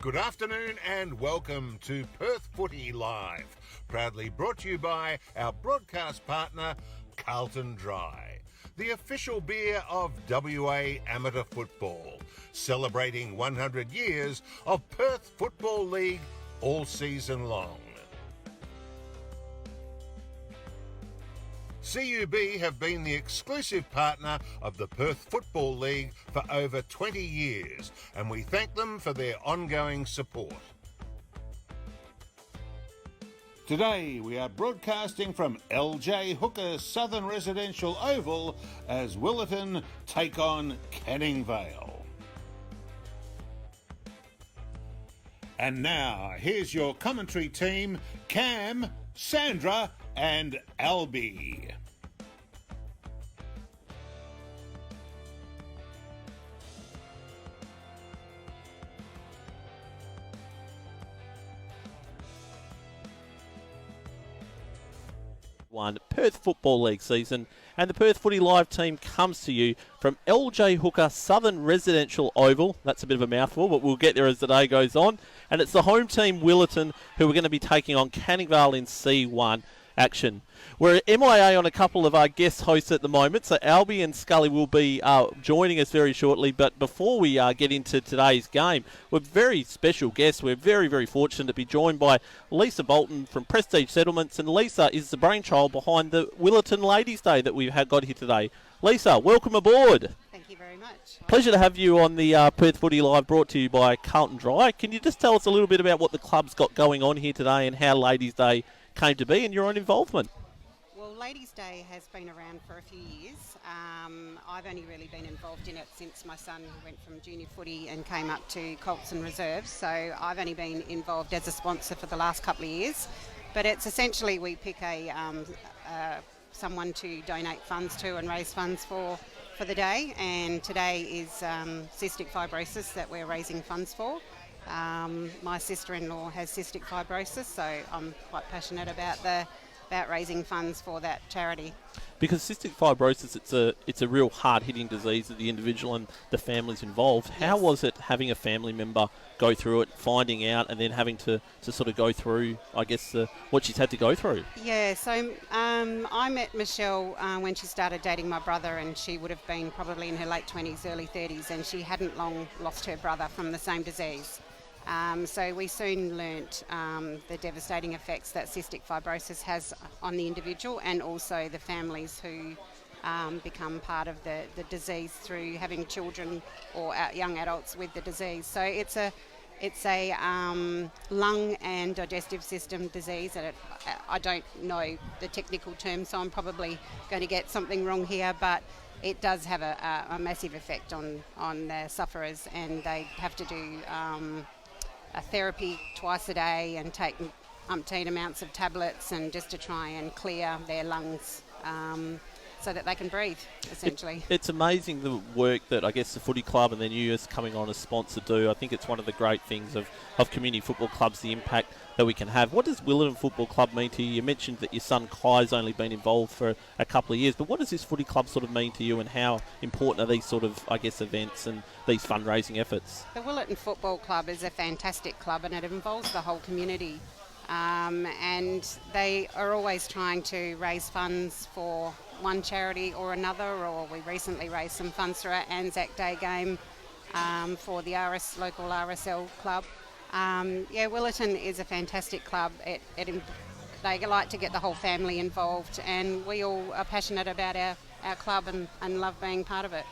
Good afternoon and welcome to Perth Footy Live, proudly brought to you by our broadcast partner, Carlton Dry, the official beer of WA amateur football, celebrating 100 years of Perth Football League all season long. CUB have been the exclusive partner of the Perth Football League for over 20 years, and we thank them for their ongoing support. Today we are broadcasting from LJ Hooker Southern Residential Oval as Willetton take on Canning Vale. And now, here's your commentary team, Cam, Sandra and Albie. Perth Football League season, and the Perth Footy Live team comes to you from LJ Hooker Southern Residential Oval. That's a bit of a mouthful, but we'll get there as the day goes on. And it's the home team Willetton who are going to be taking on Canning Vale in C1 action. We're MIA on a couple of our guest hosts at the moment, so Albie and Scully will be joining us very shortly. But before we get into today's game, we're very special guests. We're very, very fortunate to be joined by Lisa Bolton from Prestige Settlements, and Lisa is the brainchild behind the Willetton Ladies' Day that we've got here today. Lisa, welcome aboard. Thank you very much. Pleasure to have you on the Perth Footy Live, brought to you by Carlton Dry. Can you just tell us a little bit about what the club's got going on here today and how Ladies' Day came to be and your own involvement? Well, Ladies' Day has been around for a few years. I've only really been involved in it since my son went from junior footy and came up to Colts and Reserves. So I've only been involved as a sponsor for the last couple of years. But it's essentially we pick someone to donate funds to and raise funds for the day. And today is cystic fibrosis that we're raising funds for. My sister-in-law has cystic fibrosis, so I'm quite passionate about raising funds for that charity. Because cystic fibrosis, it's a real hard-hitting disease of the individual and the families involved. Yes. How was it having a family member go through it, finding out, and then having to sort of go through, I guess, what she's had to go through? Yeah, so I met Michelle when she started dating my brother, and she would have been probably in her late 20s, early 30s, and she hadn't long lost her brother from the same disease. So we soon learnt the devastating effects that cystic fibrosis has on the individual and also the families who become part of the disease through having children or young adults with the disease. So it's a lung and digestive system disease, and I don't know the technical term, so I'm probably going to get something wrong here, but it does have a massive effect on the sufferers, and they have to do a therapy twice a day and take umpteen amounts of tablets and just to try and clear their lungs so that they can breathe, essentially. It's amazing the work that I guess the footy club and then you as coming on as sponsor do. I think it's one of the great things of community football clubs, the impact that we can have. What does Willetton Football Club mean to you? You mentioned that your son Kai's only been involved for a couple of years, but what does this footy club sort of mean to you, and how important are these sort of, I guess, events and these fundraising efforts? The Willetton Football Club is a fantastic club, and it involves the whole community. And they are always trying to raise funds for one charity or another, or we recently raised some funds for our Anzac Day game for the local RSL club. Willetton is a fantastic club. They like to get the whole family involved, and we all are passionate about our club and love being part of it.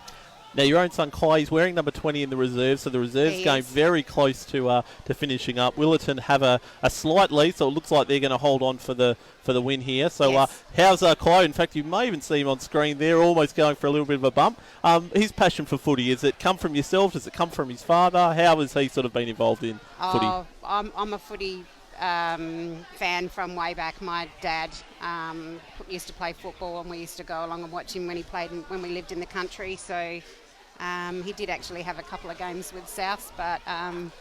Now, your own son Kai is wearing number 20 in the reserves, so the reserves game very close to finishing up. Willetton have a slight lead, so it looks like they're going to hold on for the win here. So yes. How's Kai? In fact, you may even see him on screen there, almost going for a little bit of a bump. His passion for footy, has it come from yourself? Does it come from his father? How has he sort of been involved in footy? I'm a footy fan from way back. My dad used to play football, and we used to go along and watch him when he played when we lived in the country. So he did actually have a couple of games with Souths, but I've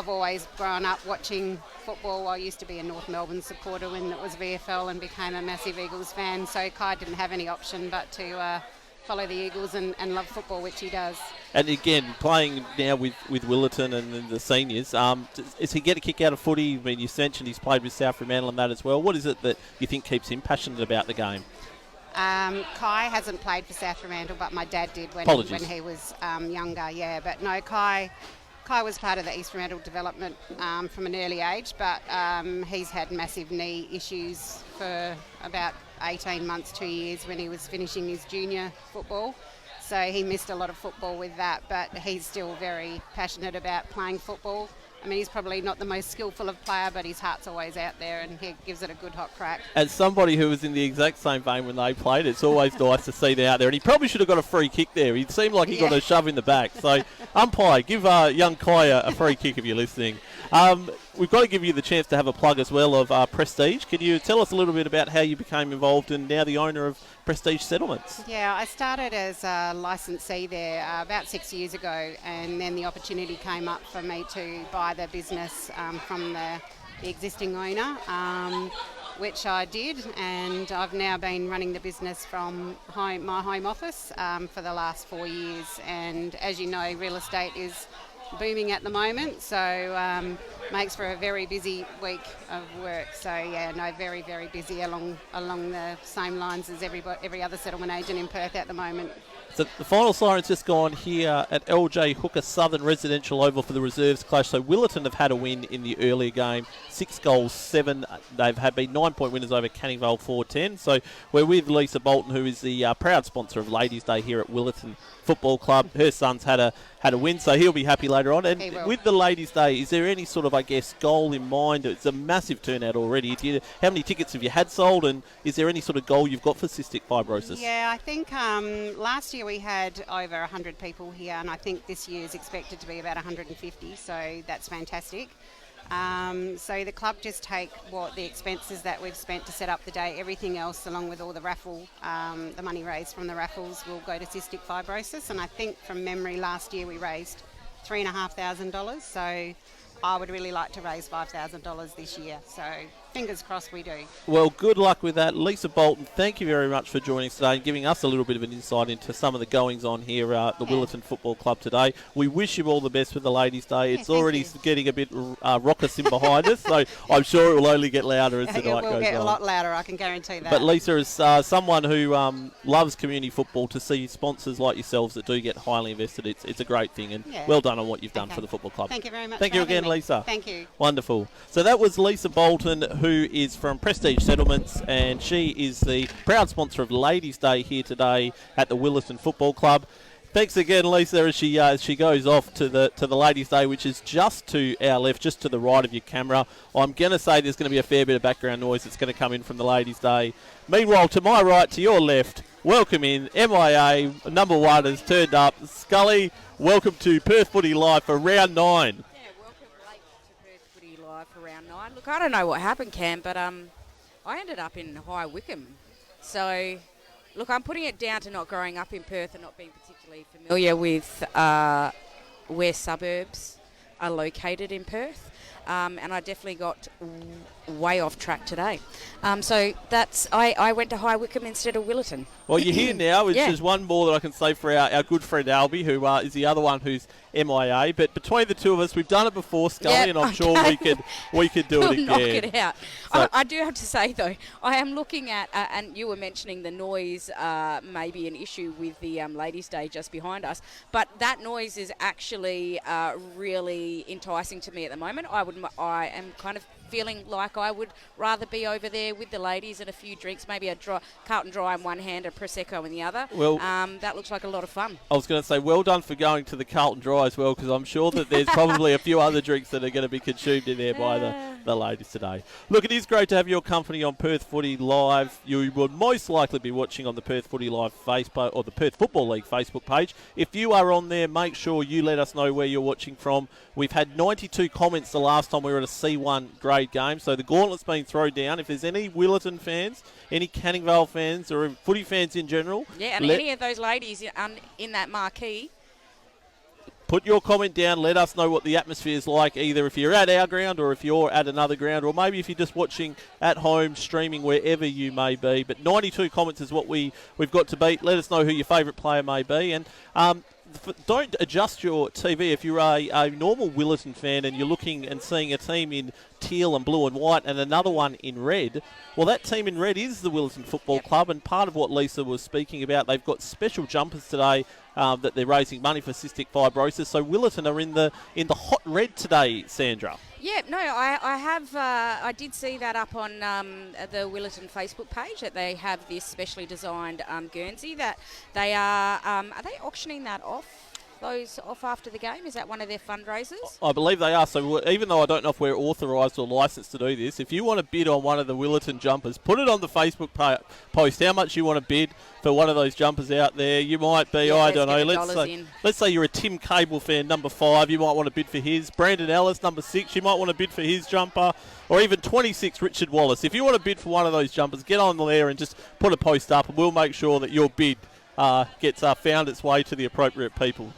always grown up watching football. I used to be a North Melbourne supporter when it was VFL and became a massive Eagles fan. So Kai didn't have any option but to follow the Eagles and love football, which he does. And again, playing now with Willerton and the seniors, does he get a kick out of footy? I mean, you mentioned he's played with South Fremantle and that as well. What is it that you think keeps him passionate about the game? Kai hasn't played for South Fremantle, but my dad did when he was younger, yeah. But no, Kai was part of the East Fremantle development from an early age, but he's had massive knee issues for about 18 months, 2 years when he was finishing his junior football. So he missed a lot of football with that, but he's still very passionate about playing football. I mean, he's probably not the most skillful of player, but his heart's always out there and he gives it a good hot crack. As somebody who was in the exact same vein when they played, it's always nice to see them out there. And he probably should have got a free kick there. He seemed like he got a shove in the back. So, umpire, give young Kai a free kick if you're listening. We've got to give you the chance to have a plug as well of Prestige. Can you tell us a little bit about how you became involved and now the owner of Prestige Settlements? Yeah, I started as a licensee there about 6 years ago, and then the opportunity came up for me to buy the business from the existing owner, which I did, and I've now been running the business from my home office for the last 4 years. And as you know, real estate is booming at the moment, so makes for a very busy week of work. So yeah, no, very, very busy along the same lines as every other settlement agent in Perth at the moment. So the final siren's just gone here at LJ Hooker Southern Residential Oval for the reserves clash. So Willerton have had a win in the earlier game, 6 goals, 7. They've been 9-point winners over Canning Vale 4-10. So we're with Lisa Bolton, who is the proud sponsor of Ladies' Day here at Willerton Football Club. Her son's had a win, so he'll be happy later on. And with the Ladies' Day, is there any sort of, I guess, goal in mind? It's a massive turnout already. How many tickets have you had sold, and is there any sort of goal you've got for cystic fibrosis? Yeah, I think last year we had over 100 people here, and I think this year is expected to be about 150, so that's fantastic. So the club just take the expenses that we've spent to set up the day. Everything else, along with all the raffle, the money raised from the raffles, will go to cystic fibrosis. And I think from memory, last year we raised $3,500. So I would really like to raise $5,000 this year. So fingers crossed we do. Well, good luck with that. Lisa Bolton, thank you very much for joining us today and giving us a little bit of an insight into some of the goings on here at the Willerton Football Club today. We wish you all the best with the Ladies' Day. It's already getting a bit raucous in behind us, so I'm sure it will only get louder as the night goes on. It will get a lot louder, I can guarantee that. But Lisa, as someone who loves community football, to see sponsors like yourselves that do get highly invested, it's a great thing, and well done on what you've done for the football club. Thank you very much. Thank you again, Lisa. Thank you. Wonderful. So that was Lisa Bolton, who is from Prestige Settlements, and she is the proud sponsor of Ladies' Day here today at the Willerton Football Club. Thanks again, Lisa, as she goes off to the Ladies' Day, which is just to our left, just to the right of your camera. I'm going to say there's going to be a fair bit of background noise that's going to come in from the Ladies' Day. Meanwhile, to my right, to your left, welcome in MIA, number 1 has turned up. Scully, welcome to Perth Footy Live for round 9. For round 9. Look, I don't know what happened, Cam, but I ended up in High Wycombe. So, look, I'm putting it down to not growing up in Perth and not being particularly familiar with where suburbs are located in Perth. And I definitely got way off track today. So that's I went to High Wycombe instead of Willerton. Well, you're here now, which is one more that I can say for our good friend Albie, who is the other one who's MIA. But between the two of us, we've done it before, Scully, and I'm sure we could do it again. Knock it out. So I do have to say, though, I am looking at, and you were mentioning the noise may be an issue with the Ladies' Day just behind us, but that noise is actually really enticing to me at the moment. I am kind of feeling like I would rather be over there with the ladies and a few drinks, maybe a Carlton Dry in one hand, a Prosecco in the other. Well, that looks like a lot of fun. I was going to say, well done for going to the Carlton Dry as well, because I'm sure that there's probably a few other drinks that are going to be consumed in there by the ladies today. Look, it is great to have your company on Perth Footy Live. You will most likely be watching on the Perth Footy Live Facebook or the Perth Football League Facebook page. If you are on there, make sure you let us know where you're watching from. We've had 92 comments the last time we were at a C1 grade game, so the gauntlet's been thrown down. If there's any Willerton fans, any Canning Vale fans, or footy fans in general, and any of those ladies in that marquee, put your comment down. Let us know what the atmosphere is like, either if you're at our ground or if you're at another ground, or maybe if you're just watching at home, streaming, wherever you may be. But 92 comments is what we've got to beat. Let us know who your favourite player may be. And don't adjust your TV if you're a normal Willetton fan and you're looking and seeing a team in teal and blue and white and another one in red. Well, that team in red is the Willetton Football Club, and part of what Lisa was speaking about, they've got special jumpers today that they're raising money for cystic fibrosis. So Willetton are in the hot red today, Sandra. Yeah, no, I have. I did see that up on the Willetton Facebook page that they have this specially designed Guernsey that they are they auctioning that off after the game? Is that one of their fundraisers? I believe they are. So even though I don't know if we're authorised or licensed to do this, if you want to bid on one of the Willetton jumpers, put it on the Facebook post how much you want to bid for one of those jumpers out there. You might be, I don't know, let's say you're a Tim Cable fan, number 5, you might want to bid for his. Brandon Ellis, number 6, you might want to bid for his jumper. Or even 26, Richard Wallace. If you want to bid for one of those jumpers, get on there and just put a post up, and we'll make sure that your bid gets found its way to the appropriate people.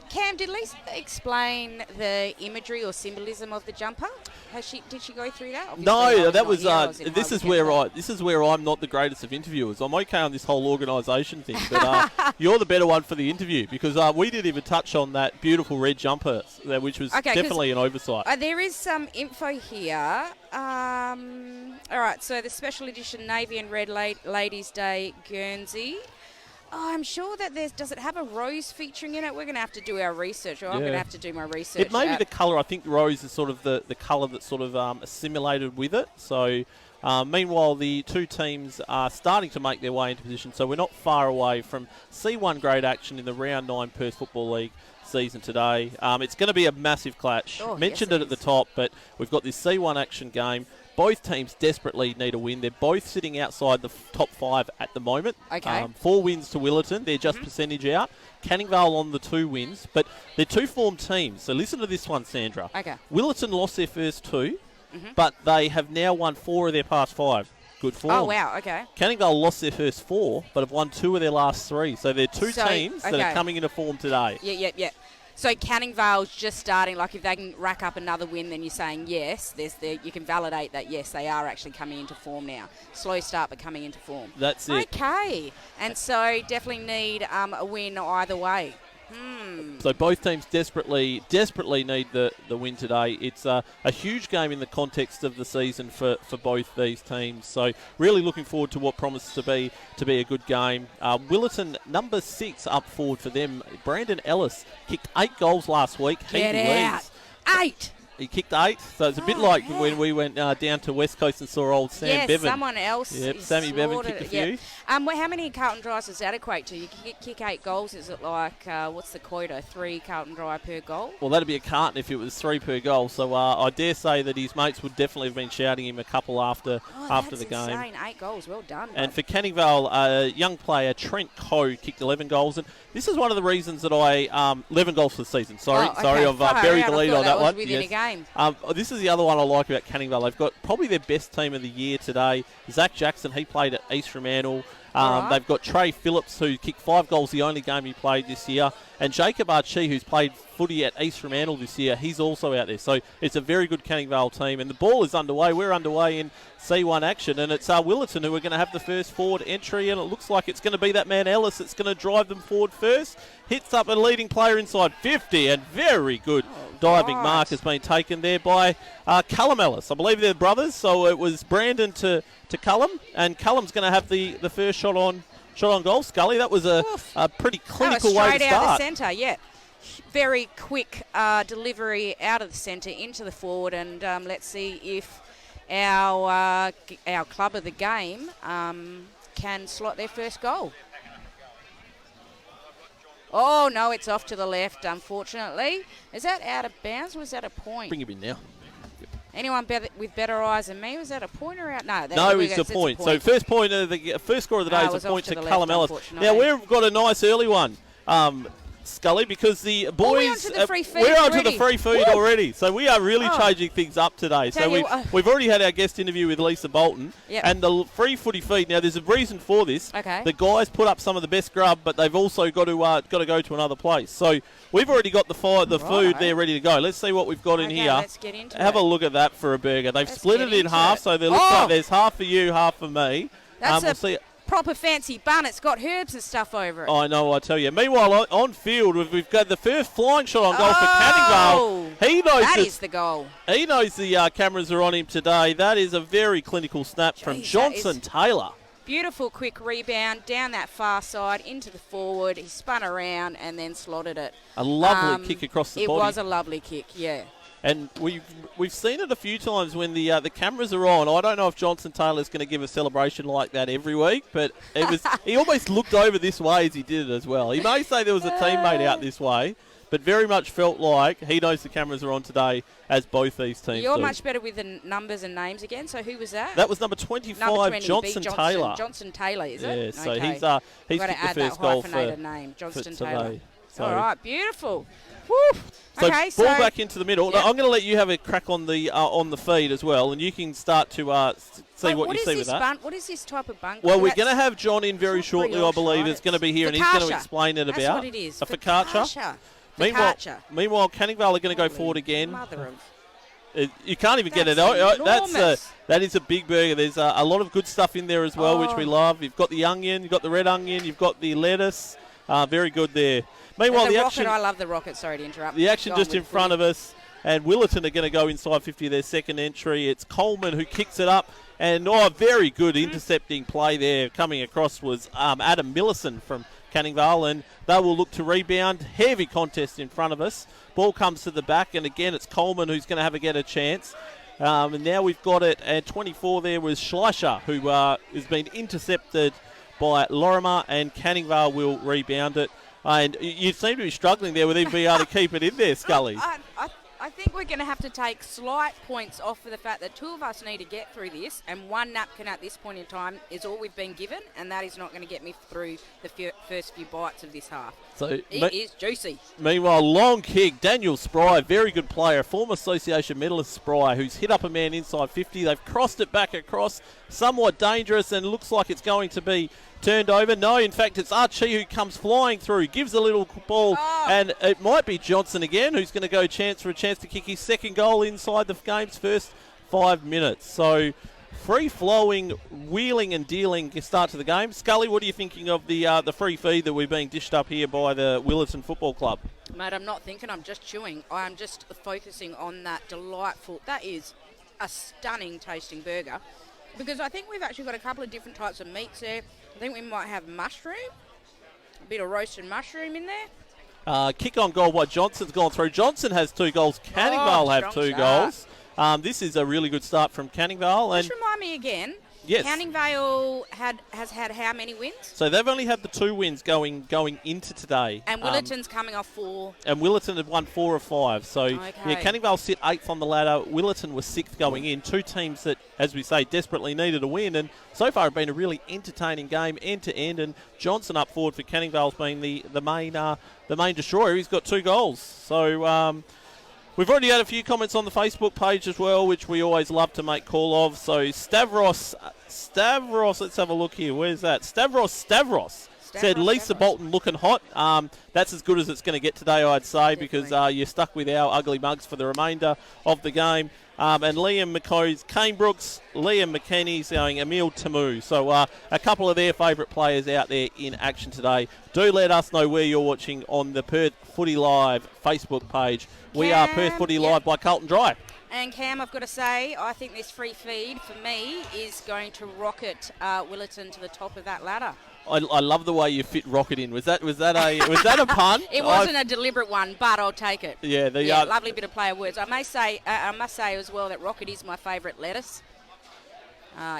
Cam, did Lisa explain the imagery or symbolism of the jumper? Did she go through that? No, that was. This is where I'm not the greatest of interviewers. I'm okay on this whole organisation thing, but you're the better one for the interview, because we didn't even touch on that beautiful red jumper, which was definitely an oversight. There is some info here. All right, so the special edition navy and red Ladies' Day Guernsey. Oh, I'm sure that does it have a rose featuring in it? We're going to have to do our research, or I'm going to have to do my research. It may be the colour. I think rose is sort of the colour that's sort of assimilated with it. So, meanwhile, the two teams are starting to make their way into position. So we're not far away from C1 grade action in the Round 9 Perth Football League season today. It's going to be a massive clash. Mentioned it at the top, but we've got this C1 action game. Both teams desperately need a win. They're both sitting outside the top 5 at the moment. Okay. 4 wins to Willetton. They're just percentage out. Canning Vale on the 2 wins. But they're two-form teams. So listen to this one, Sandra. Okay. Willetton lost their first 2, but they have now won 4 of their past 5. Good form. Oh, wow. Okay. Canning Vale lost their first 4, but have won 2 of their last 3. So they're two teams that are coming into form today. Yeah. So Canning Vale's just starting. Like, if they can rack up another win, then you're saying yes. You can validate that yes, they are actually coming into form now. Slow start, but coming into form. That's it. Okay, and so definitely need a win either way. So both teams desperately need the win today. It's a huge game in the context of the season for both these teams. So really looking forward to what promises to be a good game. Willetton, number 6 up forward for them. Brandon Ellis kicked 8 goals last week. Get out. 8! He kicked 8, so it's a bit like when we went down to West Coast and saw old Sam Bevan. Someone else. Yep, Sammy Bevan kicked a few. How many Carlton Drives does that equate to? You kick 8 goals, is it like, what's the quota, 3 Carlton Drive per goal? Well, that'd be a Carlton if it was 3 per goal, so I dare say that his mates would definitely have been shouting him a couple after the game. Insane. 8 goals, well done. And for Canning Vale, a young player, Trent Coe, kicked 11 goals. And this is one of the reasons that 11 goals for the season. Sorry, I've buried the lead on that one. Within a game. This is the other one I like about Canning Vale. They've got probably their best team of the year today. Zach Jackson, he played at East Fremantle. They've got Trey Phillips, who kicked 5 goals the only game he played this year. And Jacob Archie, who's played footy at East Fremantle this year, he's also out there. So it's a very good Canning Vale team. And the ball is underway. We're underway in C1 action. And it's Willetton who are going to have the first forward entry. And it looks like it's going to be that man Ellis that's going to drive them forward first. Hits up a leading player inside 50. And very good diving mark has been taken there by Callum Ellis. I believe they're brothers. So it was Brandon to Callum. And Callum's going to have the first shot on goal. Scully, that was a pretty clinical way to start. Straight out of the centre, yeah. Very quick delivery out of the centre into the forward, and let's see if our club of the game can slot their first goal. Oh, no, it's off to the left, unfortunately. Is that out of bounds or was that a point? Bring him in now. Anyone with better eyes than me? Was that a point or out? No, it's a point. So first score of the day is a point to Callum Ellis. Now we've got a nice early one. Scully, because the boys... onto the free feed we're onto already. the free feed already. So we are really changing things up today. Tell So you we've already had our guest interview with Lisa Bolton. Yep. And the free footy feed, now there's a reason for this. Okay. The guys put up some of the best grub, but they've also got to go to another place. So we've already got the food there ready to go. Let's see what we've got in here. Let's get into Have it. a look at that for a burger. They've Let's split get it in into half, it. so there looks Oh! like there's half for you, half for me. That's We'll a see. proper fancy bun. It's got herbs and stuff over it. I know, I tell you. Meanwhile, on field, we've got the first flying shot on goal for Canningvale. He knows That this- is the goal. He knows the cameras are on him today. That is a very clinical snap from Jeez, that Johnson is- Taylor. Beautiful quick rebound down that far side into the forward. He spun around and then slotted it. A lovely kick across the It body. was a lovely kick, yeah. And we've seen it a few times when the cameras are on. I don't know if Johnson Taylor's going to give a celebration like that every week, but it was he almost looked over this way as he did it as well. He may say there was a teammate out this way, but very much felt like he knows the cameras are on today, as both these teams You're do. much better with the numbers and names again. So who was that? That was number 25, Number 20, Johnson Big Taylor. Johnson Taylor, is it? Yeah, so Okay. he's Got kicked to the add that first goal for hyphenated name, Johnston today. Taylor. So- All right, beautiful. Woo. So Okay, ball back into the middle. Yep. Now, I'm going to let you have a crack on the feed as well, and you can start to see Wait, what you is see this with that. bun? What is this type of bun? Well, we're That's- going to have John in very it's not shortly, I brioche, believe. right? Is going to be here, and he's going to Focaccia. explain it That's about what it is. a focaccia. Focaccia. Meanwhile, Canningvale are going to go Holy forward again. Mother of... You can't even get it That's out. enormous. That is a big burger. There's a lot of good stuff in there as well, which we Oh. love. You've got the onion, you've got the red onion, you've got the lettuce. Very good there. Meanwhile, And the the action. rocket, I love the rocket. Sorry to interrupt. The action Go on just with in front footy. of us, and Willerton are going to go inside 50 of their second entry. It's Coleman who kicks it up, and very good intercepting play there. Coming across was Adam Millison from Canningvale, and they will look to rebound. Heavy contest in front of us. Ball comes to the back, and again it's Coleman who's going to get a chance. And now we've got it at 24 there was Schleicher, who has been intercepted by Lorimer, and Canningvale will rebound it. And you seem to be struggling there with him being able to keep it in there, Scully. I think we're going to have to take slight points off for the fact that two of us need to get through this, and one napkin at this point in time is all we've been given, and that is not going to get me through the first few bites of this half. So It is juicy. Meanwhile, long kick. Daniel Spry, very good player, former association medalist Spry, who's hit up a man inside 50. They've crossed it back across, somewhat dangerous, and looks like it's going to be turned over. No, in fact, it's Archie who comes flying through, gives a little ball, and it might be Johnson again who's going to go for a chance to kick his second goal inside the game's first 5 minutes. So free-flowing, wheeling and dealing start to the game. Scully, what are you thinking of the free feed that we're being dished up here by the Willerton Football Club? Mate, I'm not thinking, I'm just chewing. I'm just focusing on that delightful, that is a stunning tasting burger. Because I think we've actually got a couple of different types of meats there. I think we might have mushroom, a bit of roasted mushroom in there. Kick on goal by Johnson's gone through. Johnson has 2 goals. Canningvale have 2 strong goals. This is a really good start from Canningvale. Just remind me again. Yes. Canningvale has had how many wins? So they've only had the 2 wins going into today. And Willerton's coming off 4. And Willerton had won 4 of 5. So, yeah, Canningvale sit 8th on the ladder. Willerton was 6th going in. 2 teams that, as we say, desperately needed a win. And so far have been a really entertaining game, end to end. And Johnson up forward for Canningvale's been the main destroyer. He's got 2 goals. So, we've already had a few comments on the Facebook page as well, which we always love to make call of. So Stavros, let's have a look here. Where's that? Stavros said Lisa Bolton looking hot. That's as good as it's going to get today, I'd say, because you're stuck with our ugly mugs for the remainder of the game. And Liam McCoy's Kane Brooks, Liam McKenny's going Emil Tamu. So a couple of their favourite players out there in action today. Do let us know where you're watching on the Perth Footy Live Facebook page. We are Perth Footy Live by Carlton Dry. And Cam, I've got to say, I think this free feed for me is going to rocket Willerton to the top of that ladder. I love the way you fit rocket in. Was that a pun? It wasn't a deliberate one, but I'll take it. Yeah, lovely bit of play of words. I must say as well that rocket is my favourite lettuce.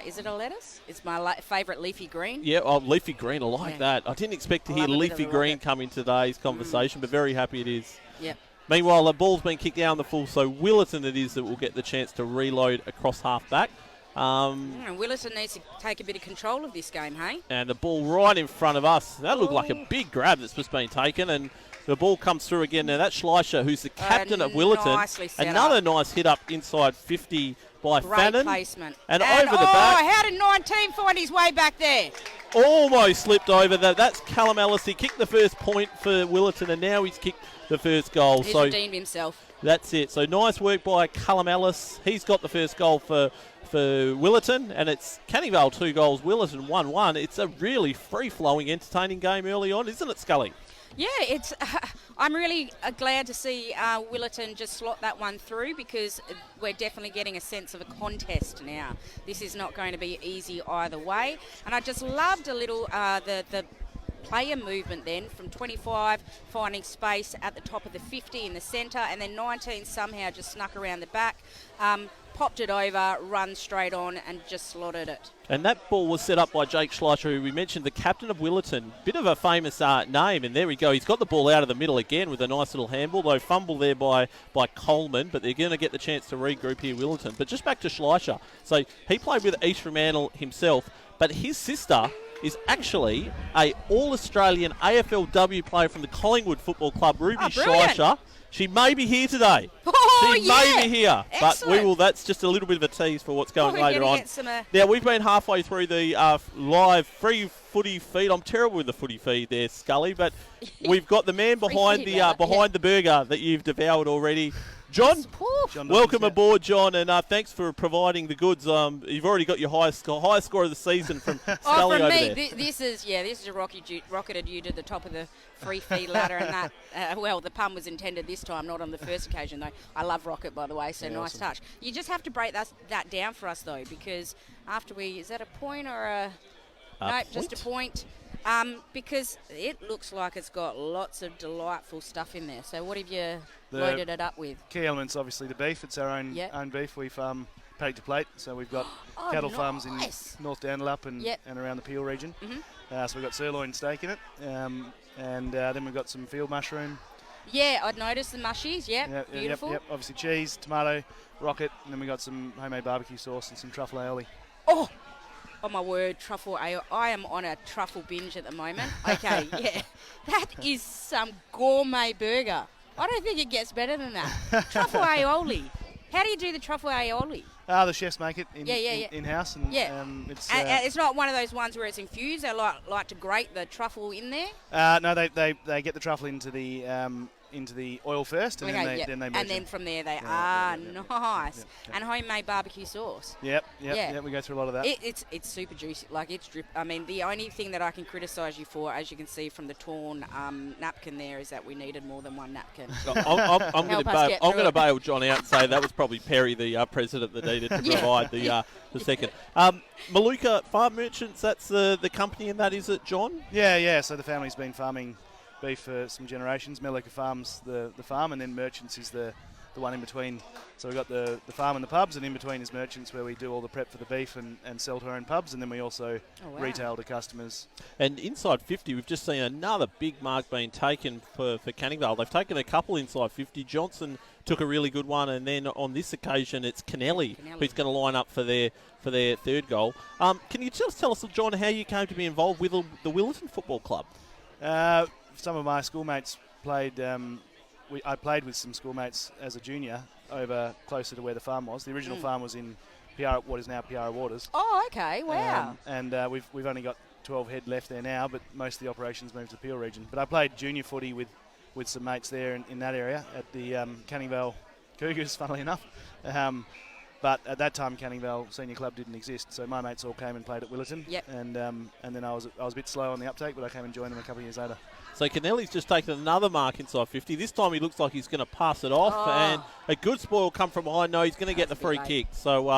Is it a lettuce? It's my favourite leafy green. Yeah, leafy green. I like that. I didn't expect to hear leafy green come in today's conversation, but very happy it is. Yep. Meanwhile, the ball's been kicked down the full, so Willerton it is that will get the chance to reload across half back. Willerton needs to take a bit of control of this game, hey? And the ball right in front of us. That looked like a big grab that's just been taken, and the ball comes through again. Now that's Schleicher, who's the captain of Willerton. Nicely set Another up. nice hit up inside 50 by Great Fannin. placement. And over the back. How did 19 find his way back there? Almost slipped over that. That's Callum Ellis. He kicked the first point for Willerton, and now he's kicked the first goal. He's so redeemed himself. that's it. So nice work by Callum Ellis. He's got the first goal for Willerton, and it's Canning Vale 2 goals, Willerton 1-1. It's a really free-flowing, entertaining game early on, isn't it, Scully? Yeah, it's. I'm really glad to see Willerton just slot that one through, because we're definitely getting a sense of a contest now. This is not going to be easy either way. And I just loved a little the player movement then from 25, finding space at the top of the 50 in the centre, and then 19 somehow just snuck around the back, popped it over, run straight on, and just slotted it. And that ball was set up by Jake Schleicher, who we mentioned, the captain of Willerton. Bit of a famous name, and there we go. He's got the ball out of the middle again with a nice little handball, though fumble there by Coleman, but they're going to get the chance to regroup here, Willerton. But just back to Schleicher. So he played with East Fremantle himself, but his sister is actually a All-Australian AFLW player from the Collingwood Football Club, Ruby Schleicher. She may be here today. Oh, she may be here. Excellent. But we will. That's just a little bit of a tease for what's going later on. Some, Now, we've been halfway through the live free footy feed. I'm terrible with the footy feed there, Scully, but we've got the man behind the burger that you've devoured already. John, welcome aboard, John, and thanks for providing the goods. You've already got your highest score of the season from Scully from over me, there. this is a rocketed you to the top of the free feed ladder, and that, well, the pun was intended this time, not on the first occasion, though. I love rocket, by the way, so nice touch. You just have to break that down for us, though, because after is that a point or a... Nope, just a point. Because it looks like it's got lots of delightful stuff in there. So what have you loaded it up with? Key elements, obviously, the beef. It's our own beef. We farm paddock to plate, so we've got cattle farms in North Dandalup and around the Peel region. So we've got sirloin steak in it, and then we've got some field mushroom. Yeah, I'd noticed the mushies. Beautiful. Yep. Obviously cheese, tomato, rocket, and then we've got some homemade barbecue sauce and some truffle aioli. Oh my word, truffle aioli. I am on a truffle binge at the moment. Okay, yeah. That is some gourmet burger. I don't think it gets better than that. Truffle aioli. How do you do the truffle aioli? The chefs make it in-house. And, it's not one of those ones where it's infused. They like to grate the truffle in there? No, they get the truffle into the oil first, and then they merge and then from there they nice. And homemade barbecue sauce. Yep. We go through a lot of that. It's super juicy. Like, it's drip. I mean, the only thing that I can criticise you for, as you can see from the torn napkin there, is that we needed more than one napkin. I'm going to bail John out and say that was probably Perry, the president, that needed to provide the second. Maluka Farm Merchants, that's the company in that, is it, John? Yeah. So the family's been farming beef for some generations. Maluka Farm's the farm, and then Merchants is the one in between. So we've got the farm and the pubs, and in between is Merchants, where we do all the prep for the beef and sell to our own pubs, and then we also retail to customers. And inside 50, we've just seen another big mark being taken for Canning Vale. They've taken a couple inside 50. Johnson took a really good one, and then on this occasion it's Kennelly who's going to line up for their third goal. Can you just tell us, John, how you came to be involved with the Willerton Football Club? Some of my schoolmates played. I played with some schoolmates as a junior over closer to where the farm was. The original farm was in what is now Piara Waters. Oh, okay, wow. And we've only got 12 head left there now, but most of the operations moved to the Peel region. But I played junior footy with some mates there in that area at the Canning Vale Cougars, funnily enough. But at that time, Canning Vale Senior Club didn't exist, so my mates all came and played at Willerton. Yep. And then I was a bit slow on the uptake, but I came and joined them a couple of years later. So Kennelly's just taken another mark inside 50. This time he looks like he's going to pass it off, and a good spoil come from behind. No, he's going to get the free kick. So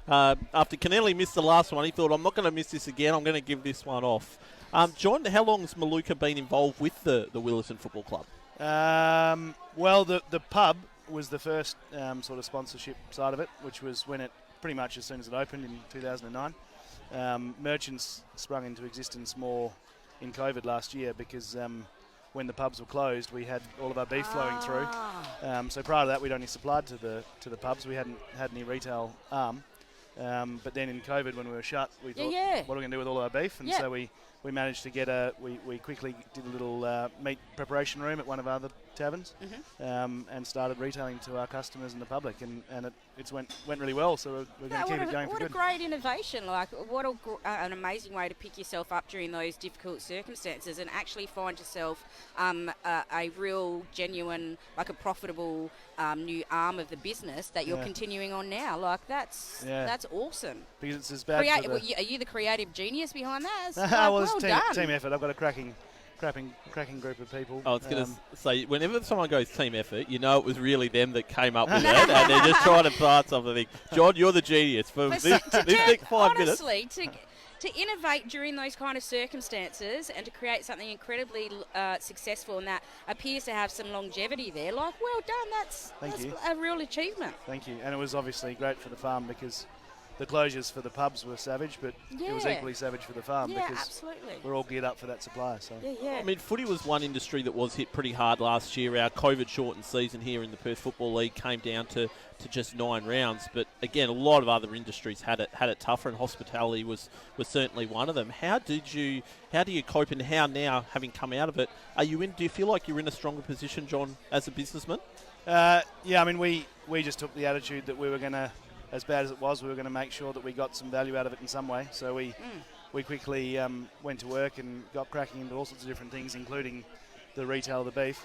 after Kennelly missed the last one, he thought, I'm not going to miss this again. I'm going to give this one off. John, how long has Maluka been involved with the Willerton Football Club? Well, the pub was the first sort of sponsorship side of it, which was when it pretty much as soon as it opened in 2009. Merchants sprung into existence more in COVID last year because when the pubs were closed, we had all of our beef flowing through. So prior to that, we'd only supplied to the pubs. We hadn't had any retail arm. But then in COVID, when we were shut, we thought, yeah. what are we going to do with all our beef? And so we managed to get we quickly did a little meat preparation room at one of our other taverns, and started retailing to our customers and the public, and it went really well. So we're going to keep it going for good. What a great innovation! Like, what an amazing way to pick yourself up during those difficult circumstances and actually find yourself a real, genuine, like a profitable new arm of the business that you're continuing on now. Like, that's awesome. Because it's as bad. Are you the creative genius behind that? Well, well it's team effort. I've got a cracking group of people. I was going to say, whenever someone goes team effort, you know it was really them that came up with it, and they're just trying to pass something. John, you're the genius for this next 5 minutes. Honestly, to innovate during those kind of circumstances and to create something incredibly successful and that appears to have some longevity there, like, well done. That's a real achievement. Thank you. And it was obviously great for the farm because the closures for the pubs were savage, but it was equally savage for the farm because absolutely. We're all geared up for that supply. So I mean, footy was one industry that was hit pretty hard last year. Our COVID-shortened season here in the Perth Football League came down to just 9 rounds. But again, a lot of other industries had it tougher, and hospitality was certainly one of them. How do you cope, and how now, having come out of it, do you feel like you're in a stronger position, John, as a businessman? I mean, we just took the attitude that we were going to, as bad as it was, we were going to make sure that we got some value out of it in some way. So we quickly went to work and got cracking into all sorts of different things, including the retail of the beef.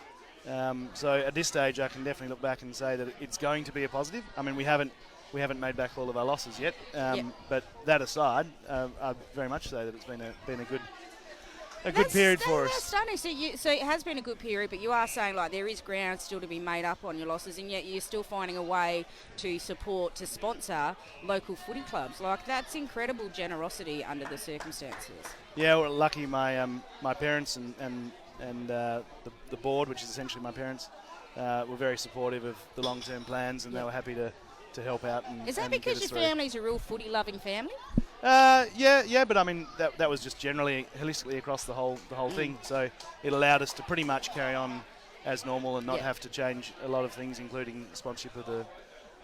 So at this stage, I can definitely look back and say that it's going to be a positive. I mean, we haven't made back all of our losses yet, but that aside, I'd very much say that it's been a good period for us. That's stunning. So it has been a good period, but you are saying, like, there is ground still to be made up on your losses, and yet you're still finding a way to sponsor local footy clubs. Like, that's incredible generosity under the circumstances. Yeah, we're lucky. My parents and the board, which is essentially my parents, were very supportive of the long-term plans, and they were happy to help out. Is that because your family's a real footy-loving family? Yeah, but I mean that was just generally holistically across the whole thing. So it allowed us to pretty much carry on as normal and not have to change a lot of things, including sponsorship of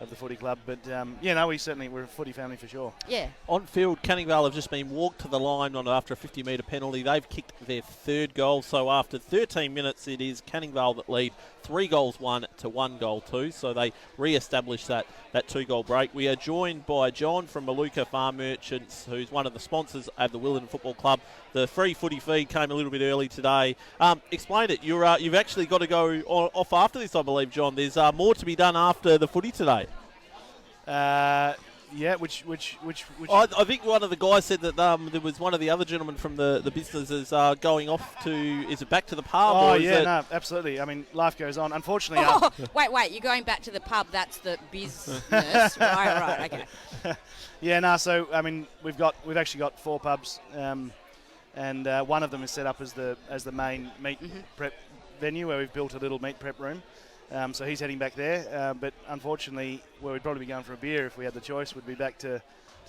the footy club. But we're a footy family for sure. Yeah. On field, Canning Vale have just been walked to the line after a 50-metre penalty. They've kicked their third goal. So after 13 minutes, it is Canning Vale that lead 3-1 to 1-2. So they re-establish that 2-goal break. We are joined by John from Maluka Farm Merchants, who's one of the sponsors of the Willetton Football Club. The free footy feed came a little bit early today. Explain it. You've actually got to go off after this, I believe, John. There's more to be done after the footy today. Which I think one of the guys said that there was one of the other gentlemen from the businesses going off to, is it back to the pub? Oh, no, absolutely. I mean, life goes on. Unfortunately... Wait, you're going back to the pub, that's the business. right, okay. So, I mean, we've actually got 4 pubs, and one of them is set up as the main meat prep venue, where we've built a little meat prep room. So he's heading back there, but unfortunately, where we'd probably be going for a beer if we had the choice would be back to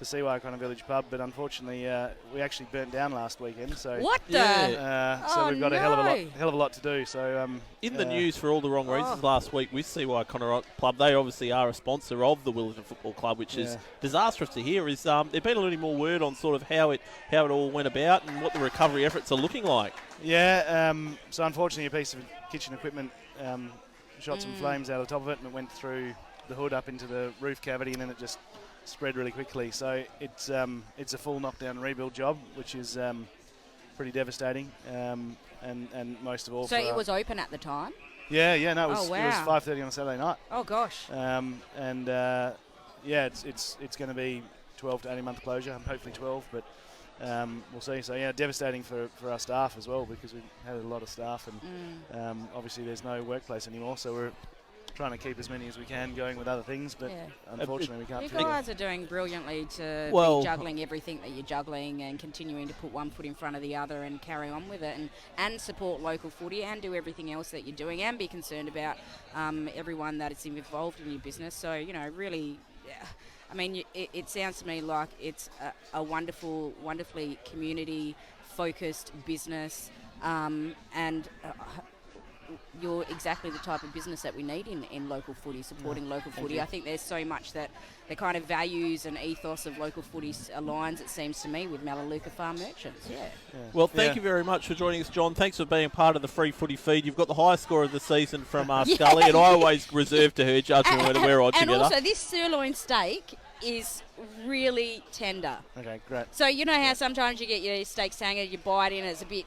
Seaway Village pub. But unfortunately, we actually burnt down last weekend. So what the? So we've got a hell of a lot to do. So in the news for all the wrong reasons last week with Seaway Club, they obviously are a sponsor of the Willetton Football Club, which is disastrous to hear. Is there've been a little more word on sort of how it all went about and what the recovery efforts are looking like? Yeah. So unfortunately, a piece of kitchen equipment shot some flames out of the top of it, and it went through the hood up into the roof cavity, and then it just spread really quickly. So it's a full knockdown and rebuild job, which is pretty devistating, and most of all. So it was open at the time? Yeah, no, it was 5:30 on a Saturday night. Oh gosh. It's going to be 12 to 18 month closure, hopefully 12, but we'll see. So devastating for our staff as well, because we had a lot of staff, and obviously there's no workplace anymore, so we're trying to keep as many as we can going with other things, but unfortunately we can't. You guys are doing brilliantly to be juggling everything that you're juggling and continuing to put one foot in front of the other and carry on with it and support local footy and do everything else that you're doing and be concerned about everyone that is involved in your business. So, really... I mean, it sounds to me like it's a wonderfully community-focused business, and you're exactly the type of business that we need in local footy, supporting local footy. I think there's so much that the kind of values and ethos of local footy aligns, it seems to me, with Melaleuca Farm Merchants. Yeah. Well, thank you very much for joining us, John. Thanks for being part of the Free Footy Feed. You've got the highest score of the season from Scully, and I always reserve to her judgment when we're on together. And also, this sirloin steak is really tender. Okay, great. So you know how sometimes you get your steak sanger, you bite in, it's a bit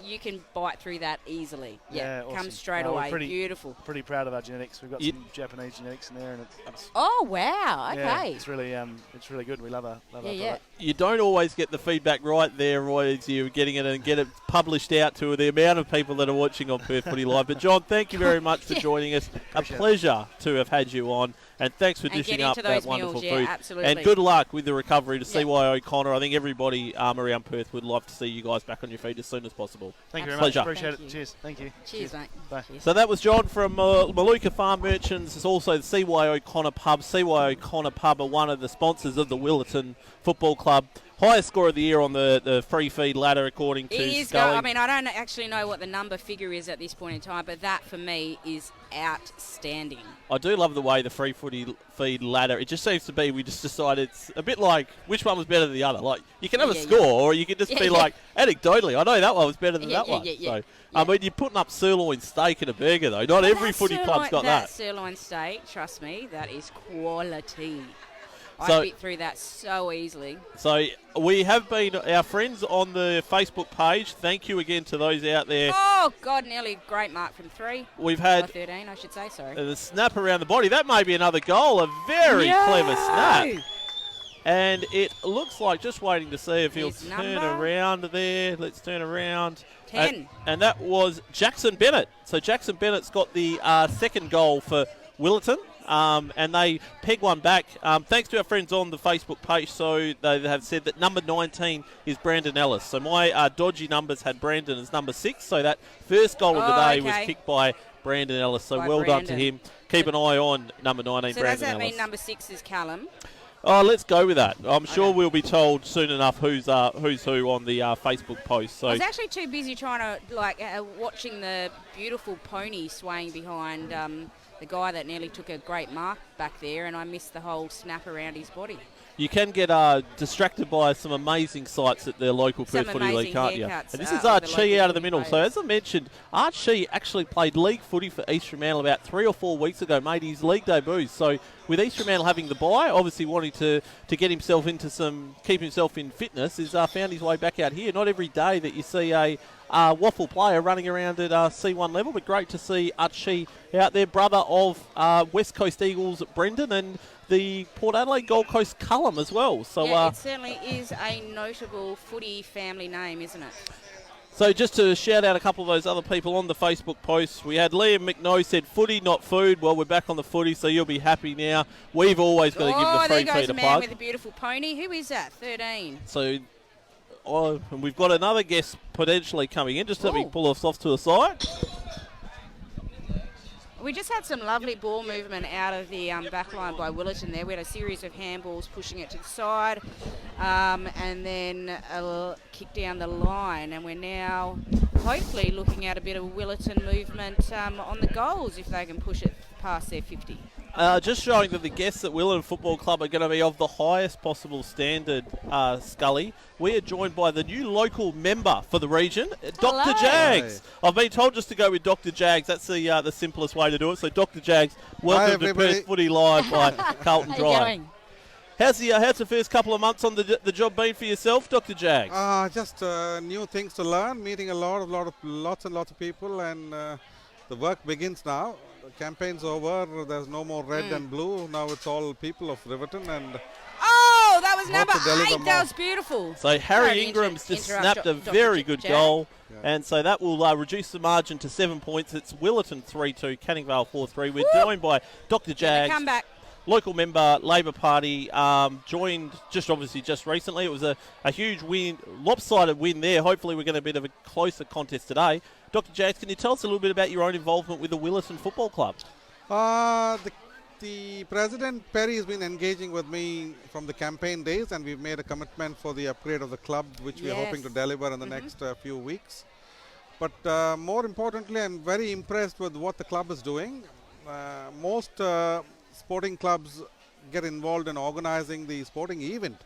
you can bite through that easily. Yeah, awesome. comes straight away. Beautiful. Pretty proud of our genetics. We've got some Japanese genetics in there, and it's oh wow, okay. Yeah, it's really good. We love our product. You don't always get the feedback right there, Roy, as you're getting it and get it published out to the amount of people that are watching on Perth Footy Live. But John, thank you very much for joining us. A pleasure to have had you on. And thanks for dishing up that wonderful food. Absolutely. And good luck with the recovery to CY O'Connor. I think everybody around Perth would love to see you guys back on your feet as soon as possible. Thank you very much. Appreciate it. Cheers. Thank you. Cheers, mate. Bye. Cheers. So that was John from Melaleuca Farm Merchants. It's also the CY O'Connor Pub. CY O'Connor Pub are one of the sponsors of the Willetton Football Club. Highest score of the year on the free feed ladder, according to Scully. I mean, I don't actually know what the number figure is at this point in time, but that for me is outstanding. I do love the way the free footy feed ladder, it just seems to be, we just decided it's a bit like which one was better than the other. Like, you can have a score, or you can just be like, anecdotally, I know that one was better than that one. So, I mean, you're putting up sirloin steak and a burger, though. Not every footy club's got that. That sirloin steak, trust me, that is quality. So, I bit through that so easily. So we have been our friends on the Facebook page. Thank you again to those out there. Oh, God, nearly great mark from 3. We've had 13, I should say, sorry. The snap around the body. That may be another goal. A very clever snap. And it looks like, just waiting to see if he'll turn around there. Let's turn around. 10. And that was Jackson Bennett. So Jackson Bennett's got the second goal for Willetton. And they peg one back. Thanks to our friends on the Facebook page, so they have said that number 19 is Brandon Ellis. So my dodgy numbers had Brandon as number 6, so that first goal of the day was kicked by Brandon Ellis. So well done to him. Keep an eye on number 19, Brandon Ellis. So does that mean number 6 is Callum? Oh, let's go with that. I'm sure we'll be told soon enough who's who on the Facebook post. So I was actually too busy trying to watching the beautiful pony swaying behind the guy that nearly took a great mark back there, and I missed the whole snap around his body. You can get distracted by some amazing sights at the local Perth Footy League, can't you? And this is Archie out of the middle. So as I mentioned, Archie actually played league footy for East Fremantle about 3 or 4 weeks ago, made his league debut. So with East Fremantle having the bye, obviously wanting to get himself into keep himself in fitness, is found his way back out here. Not every day that you see a waffle player running around at C1 level, but great to see Archie out there, brother of West Coast Eagles Brendan and the Port Adelaide Gold Coast Cullum as well. So it certainly is a notable footy family name, isn't it? So just to shout out a couple of those other people on the Facebook posts, we had Liam McNoe said footy, not food. Well, we're back on the footy, so you'll be happy now. We've always got to give the free feed a plug. There goes a man with a beautiful pony. Who is that? 13. So and we've got another guest potentially coming in. Just let me pull us off to the side. We just had some lovely ball movement out of the back line by Willetton there. We had a series of handballs pushing it to the side and then a kick down the line. And we're now hopefully looking at a bit of Willetton movement on the goals if they can push it past their 50. Just showing that the guests at Willetton Football Club are going to be of the highest possible standard, Scully. We are joined by the new local member for the region, Dr. Jags. I've been told just to go with Dr. Jags. That's the simplest way to do it. So, Dr. Jags, welcome to Perth Footy Live by Carlton Drive. How are you going? How's the first couple of months on the job been for yourself, Dr. Jags? Just new things to learn, meeting lots and lots of people, and the work begins now. The campaign's over. There's no more red and blue. Now it's all people of Riverton and. Oh, that was number 8. That was beautiful. So Harry Ingram's just snapped a very good goal. Yeah. And so that will reduce the margin to 7 points. It's Willetton 3-2, Canning Vale 4-3. We're joined by Dr. Jags. Come back. Local member, Labor Party, joined just recently. It was a huge win, lopsided win there. Hopefully we're going to be a bit of a closer contest today. Dr. Jags, can you tell us a little bit about your own involvement with the Willetton Football Club? The President, Perry, has been engaging with me from the campaign days, and we've made a commitment for the upgrade of the club, which we're hoping to deliver in the next few weeks. But more importantly, I'm very impressed with what the club is doing. Most sporting clubs get involved in organizing the sporting event.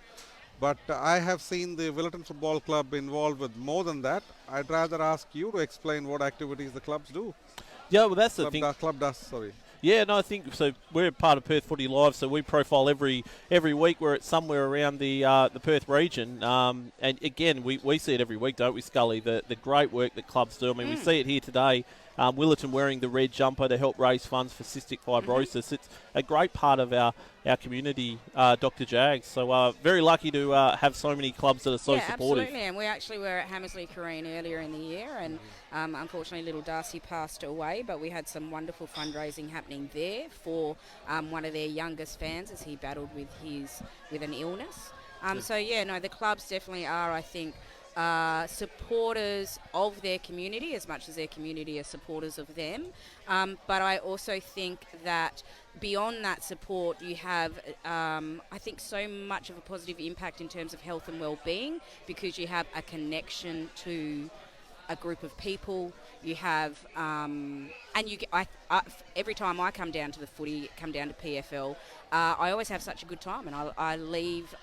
But I have seen the Willetton Football Club involved with more than that. I'd rather ask you to explain what activities the clubs do. Yeah, well, that's the thing. Club does, sorry. Yeah, no, I think so. We're part of Perth Footy Live, so we profile every week. We're at somewhere around the Perth region, and again, we see it every week, don't we, Scully? The great work that clubs do. I mean, we see it here today. Willetton wearing the red jumper to help raise funds for cystic fibrosis. It's a great part of our community, Dr. Jags. So very lucky to have so many clubs that are so supportive. Absolutely. And we actually were at Hammersley Kareen earlier in the year, and unfortunately little Darcy passed away, but we had some wonderful fundraising happening there for one of their youngest fans as he battled with an illness. So yeah, no, the clubs definitely are, I think, supporters of their community as much as their community are supporters of them. But I also think that beyond that support, you have, I think, so much of a positive impact in terms of health and well-being, because you have a connection to a group of people. You have, and you get, every time I come down to the footy, come down to PFL, I always have such a good time, and I leave,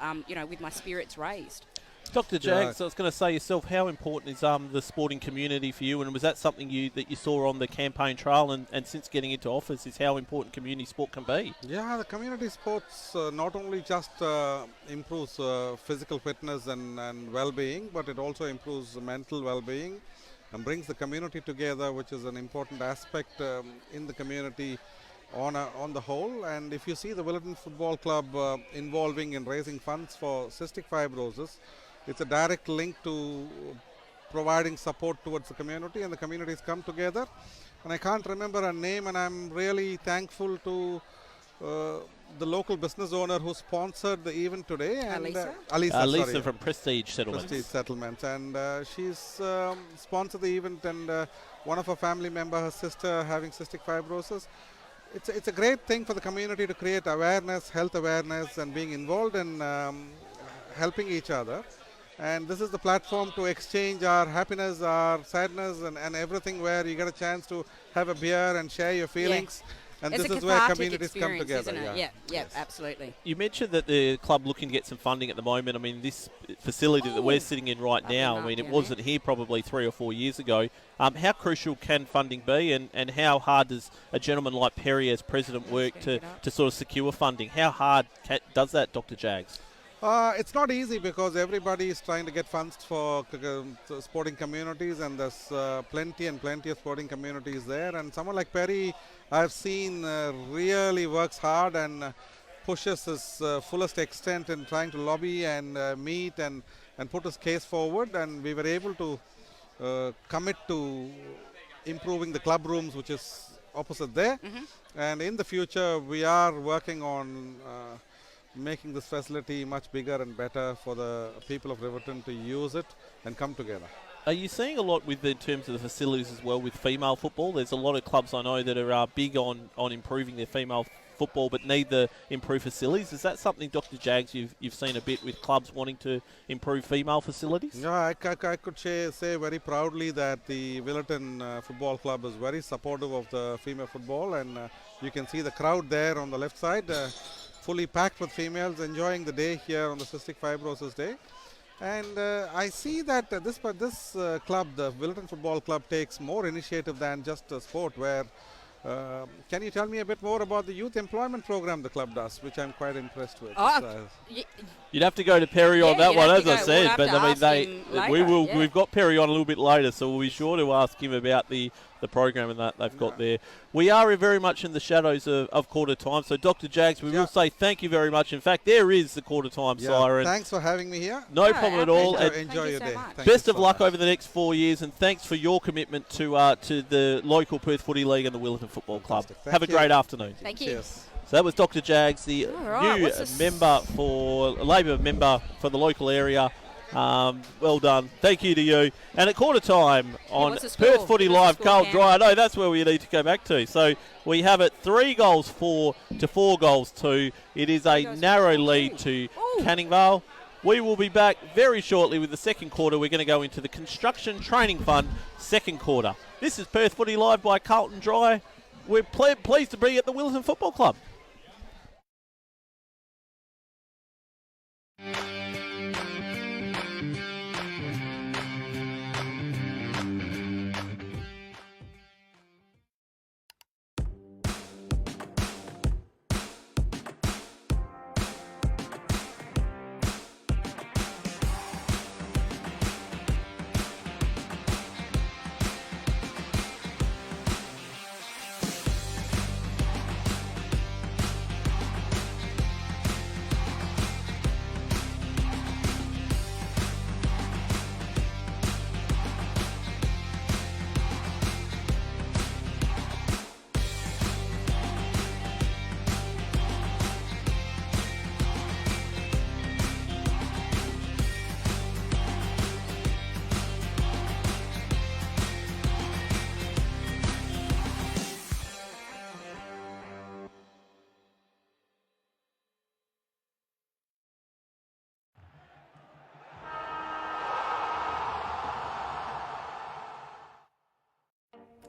with my spirits raised. Dr. Jags, I was going to say yourself, how important is the sporting community for you, and was that something that you saw on the campaign trail, and since getting into office, is how important community sport can be? Yeah, the community sports not only just improves physical fitness and well-being, but it also improves mental well-being and brings the community together, which is an important aspect in the community on the whole. And if you see the Willetton Football Club involving in raising funds for cystic fibrosis, it's a direct link to providing support towards the community, and the communities come together. And I can't remember her name, and I'm really thankful to the local business owner who sponsored the event today. And Alisa from Prestige Settlements. Prestige Settlements, and she's sponsored the event, and one of her family member, her sister, having cystic fibrosis. It's a great thing for the community to create awareness, health awareness, and being involved in helping each other. And this is the platform to exchange our happiness, our sadness, and everything, where you get a chance to have a beer and share your feelings. Yeah. And it's this is where communities come together. Isn't it? Yeah, yes. Absolutely. You mentioned that the club looking to get some funding at the moment. I mean, this facility that we're sitting in right now, I mean, it wasn't here probably 3 or 4 years ago. How crucial can funding be, and how hard does a gentleman like Perry as president work to sort of secure funding? How hard does that, Dr. Jags? It's not easy, because everybody is trying to get funds for sporting communities, and there's plenty of sporting communities there. And someone like Perry, I've seen really works hard and pushes his fullest extent in trying to lobby and meet and put his case forward. And we were able to commit to improving the club rooms, which is opposite there. And in the future, we are working on making this facility much bigger and better for the people of Riverton to use it and come together. Are you seeing a lot in terms of the facilities as well with female football? There's a lot of clubs I know that are big on improving their female football but need the improved facilities. Is that something, Dr. Jags, you've seen a bit with clubs wanting to improve female facilities? Yeah, I could say very proudly that the Willetton Football Club is very supportive of the female football, and you can see the crowd there on the left side, fully packed with females enjoying the day here on the Cystic Fibrosis Day. And I see that this club, the Willetton Football Club, takes more initiative than just a sport, where can you tell me a bit more about the youth employment program the club does, which I'm quite impressed with? You'd have to go to Perry on that one, as I said. But I mean, we've got Perry on a little bit later, so we'll be sure to ask him about the program and that they've got there. We are very much in the shadows of quarter time. So, Dr. Jags, we will say thank you very much. In fact, there is the quarter time siren. Thanks for having me here. No problem at all. Enjoy your day. Best of luck over the next 4 years, and thanks for your commitment to the local Perth Footy League and the Willetton Football Club. Have a great afternoon. Thank you. Cheers. So that was Dr. Jags, the new Labor member for the local area. Well done. Thank you to you. And at quarter time on Perth Footy Live, Carl Dry. I know that's where we need to go back to. So we have it 3-4 to 4-2. It is a narrow lead to Canning Vale. We will be back very shortly with the second quarter. We're going to go into the Construction Training Fund second quarter. This is Perth Footy Live by Carlton Dry. We're pleased to be at the Willetton Football Club.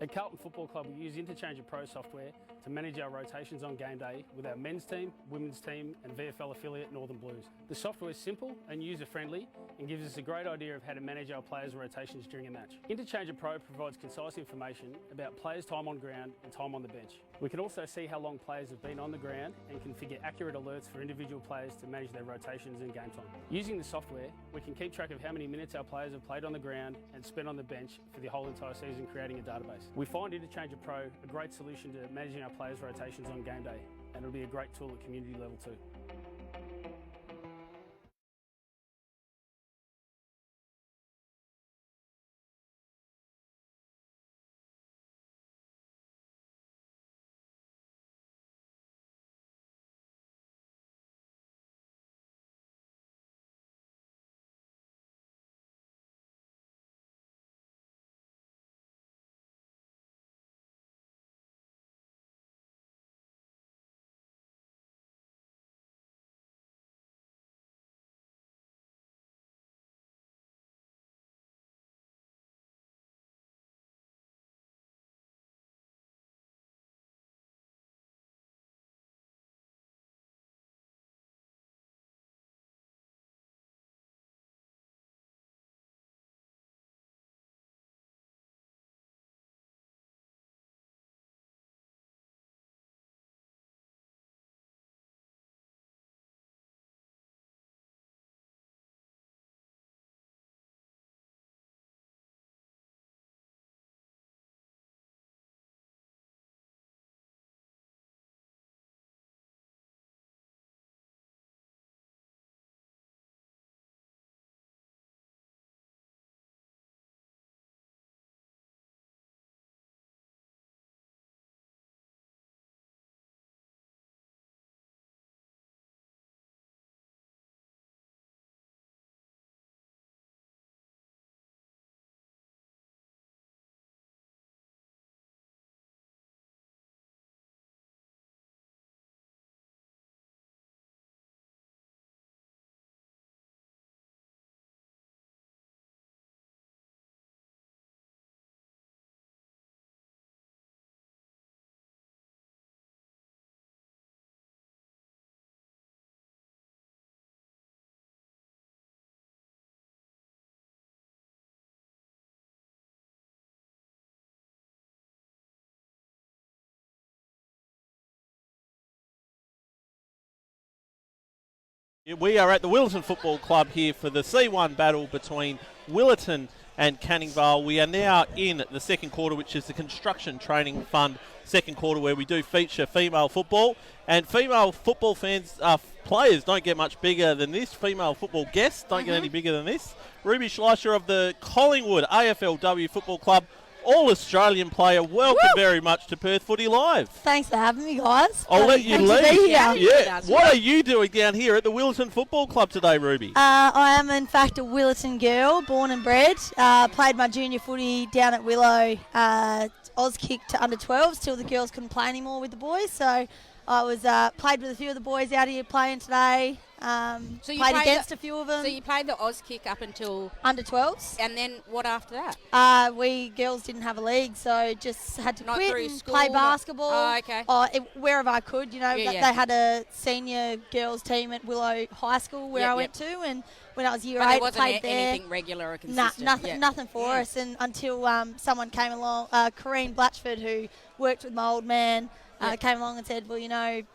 At Carlton Football Club, we use Interchange Pro software to manage our rotations on game day with our men's team, women's team and VFL affiliate Northern Blues. The software is simple and user-friendly and gives us a great idea of how to manage our players' rotations during a match. Interchange Pro provides concise information about players' time on ground and time on the bench. We can also see how long players have been on the ground and configure accurate alerts for individual players to manage their rotations and game time. Using the software, we can keep track of how many minutes our players have played on the ground and spent on the bench for the whole entire season, creating a database. We find Interchange Pro a great solution to managing our players' rotations on game day, and it'll be a great tool at community level too. We are at the Willetton Football Club here for the C1 battle between Willetton and Canning Vale. We are now in the second quarter, which is the Construction Training Fund second quarter, where we do feature female football. And female football fans, players don't get much bigger than this. Female football guests don't get any bigger than this. Ruby Schleicher of the Collingwood AFLW Football Club, All-Australian player. Welcome very much to Perth Footy Live. Thanks for having me, guys. I'll let you Great to be lead. here. Yeah. What are you doing down here at the Willetton Football Club today, Ruby? I am, in fact, a Willetton girl, born and bred. Played my junior footy down at Willow, Auskick to under 12s till the girls couldn't play anymore with the boys. So I was played with a few of the boys out here playing today. So you played played against a few of them. So you played the Oz kick up until under 12s. And then what after that? We girls didn't have a league, so just had to Not quit through and school, play not- basketball. Oh, okay. Wherever I could, Yeah, but yeah. they had a senior girls team at Willow High School where Yep, I went to, and when I was year But there 8, wasn't played there. anything regular or Nah, consistent. nothing for us, and until someone came along, Corrine Blatchford, who worked with my old man, came along and said, well,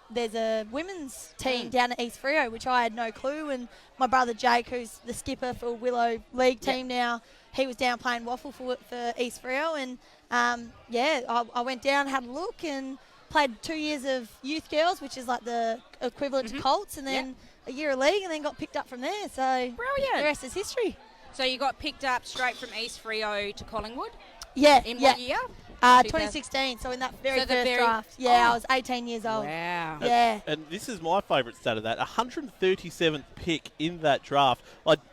there's a women's team down at East Freo, which I had no clue, and my brother Jake, who's the skipper for Willow League team now, he was down playing waffle for East Freo, and I went down, had a look, and played 2 years of youth girls, which is like the equivalent to Colts, and then a year of league, and then got picked up from there. So Brilliant. the rest is history. So you got picked up straight from East Freo to Collingwood? Yeah. In yeah. what year? 2016, so in that very So the first very- draft. Yeah, I was 18 years old. Wow. Yeah. And this is my favourite stat of that, 137th pick in that draft.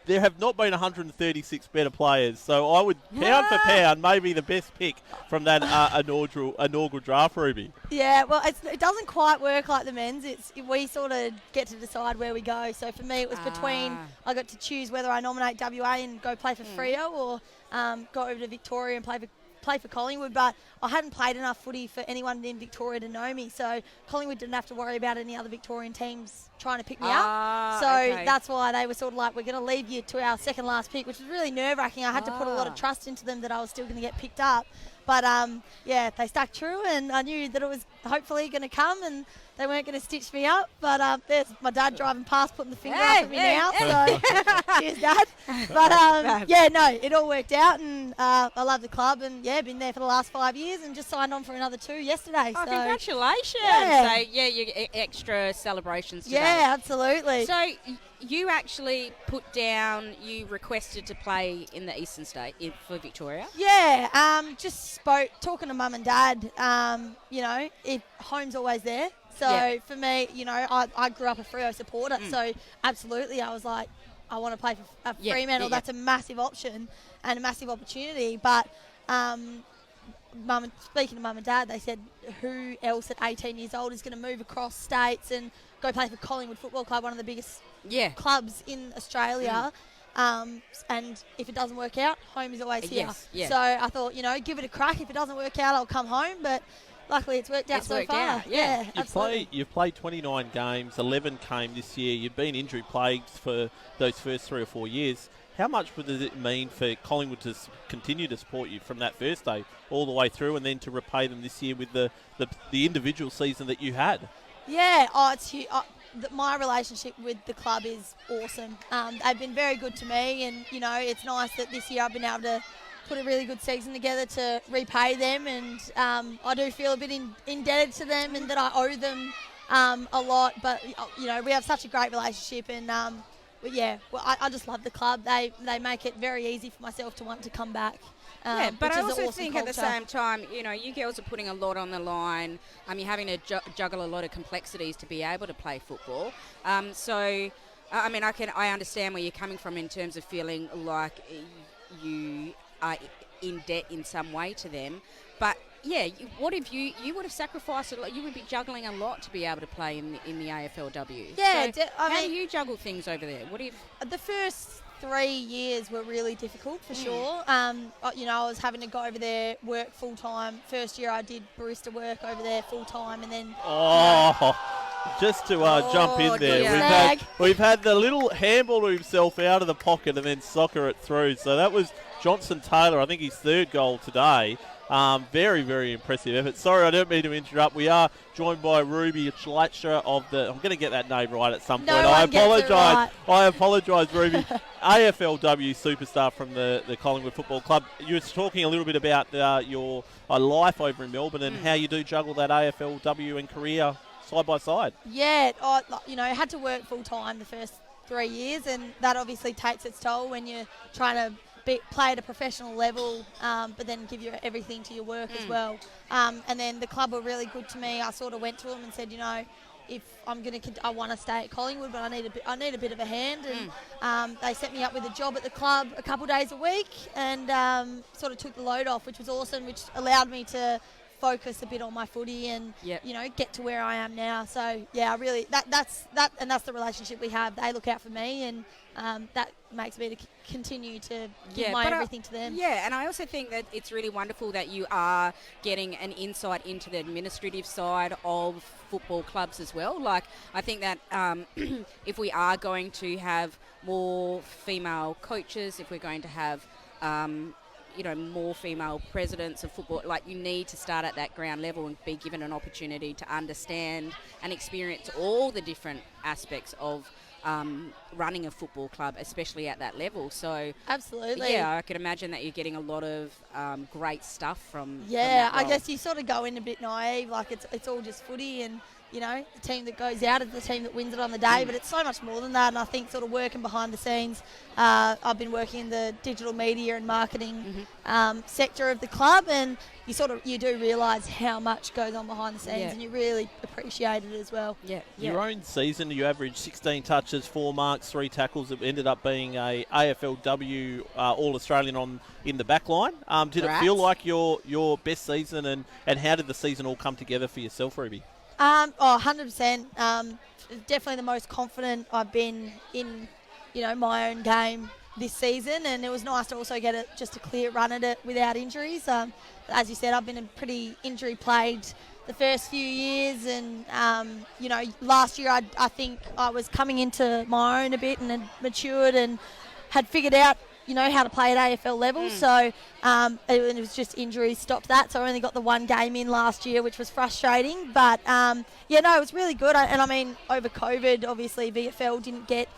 There have not been 136 better players, so I would, pound for pound, maybe the best pick from that inaugural draft, Ruby. Yeah, well, it doesn't quite work like the men's. We sort of get to decide where we go. So for me, it was between, I got to choose whether I nominate WA and go play for Freo or go over to Victoria and play for Collingwood, but I hadn't played enough footy for anyone in Victoria to know me, so Collingwood didn't have to worry about any other Victorian teams trying to pick me up. So that's why they were sort of like, we're going to leave you to our second last pick, which was really nerve-wracking. I had to put a lot of trust into them that I was still going to get picked up. But, they stuck true, and I knew that it was hopefully going to come, and they weren't going to stitch me up. But there's my dad driving past, putting the finger up at me now. So cheers, Dad. But, it all worked out, and I love the club, and, been there for the last 5 years and just signed on for another 2 yesterday. Oh, so congratulations. Yeah. So, you extra celebrations today. yeah, absolutely. So you actually you requested to play in the Eastern State for Victoria? Yeah, just talking to Mum and Dad, home's always there. So for me, I grew up a Freo supporter, so absolutely I was like, I want to play for Fremantle. That's a massive option and a massive opportunity. But speaking to Mum and Dad, they said, who else at 18 years old is going to move across states and go play for Collingwood Football Club, one of the biggest clubs in Australia. And if it doesn't work out, home is always here. Yes, So I thought, give it a crack. If it doesn't work out, I'll come home. But luckily it's worked out so far. Yeah, absolutely. You've played 29 games, 11 came this year. You've been injury plagued for those first 3 or 4 years. How much does it mean for Collingwood to continue to support you from that first day all the way through, and then to repay them this year with the individual season that you had? Yeah, it's huge. My relationship with the club is awesome. They've been very good to me, and it's nice that this year I've been able to put a really good season together to repay them, and I do feel a bit indebted to them, and that I owe them a lot. But we have such a great relationship, and I just love the club. They make it very easy for myself to want to come back. But which I is also awesome think at the culture. same time, you girls are putting a lot on the line. You're having to juggle a lot of complexities to be able to play football. I understand where you're coming from in terms of feeling like you are in debt in some way to them. But what if you would have sacrificed a lot? You would be juggling a lot to be able to play in the AFLW. Yeah, So how do you juggle things over there? What if the first 3 years were really difficult for sure. I was having to go over there, work full time. First year I did barista work over there full time, and then Just to jump in there, dear. we've had the little handball himself out of the pocket and then soccer it through. So that was Johnson Taylor, I think his third goal today. Very, very impressive effort. Sorry, I don't mean to interrupt. We are joined by Ruby Schleicher of the... I'm going to get that name right at some point. I apologise. I apologise, Ruby. AFLW superstar from the Collingwood Football Club. You were talking a little bit about your life over in Melbourne and how you do juggle that AFLW and career side by side. Yeah, I had to work full time the first 3 years, and that obviously takes its toll when you're trying to play at a professional level, but then give your everything to your work as well. And then the club were really good to me. I sort of went to them and said, if I'm I want to stay at Collingwood, but I need a bit of a hand. And they set me up with a job at the club a couple days a week, and sort of took the load off, which was awesome, which allowed me to focus a bit on my footy and Yep. you know, get to where I am now. So yeah, I really that's the relationship we have. They look out for me, and that makes me to continue to give my but everything to them. Yeah, and I also think that it's really wonderful that you are getting an insight into the administrative side of football clubs as well. Like, I think that if we are going to have more female coaches, if we're going to have more female presidents of football, like, you need to start at that ground level and be given an opportunity to understand and experience all the different aspects of running a football club, especially at that level. So Absolutely. yeah, I can imagine that you're getting a lot of great stuff from Yeah, that I role. guess you sort of go in a bit naive, like it's all just footy, and you know, the team that goes out is the team that wins it on the day, but it's so much more than that. And I think sort of working behind the scenes, I've been working in the digital media and marketing sector of the club, and you do realise how much goes on behind the scenes, Yeah. and you really appreciate it as well. Yeah, Your own season, you averaged 16 touches, 4 marks, 3 tackles. It ended up being a AFLW All-Australian in the back line. Did it feel like your best season, and how did the season all come together for yourself, Ruby? 100%. Definitely the most confident I've been in, my own game this season, and it was nice to also get just a clear run at it without injuries. As you said, I've been pretty injury plagued the first few years, and last year I think I was coming into my own a bit and had matured and had figured out how to play at AFL level. So it was just injuries stopped that. So I only got the one game in last year, which was frustrating. But it was really good. And I mean, over COVID, obviously VFL didn't get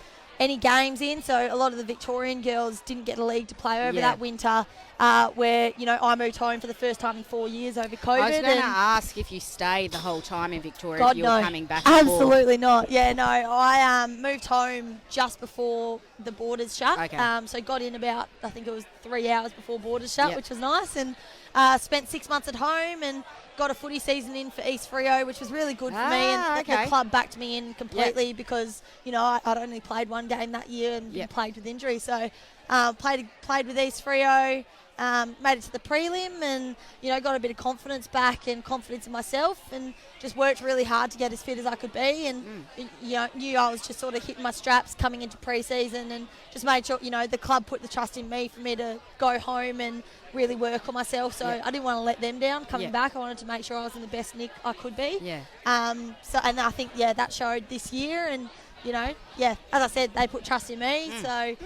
any games in, so a lot of the Victorian girls didn't get a league to play over that winter, where I moved home for the first time in 4 years over COVID. I was going to ask if you stayed the whole time in Victoria, God, if you were no. coming back and forth. Absolutely not. Yeah, no, I moved home just before the borders shut. Okay. So got in about, I think it was 3 hours before borders shut, Yep. which was nice, and spent 6 months at home and got a footy season in for East Freo, which was really good for me, and the club backed me in completely because I'd only played one game that year and been plagued with injury. So played with East Freo, made it to the prelim, and got a bit of confidence back and confidence in myself, and just worked really hard to get as fit as I could be, and knew I was just sort of hitting my straps coming into pre-season, and just made sure the club put the trust in me for me to go home and really work on myself. So I didn't want to let them down coming back. I wanted to make sure I was in the best nick I could be. And I think that showed this year, and as I said, they put trust in me, so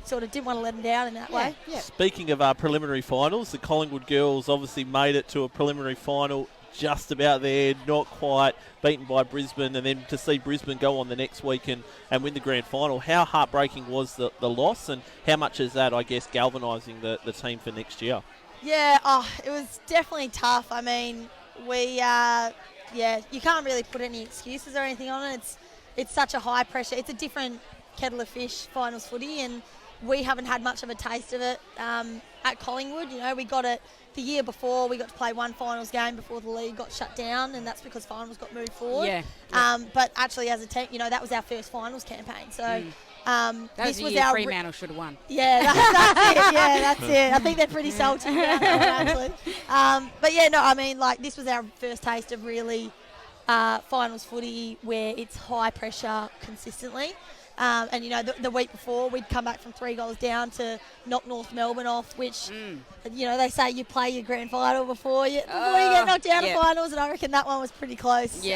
sort of didn't want to let them down in that way. Speaking of our preliminary finals, the Collingwood girls obviously made it to a preliminary final, just about there, not quite, beaten by Brisbane, and then to see Brisbane go on the next week and win the grand final. How heartbreaking was the loss, and how much is that, I guess, galvanising the team for next year? Yeah, it was definitely tough. I mean, we, you can't really put any excuses or anything on it. It's such a high pressure. It's a different kettle of fish, finals footy, and we haven't had much of a taste of it at Collingwood. We got it the year before. We got to play one finals game before the league got shut down, and that's because finals got moved forward. But actually, as a team, that was our first finals campaign. So that this was was our Fremantle should have won. Yeah, that's it. Yeah, that's it. I think they're pretty salty about that one, actually. But yeah, no, I mean, like, this was our first taste of really finals footy where it's high pressure consistently. And the week before we'd come back from 3 goals down to knock North Melbourne off, which they say you play your grand final before you get knocked out of finals, and I reckon that one was pretty close.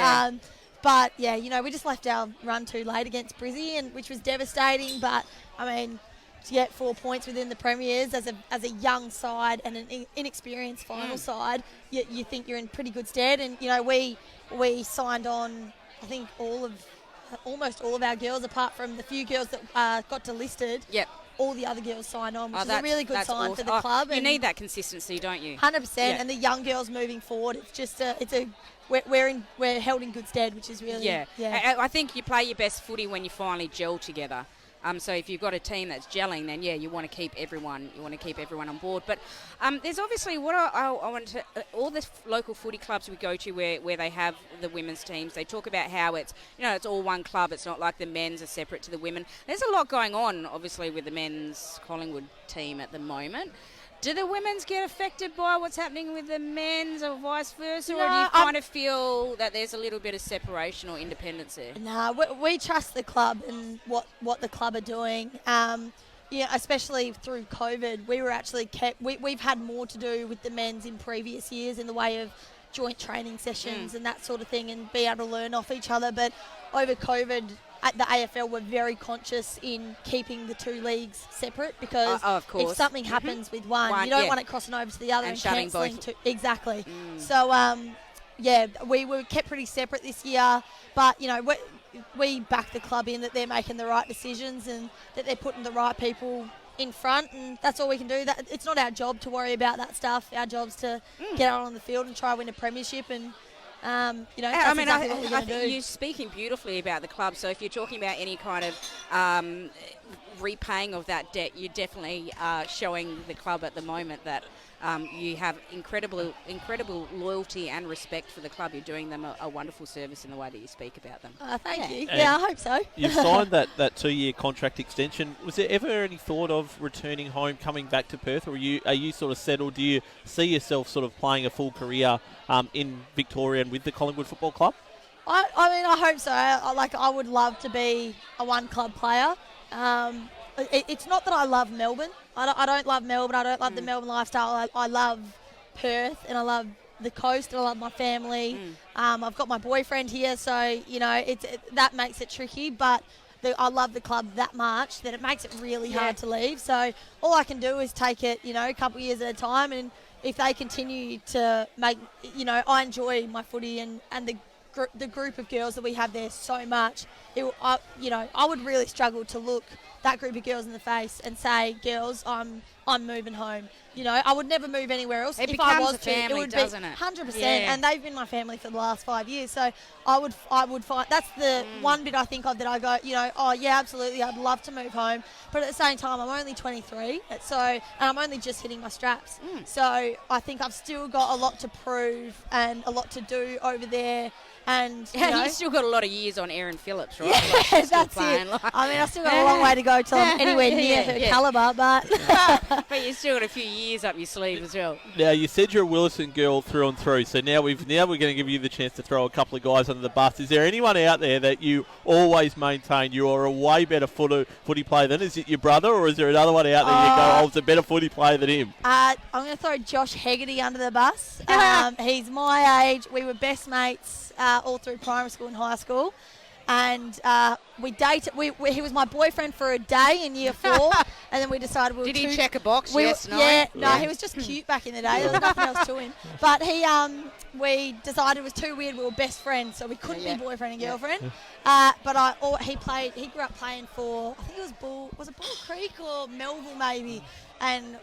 But yeah, we just left our run too late against Brizzy, and which was devastating. But I mean, to get 4 points within the Premiers as a young side and an inexperienced final side, you think you're in pretty good stead. And we signed on, I think almost all of our girls, apart from the few girls that got delisted. All the other girls signed on, which is a really good sign for the club. You need that consistency, don't you? 100%. And the young girls moving forward, it's just we're held in good stead, which is really I think you play your best footy when you finally gel together. So if you've got a team that's gelling, then you want to keep everyone. You want to keep everyone on board. But there's obviously what I want to all the local footy clubs we go to where they have the women's teams. They talk about how it's it's all one club. It's not like the men's are separate to the women. There's a lot going on, obviously, with the men's Collingwood team at the moment. Do the women's get affected by what's happening with the men's or vice versa? Or No, do you kind of feel that there's a little bit of separation or independence there? No, we trust the club and what the club are doing. Yeah, especially through COVID, we were actually we've had more to do with the men's in previous years in the way of joint training sessions and that sort of thing, and be able to learn off each other. But over COVID, at the AFL, we're very conscious in keeping the two leagues separate, because of course. if something happens with one, you don't want it crossing over to the other And and shutting cancelling both. two. Exactly. So, yeah, we were kept pretty separate this year, but, you know, we back the club in that they're making the right decisions and that they're putting the right people in front, and that's all we can do. That it's not our job to worry about that stuff. Our job's to get out on the field and try to win a premiership, and you know, that's exactly what we're I going to think do. you're speaking beautifully about the club. So if you're talking about any kind of repaying of that debt, you're definitely showing the club at the moment that you have incredible loyalty and respect for the club. You're doing them a wonderful service in the way that you speak about them. Thank you. And Yeah, I hope so. You've signed that 2-year contract extension. Was there ever any thought of returning home, coming back to Perth, or are you sort of settled? Do you see yourself sort of playing a full career in Victoria and with the Collingwood Football Club? I mean, I hope so. I would love to be a one-club player. It's not that I love Melbourne. I don't love Melbourne. I don't love the Melbourne lifestyle. I love Perth, and I love the coast, and I love my family. I've got my boyfriend here, so, you know, that makes it tricky. But I love the club that much that it makes it really hard to leave. So all I can do is take it, you know, a couple of years at a time. And if they continue to make, you know, I enjoy my footy and the group of girls that we have there so much. You know, I would really struggle to look that group of girls in the face and say, "Girls, I'm moving home." You know, I would never move anywhere else. It if I becomes was a family, it would doesn't be it? 100%. Yeah. And they've been my family for the last 5 years. So I would find that's the one bit I think of that I go, you know, oh yeah, absolutely, I'd love to move home. But at the same time, I'm only 23, and I'm only just hitting my straps. So I think I've still got a lot to prove and a lot to do over there. And you know, you've still got a lot of years on Erin Phillips, right? yeah, Like, she's still that's playing, it. like- I mean, I've still got a long way to go till I'm anywhere near her calibre, but But you've still got a few years up your sleeve as well. Now, you said you're a Wilson girl through and through, so now we're going to give you the chance to throw a couple of guys under the bus. Is there anyone out there that you always maintain you are a way better footy player than? Is it your brother, or is there another one out there you go, oh, it's a better footy player than him? I'm going to throw Josh Hegarty under the bus. He's my age. We were best mates all through primary school and high school. And we dated. He was my boyfriend for a day in year 4, and then we decided we were Did he check a box? Yes, no? Yeah, no, he was just cute back in the day. There was nothing else to him. But we decided it was too weird. We were best friends, so we couldn't be boyfriend and girlfriend. But he grew up playing for, I think it was it Bull Creek or Melville maybe, and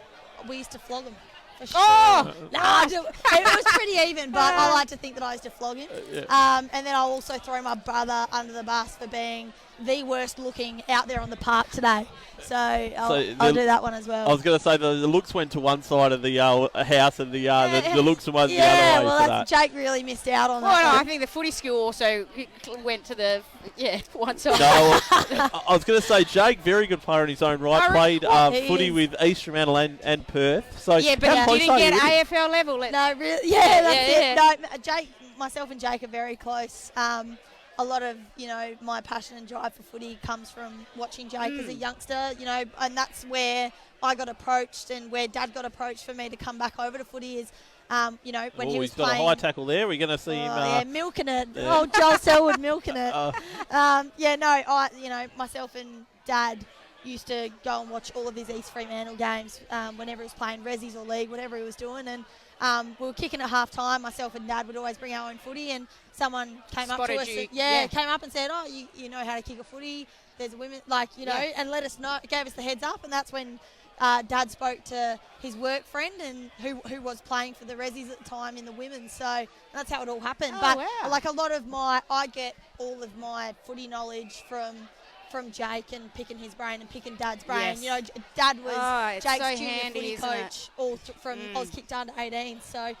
we used to flog him. For sure. It was pretty even, but I like to think that I used to flog him. And then I'll also throw my brother under the bus for being the worst looking out there on the park today. So I'll do that one as well. I was going to say the looks went to one side of the house, and the looks were the other way. Yeah, well, for that. Jake really missed out on Well, that. no, I think the footy school also went to the one side. No, I was going to say Jake, very good player in his own right. Played he footy is. with East Fremantle and Perth. So Yeah, but how he close didn't are you? get AFL level. No, really, that's yeah. it. No, Jake, myself and Jake are very close. A lot of, you know, my passion and drive for footy comes from watching Jake as a youngster, you know, and that's where I got approached and where Dad got approached for me to come back over to footy is, you know, when he was he's got playing. a high tackle there. We're going to see him. Milking it. yeah. Oh, Joel Selwood milking it. Myself and Dad used to go and watch all of his East Fremantle games whenever he was playing Resies or League, whatever he was doing. And we were kicking at half time. Myself and Dad would always bring our own footy, and someone came up to us. Came up and said, "Oh, you know how to kick a footy. There's women, and let us know." Gave us the heads up, and that's when Dad spoke to his work friend and who was playing for the Resies at the time in the women's. So that's how it all happened. Oh, but wow. like I get all of my footy knowledge from Jake and picking his brain and picking Dad's brain. Yes. You know, Dad was it's Jake's so junior handy, footy isn't it? coach from Oz Kicked Under 18. So,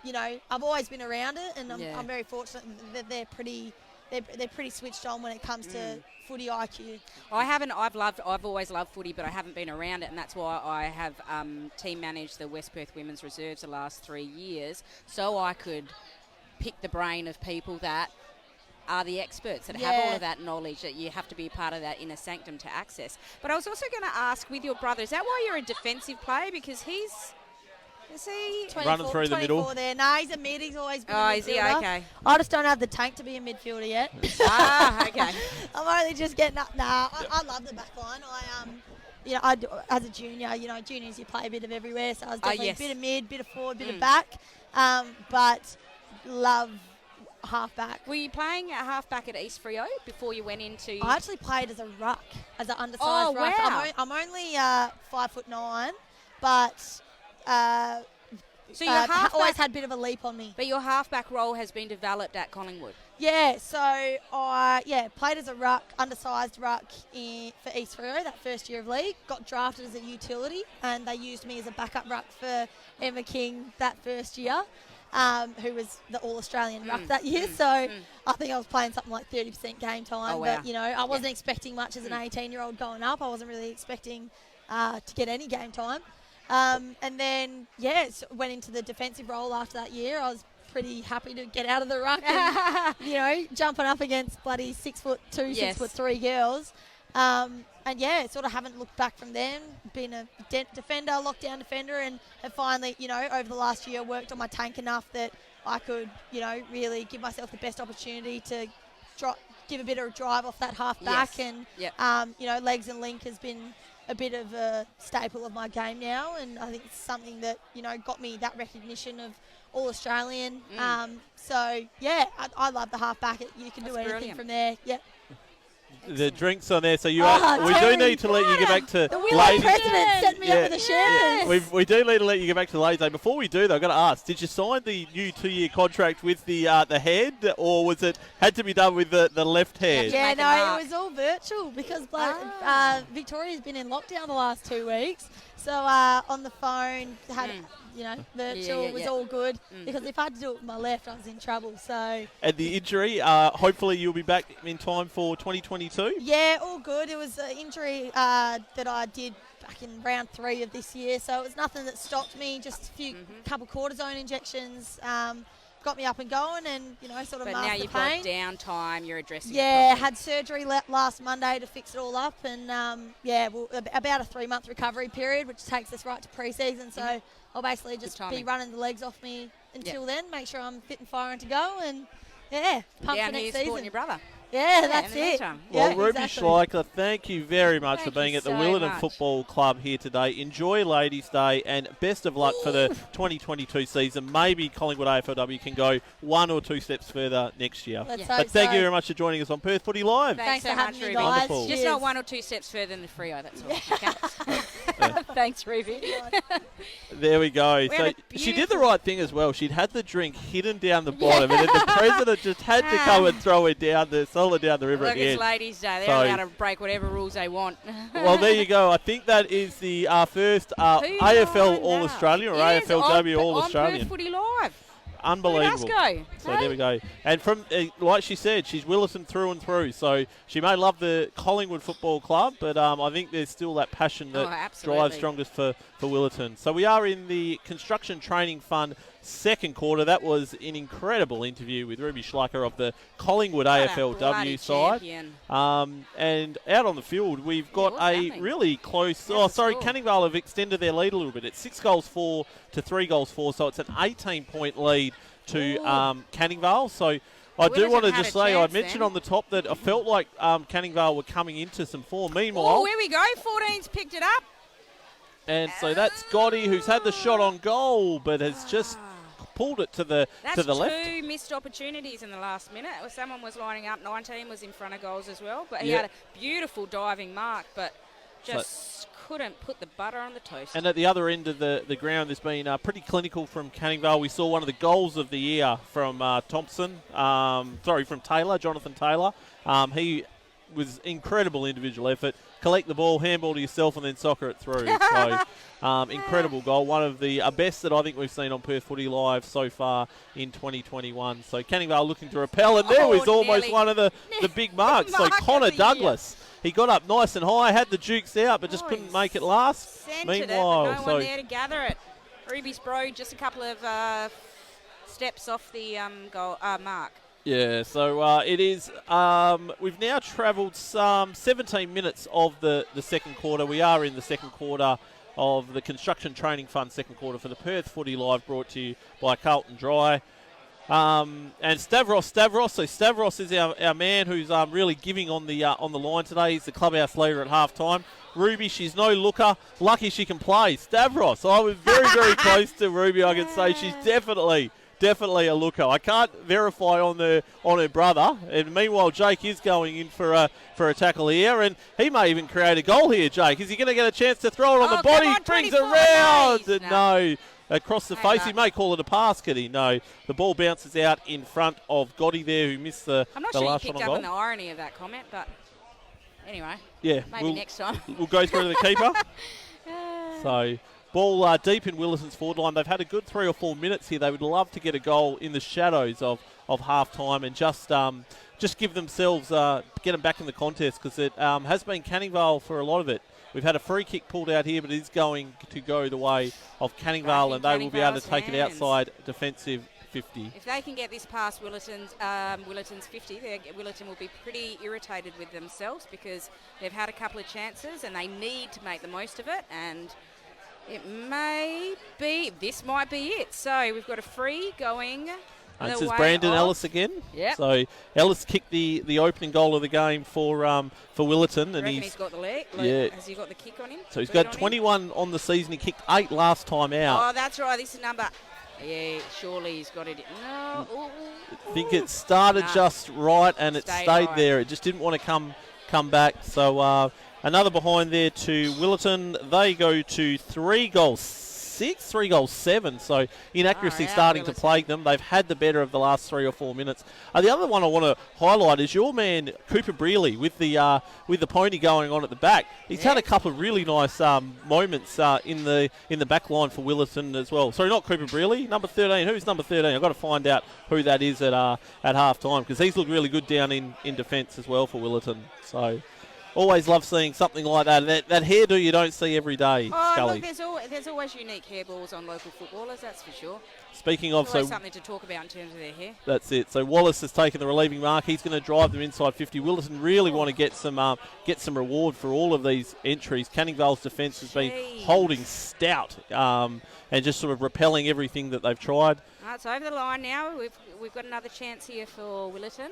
you know, I've always been around it, and I'm very fortunate that they're pretty they're pretty switched on when it comes to footy IQ. I've always loved footy, but I haven't been around it, and that's why I have team managed the West Perth Women's Reserves the last 3 years, so I could pick the brain of people that are the experts, that have all of that knowledge, that you have to be a part of that inner sanctum to access. But I was also going to ask, with your brother, is that why you're a defensive player? Because is he 24, running through the middle? There. No, he's a mid. He's always been a midfielder. Is he? Okay. I just don't have the tank to be a midfielder yet. Okay. I'm only just getting up. Nah, I love the back line. I as a junior, juniors you play a bit of everywhere, so I was definitely a bit of mid, bit of forward, bit of back, but love half-back. Were you playing at half-back at East Freo before you went into... I actually played as a ruck, as an undersized ruck. Wow. I'm only 5'9", but so your halfback, always had a bit of a leap on me. But your half-back role has been developed at Collingwood. Yeah, so I played as a ruck, undersized ruck for East Freo that first year of league. Got drafted as a utility, and they used me as a backup ruck for Emma King that first year. Who was the All-Australian ruck that year. So I think I was playing something like 30% game time. Oh, wow. But, I wasn't expecting much as an 18-year-old going up. I wasn't really expecting to get any game time. And then, went into the defensive role after that year. I was pretty happy to get out of the ruck and, jumping up against bloody 6'2", 6'3" girls. And sort of haven't looked back from them. Been a defender, lockdown defender, and have finally, over the last year worked on my tank enough that I could, really give myself the best opportunity to give a bit of a drive off that half back. Yes. And, legs and link has been a bit of a staple of my game now, and I think it's something that, got me that recognition of All-Australian. I love the half back. You can do anything brilliant. from there. Yep. The drinks on there, so we do need to let you get back to the Willow ladies. president set me up with a champagne. We do need to let you get back to the ladies. Before we do, though, I've got to ask: did you sign the new 2-year contract with the head, or was it had to be done with the left hand? Yeah, no, it was all virtual because Victoria's been in lockdown the last 2 weeks. So on the phone had. Virtual was all good because if I had to do it with my left, I was in trouble. So. And the injury, hopefully you'll be back in time for 2022? Yeah, all good. It was an injury that I did back in round 3 of this year. So it was nothing that stopped me, just a couple cortisone injections. Got me up and going and, sort of but masked now the you've pain. got downtime, you're addressing it Yeah, properly. had surgery last Monday to fix it all up and, about a 3-month recovery period, which takes us right to pre-season. So I'll basically just be running the legs off me until then, make sure I'm fit and firing to go and, pump for next season. Your brother. Yeah, that's it. Well, Ruby Schleicher, thank you very much for being at the so Willerton much. Football Club here today. Enjoy Ladies' Day and best of luck for the 2022 season. Maybe Collingwood AFLW can go 1 or 2 steps further next year. Let's But hope thank so. you very much for joining us on Perth Footy Live. Thanks so for having much, me, Ruby. guys. Wonderful. Just Cheers. not 1 or 2 steps further than the Freo, that's all. Okay. Thanks, Ruby. There we go. We So had a she did the beautiful- right thing as well. She'd had the drink hidden down the bottom, and then the president just had to come and throw it down the river Look, at the it's end. Ladies' Day. They're So- allowed to break whatever rules they want. Well, there you go. I think that is the first AFL All-Australian or AFLW On All-Australian. Perth Footy Live. Unbelievable. Look at us go. So there we go. And from like she said, she's Willerton through and through. So she may love the Collingwood Football Club, but I think there's still that passion that absolutely. drives strongest for Willerton. So we are in the Construction Training Fund second quarter. That was an incredible interview with Ruby Schleicher of the Collingwood What a AFLW bloody side. champion. And out on the field, we've got what's a happening? really close. How's the score? Canning Vale have extended their lead a little bit. It's 6-4 to 3-4, so it's an 18-point lead to Canning Vale. So I Willers do want to have had just a say, I chance mentioned then. on the top that I felt like Canning Vale were coming into some form. Oh, Meanwhile, here we go. 14's picked it up. and so that's Gotti, who's had the shot on goal, but has just pulled it to the That's left. 2 missed opportunities in the last minute. Someone was lining up. 19 was in front of goals as well. But he Yeah. had a beautiful diving mark, but just couldn't put the butter on the toast. And at the other end of the ground, there's been pretty clinical from Canning Vale. We saw one of the goals of the year from from Taylor, Jonathan Taylor. He was incredible individual effort. collect the ball, handball to yourself, and then soccer it through. So, incredible goal. One of the best that I think we've seen on Perth Footy Live so far in 2021. So Canning Vale looking to repel, and there was almost one of the big marks. So Connor Douglas, he got up nice and high, had the jukes out, but just couldn't make it last. Meanwhile, no one there to gather it. Ruby Sproul just a couple of steps off the goal mark. Yeah, so it is. We've now travelled some 17 minutes of the second quarter. We are in the second quarter of the Construction Training Fund second quarter for the Perth Footy Live, brought to you by Carlton Dry. And Stavros. So Stavros is our man who's really giving on the line today. He's the clubhouse leader at half time. Ruby, she's no looker. Lucky she can play. Stavros, I was very, very close to Ruby. I can say she's definitely a looker. I can't verify on her brother. And meanwhile, Jake is going in for a tackle here, and he may even create a goal here. Jake, is he going to get a chance to throw it on the body? On, brings it round. No. Across the face, he may call it a pass, could he? No. The ball bounces out in front of Gotti there, who missed the last one on goal. I'm not sure you picked up on the irony of that comment, but anyway. Yeah. Maybe next time. We'll go through to the keeper. So, ball deep in Williston's forward line. They've had a good 3 or 4 minutes here. They would love to get a goal in the shadows of half-time and just give themselves, get them back in the contest, because it has been Canning Vale for a lot of it. We've had a free kick pulled out here, but it is going to go the way of Canning Vale, and they will be able to take it outside defensive 50. If they can get this past Willetton's 50, Willetton will be pretty irritated with themselves, because they've had a couple of chances and they need to make the most of it, and this might be it. So we've got a free going. And this is Brandon Ellis again. Yep. So Ellis kicked the opening goal of the game for Willetton, and he's got the leg. Has he got the kick on him? So he's got 21 on the season. He kicked 8 last time out. Oh, that's right. This is number. Yeah, surely he's got it. No. I think it started just right, and it stayed there. It just didn't want to come back. So another behind there to Willetton. They go to 3 goals. 3 goals 7, so inaccuracy starting to plague them. They've had the better of the last 3 or 4 minutes. The other one I want to highlight is your man Cooper Brearley with the pony going on at the back. He's had a couple of really nice moments in the back line for Willetton as well. Sorry, not Cooper Brearley, number 13. Who's number 13? I've got to find out who that is at half time, because he's looked really good down in defence as well for Willetton. So always love seeing something like that. That hairdo you don't see every day, Scully. Look, there's always unique hairballs on local footballers, that's for sure. Speaking of, always something to talk about in terms of their hair. That's it. So Wallace has taken the relieving mark. He's going to drive them inside 50. Willetton really want to get some reward for all of these entries. Canning Vale's defence has been holding stout and just sort of repelling everything that they've tried. It's over the line now. We've got another chance here for Willetton.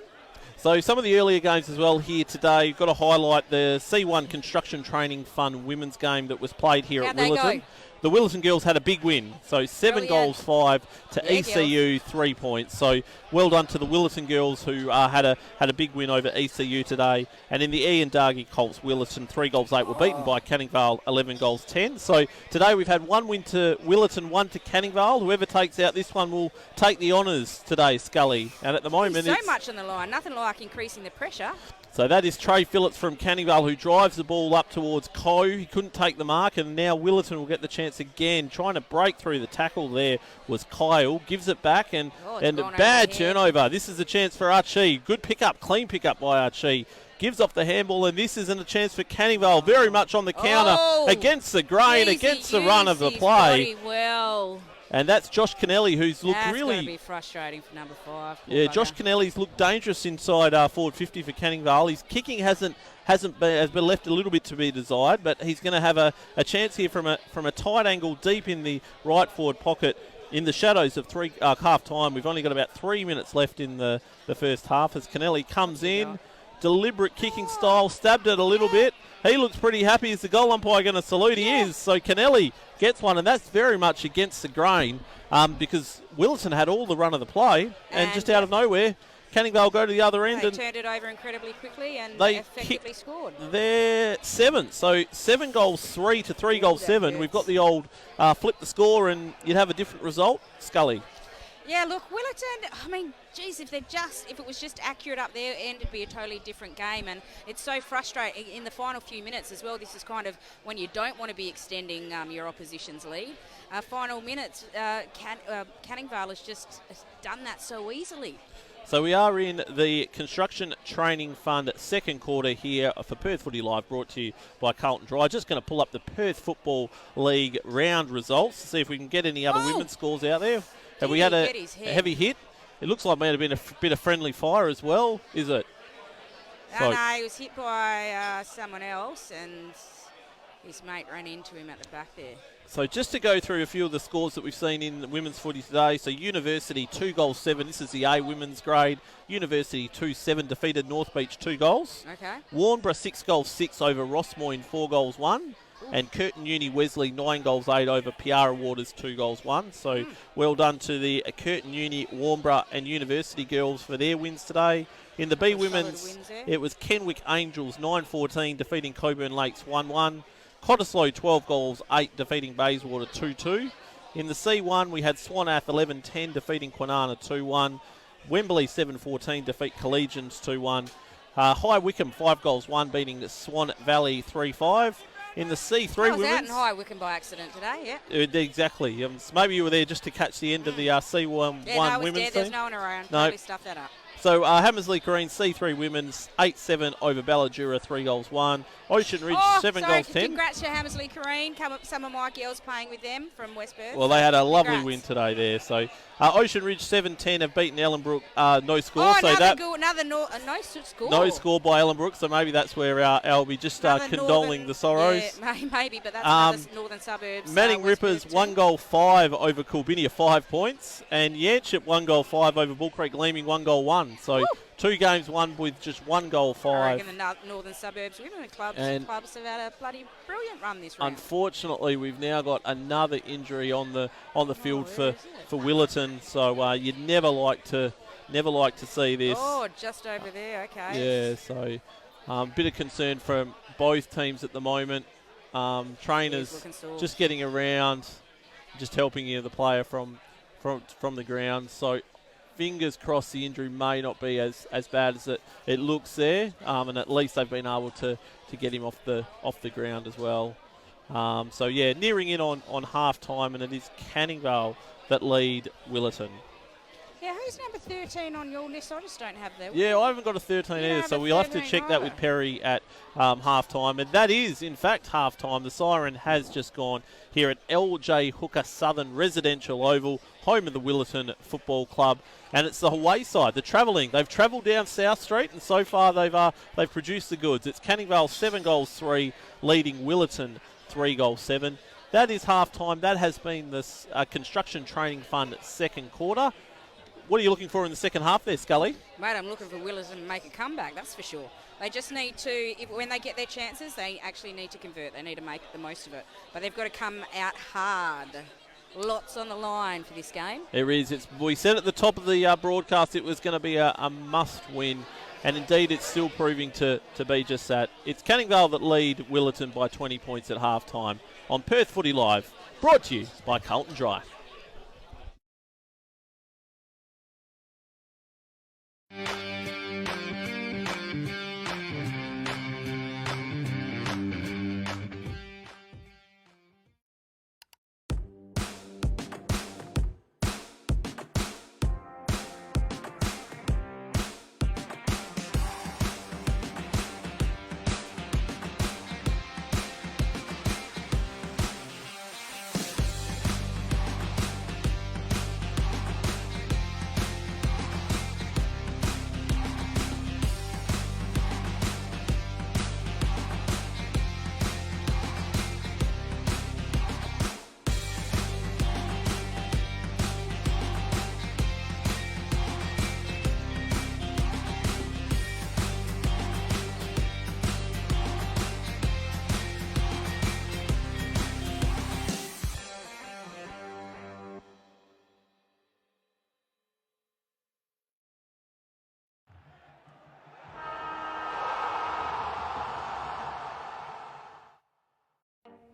So some of the earlier games as well here today. You've got to highlight the C1 Construction Training Fund women's game that was played here at Willetton. The Willetton girls had a big win. So 7 goals, 5 to ECU, 3 points. So well done to the Willetton girls who had a big win over ECU today. And in the Ian Dargie Colts, Willetton 3 goals, 8 were beaten by Canning Vale, 11 goals, 10. So today we've had 1 win to Willetton, 1 to Canning Vale. Whoever takes out this one will take the honours today, Scully. And at the moment, so much on the line. Nothing like increasing the pressure. So that is Trey Phillips from Canning Vale, who drives the ball up towards Coe. He couldn't take the mark, and now Willetton will get the chance again. Trying to break through the tackle there was Kyle. Gives it back, and a bad turnover. This is a chance for Archie. Good pickup, clean pickup by Archie. Gives off the handball, and this isn't a chance for Canning Vale. Very much on the counter against the grain, against the run of the play. Well. And that's Josh Kennelly, who's looked That's really... That's going to be frustrating for number 5. Yeah, Josh Kennelly's looked dangerous inside forward 50 for Canning Vale. His kicking has been left a little bit to be desired, but he's going to have a chance here from a tight angle deep in the right forward pocket in the shadows of half time. We've only got about 3 minutes left in the first half as Kennelly comes in. Deliberate kicking style, stabbed it a little bit. He looks pretty happy. Is the goal umpire going to salute? He is. So Kennelly gets one, and that's very much against the grain because Willetton had all the run of the play, and just out of nowhere, Canning Vale go to the other end. They and turned it over incredibly quickly and they effectively scored. They're 7. So 7 goals 3 to 3 goals 7. We've got the old flip the score, and you'd have a different result, Scully. Yeah, look, Willerton, I mean, geez, if it was just accurate up their end, it'd be a totally different game. And it's so frustrating in the final few minutes as well. This is kind of when you don't want to be extending your opposition's lead. Final minutes, Canning Vale has just done that so easily. So we are in the Construction Training Fund second quarter here for Perth Footy Live, brought to you by Carlton Dry. Just going to pull up the Perth Football League round results to see if we can get any other women's scores out there. Have we had a heavy hit? It looks like it may have been a bit of friendly fire as well, is it? No, he was hit by someone else and his mate ran into him at the back there. So just to go through a few of the scores that we've seen in the women's footy today. So University 2-7. This is the A women's grade. University 2-7 defeated North Beach 2 goals. Okay. Warnbro 6-6 over Rossmoyne 4-1. And Curtin Uni Wesley 9-8 over Piara Waters 2-1. So well done to the Curtin Uni, Warnbro and University girls for their wins today. In the B women's, it was Kenwick Angels 9-14 defeating Coburn Lakes 1-1. Cottesloe 12-8 defeating Bayswater 2-2. In the C1 we had Swanath 11-10 defeating Kwinana 2-1. Wembley 7-14 defeat Collegians 2-1. High Wycombe 5-1 beating Swan Valley 3-5. In the C3 I was women's, out in High Wycombe by accident today, yeah. Exactly. So maybe you were there just to catch the end of the C1 yeah, no, I was women's there. team. There's no one around. No. Totally stuffed that up. So Hammersley Green C3 women's 8-7 over Balladura 3-1. Ocean Ridge 7-10. Congrats to Hammersley Kareen. Some of my girls playing with them from West Perth. Well, they had a lovely win today there. So Ocean Ridge 7-10 have beaten Ellenbrook no score. Oh, so another no score. No score by Ellenbrook. So maybe that's where I'll be just condoling the sorrows. Yeah, maybe, but that's another northern suburbs. Manning Rippers 1-5 over Kulbinia 5 points, and Yanchep 1-5 over Bull Creek Gleaming 1-1. So 2 games won with just 1-5. I reckon the northern suburbs women clubs have had a bloody brilliant run this round. Unfortunately, we've now got another injury on the field for Willerton. So you'd never like to see this. Oh, just over there. Okay. Yeah. So bit of concern from both teams at the moment. Trainers just getting around, just helping the player from the ground. So fingers crossed the injury may not be as bad as it looks there, and at least they've been able to get him off the ground as well. So yeah, nearing in on half time, and it is Canning Vale that lead Willerton. Yeah, who's number 13 on your list? I just don't have that. Yeah, I haven't got a 13 either, so we'll have to check that with Perry at half time. And that is, in fact, half time. The siren has just gone here at LJ Hooker Southern Residential Oval, home of the Willerton Football Club. And it's the away side, the travelling. They've travelled down South Street, and so far they've produced the goods. It's Canning Vale 7-3, leading Willerton 3-7. That is half time. That has been the Construction Training Fund second quarter. What are you looking for in the second half there, Scully? Mate, I'm looking for Willerton to make a comeback, that's for sure. They just need to, when they get their chances, they actually need to convert. They need to make the most of it. But they've got to come out hard. Lots on the line for this game. There is. We said at the top of the broadcast it was going to be a must-win, and indeed it's still proving to be just that. It's Canning Vale that lead Willerton by 20 points at half-time on Perth Footy Live, brought to you by Carlton Dry.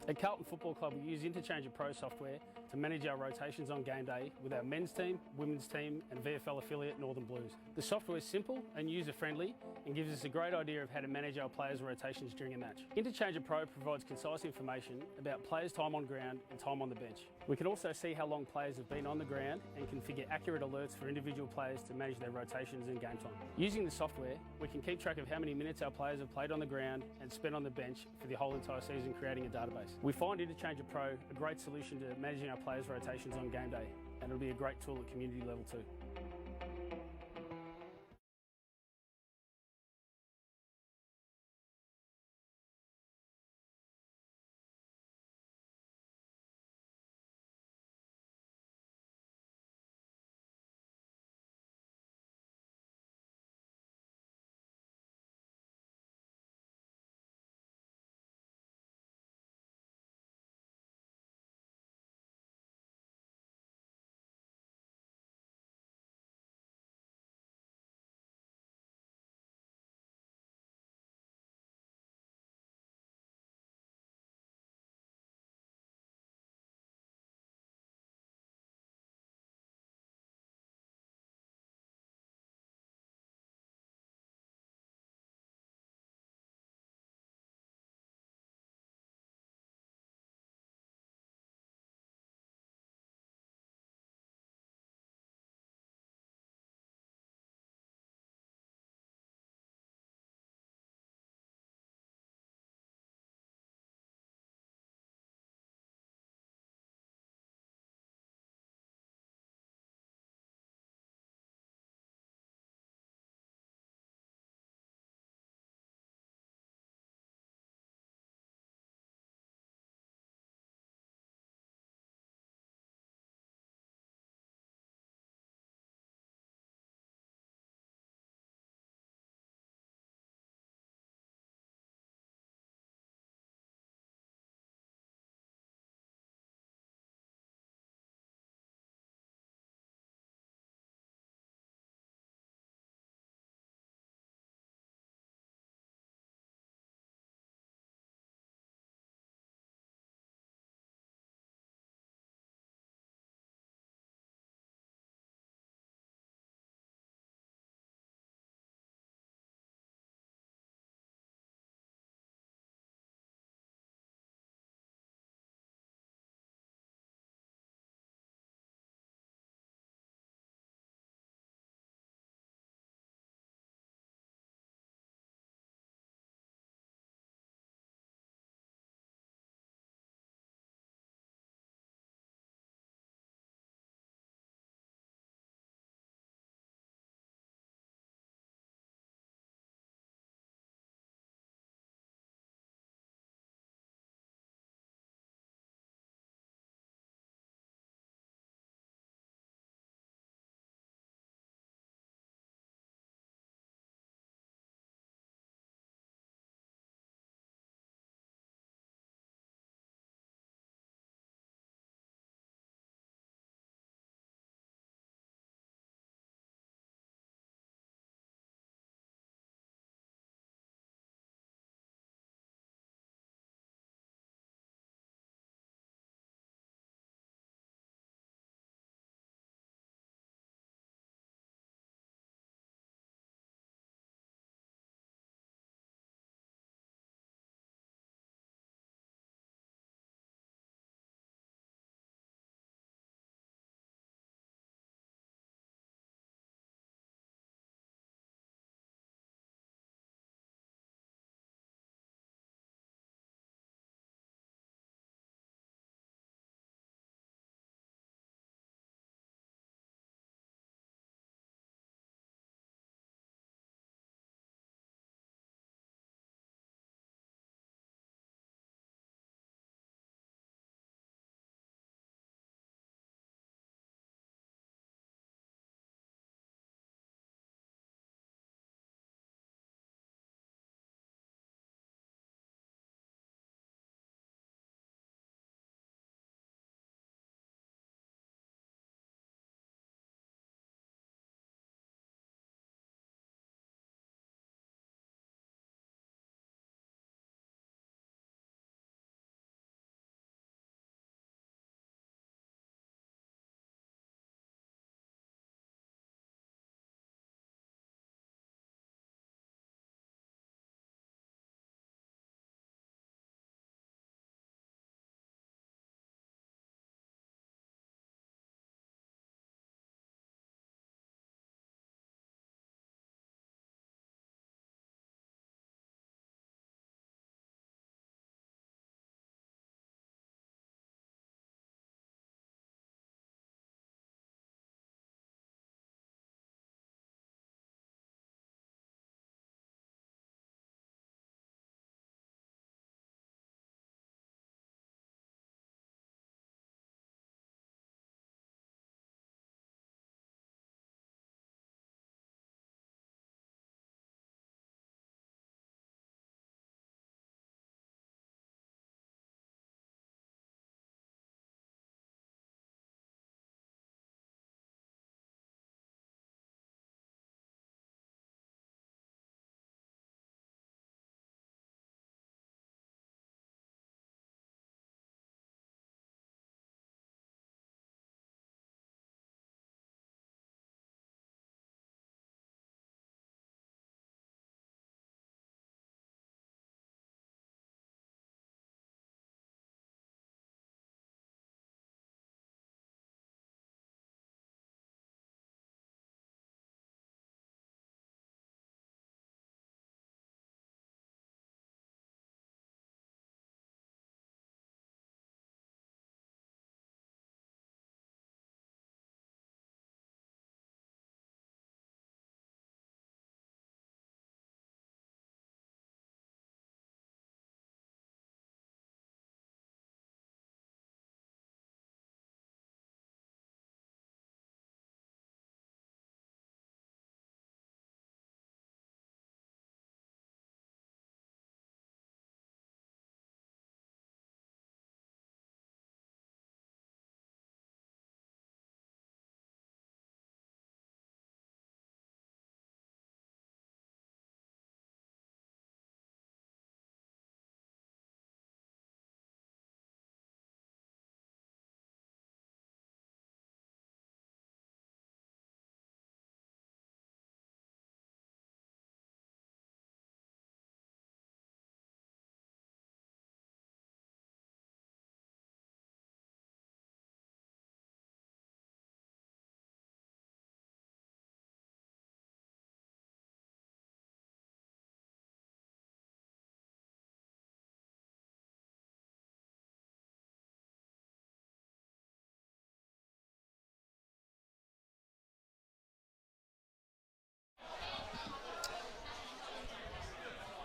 At Carlton Football Club, we use Interchange Pro software to manage our rotations on game day with our men's team, women's team and VFL affiliate Northern Blues. The software is simple and user-friendly and gives us a great idea of how to manage our players' rotations during a match. Interchange Pro provides concise information about players' time on ground and time on the bench. We can also see how long players have been on the ground and configure accurate alerts for individual players to manage their rotations in game time. Using the software, we can keep track of how many minutes our players have played on the ground and spent on the bench for the whole entire season, creating a database. We find Interchange Pro a great solution to managing our players' rotations on game day, and it'll be a great tool at community level too.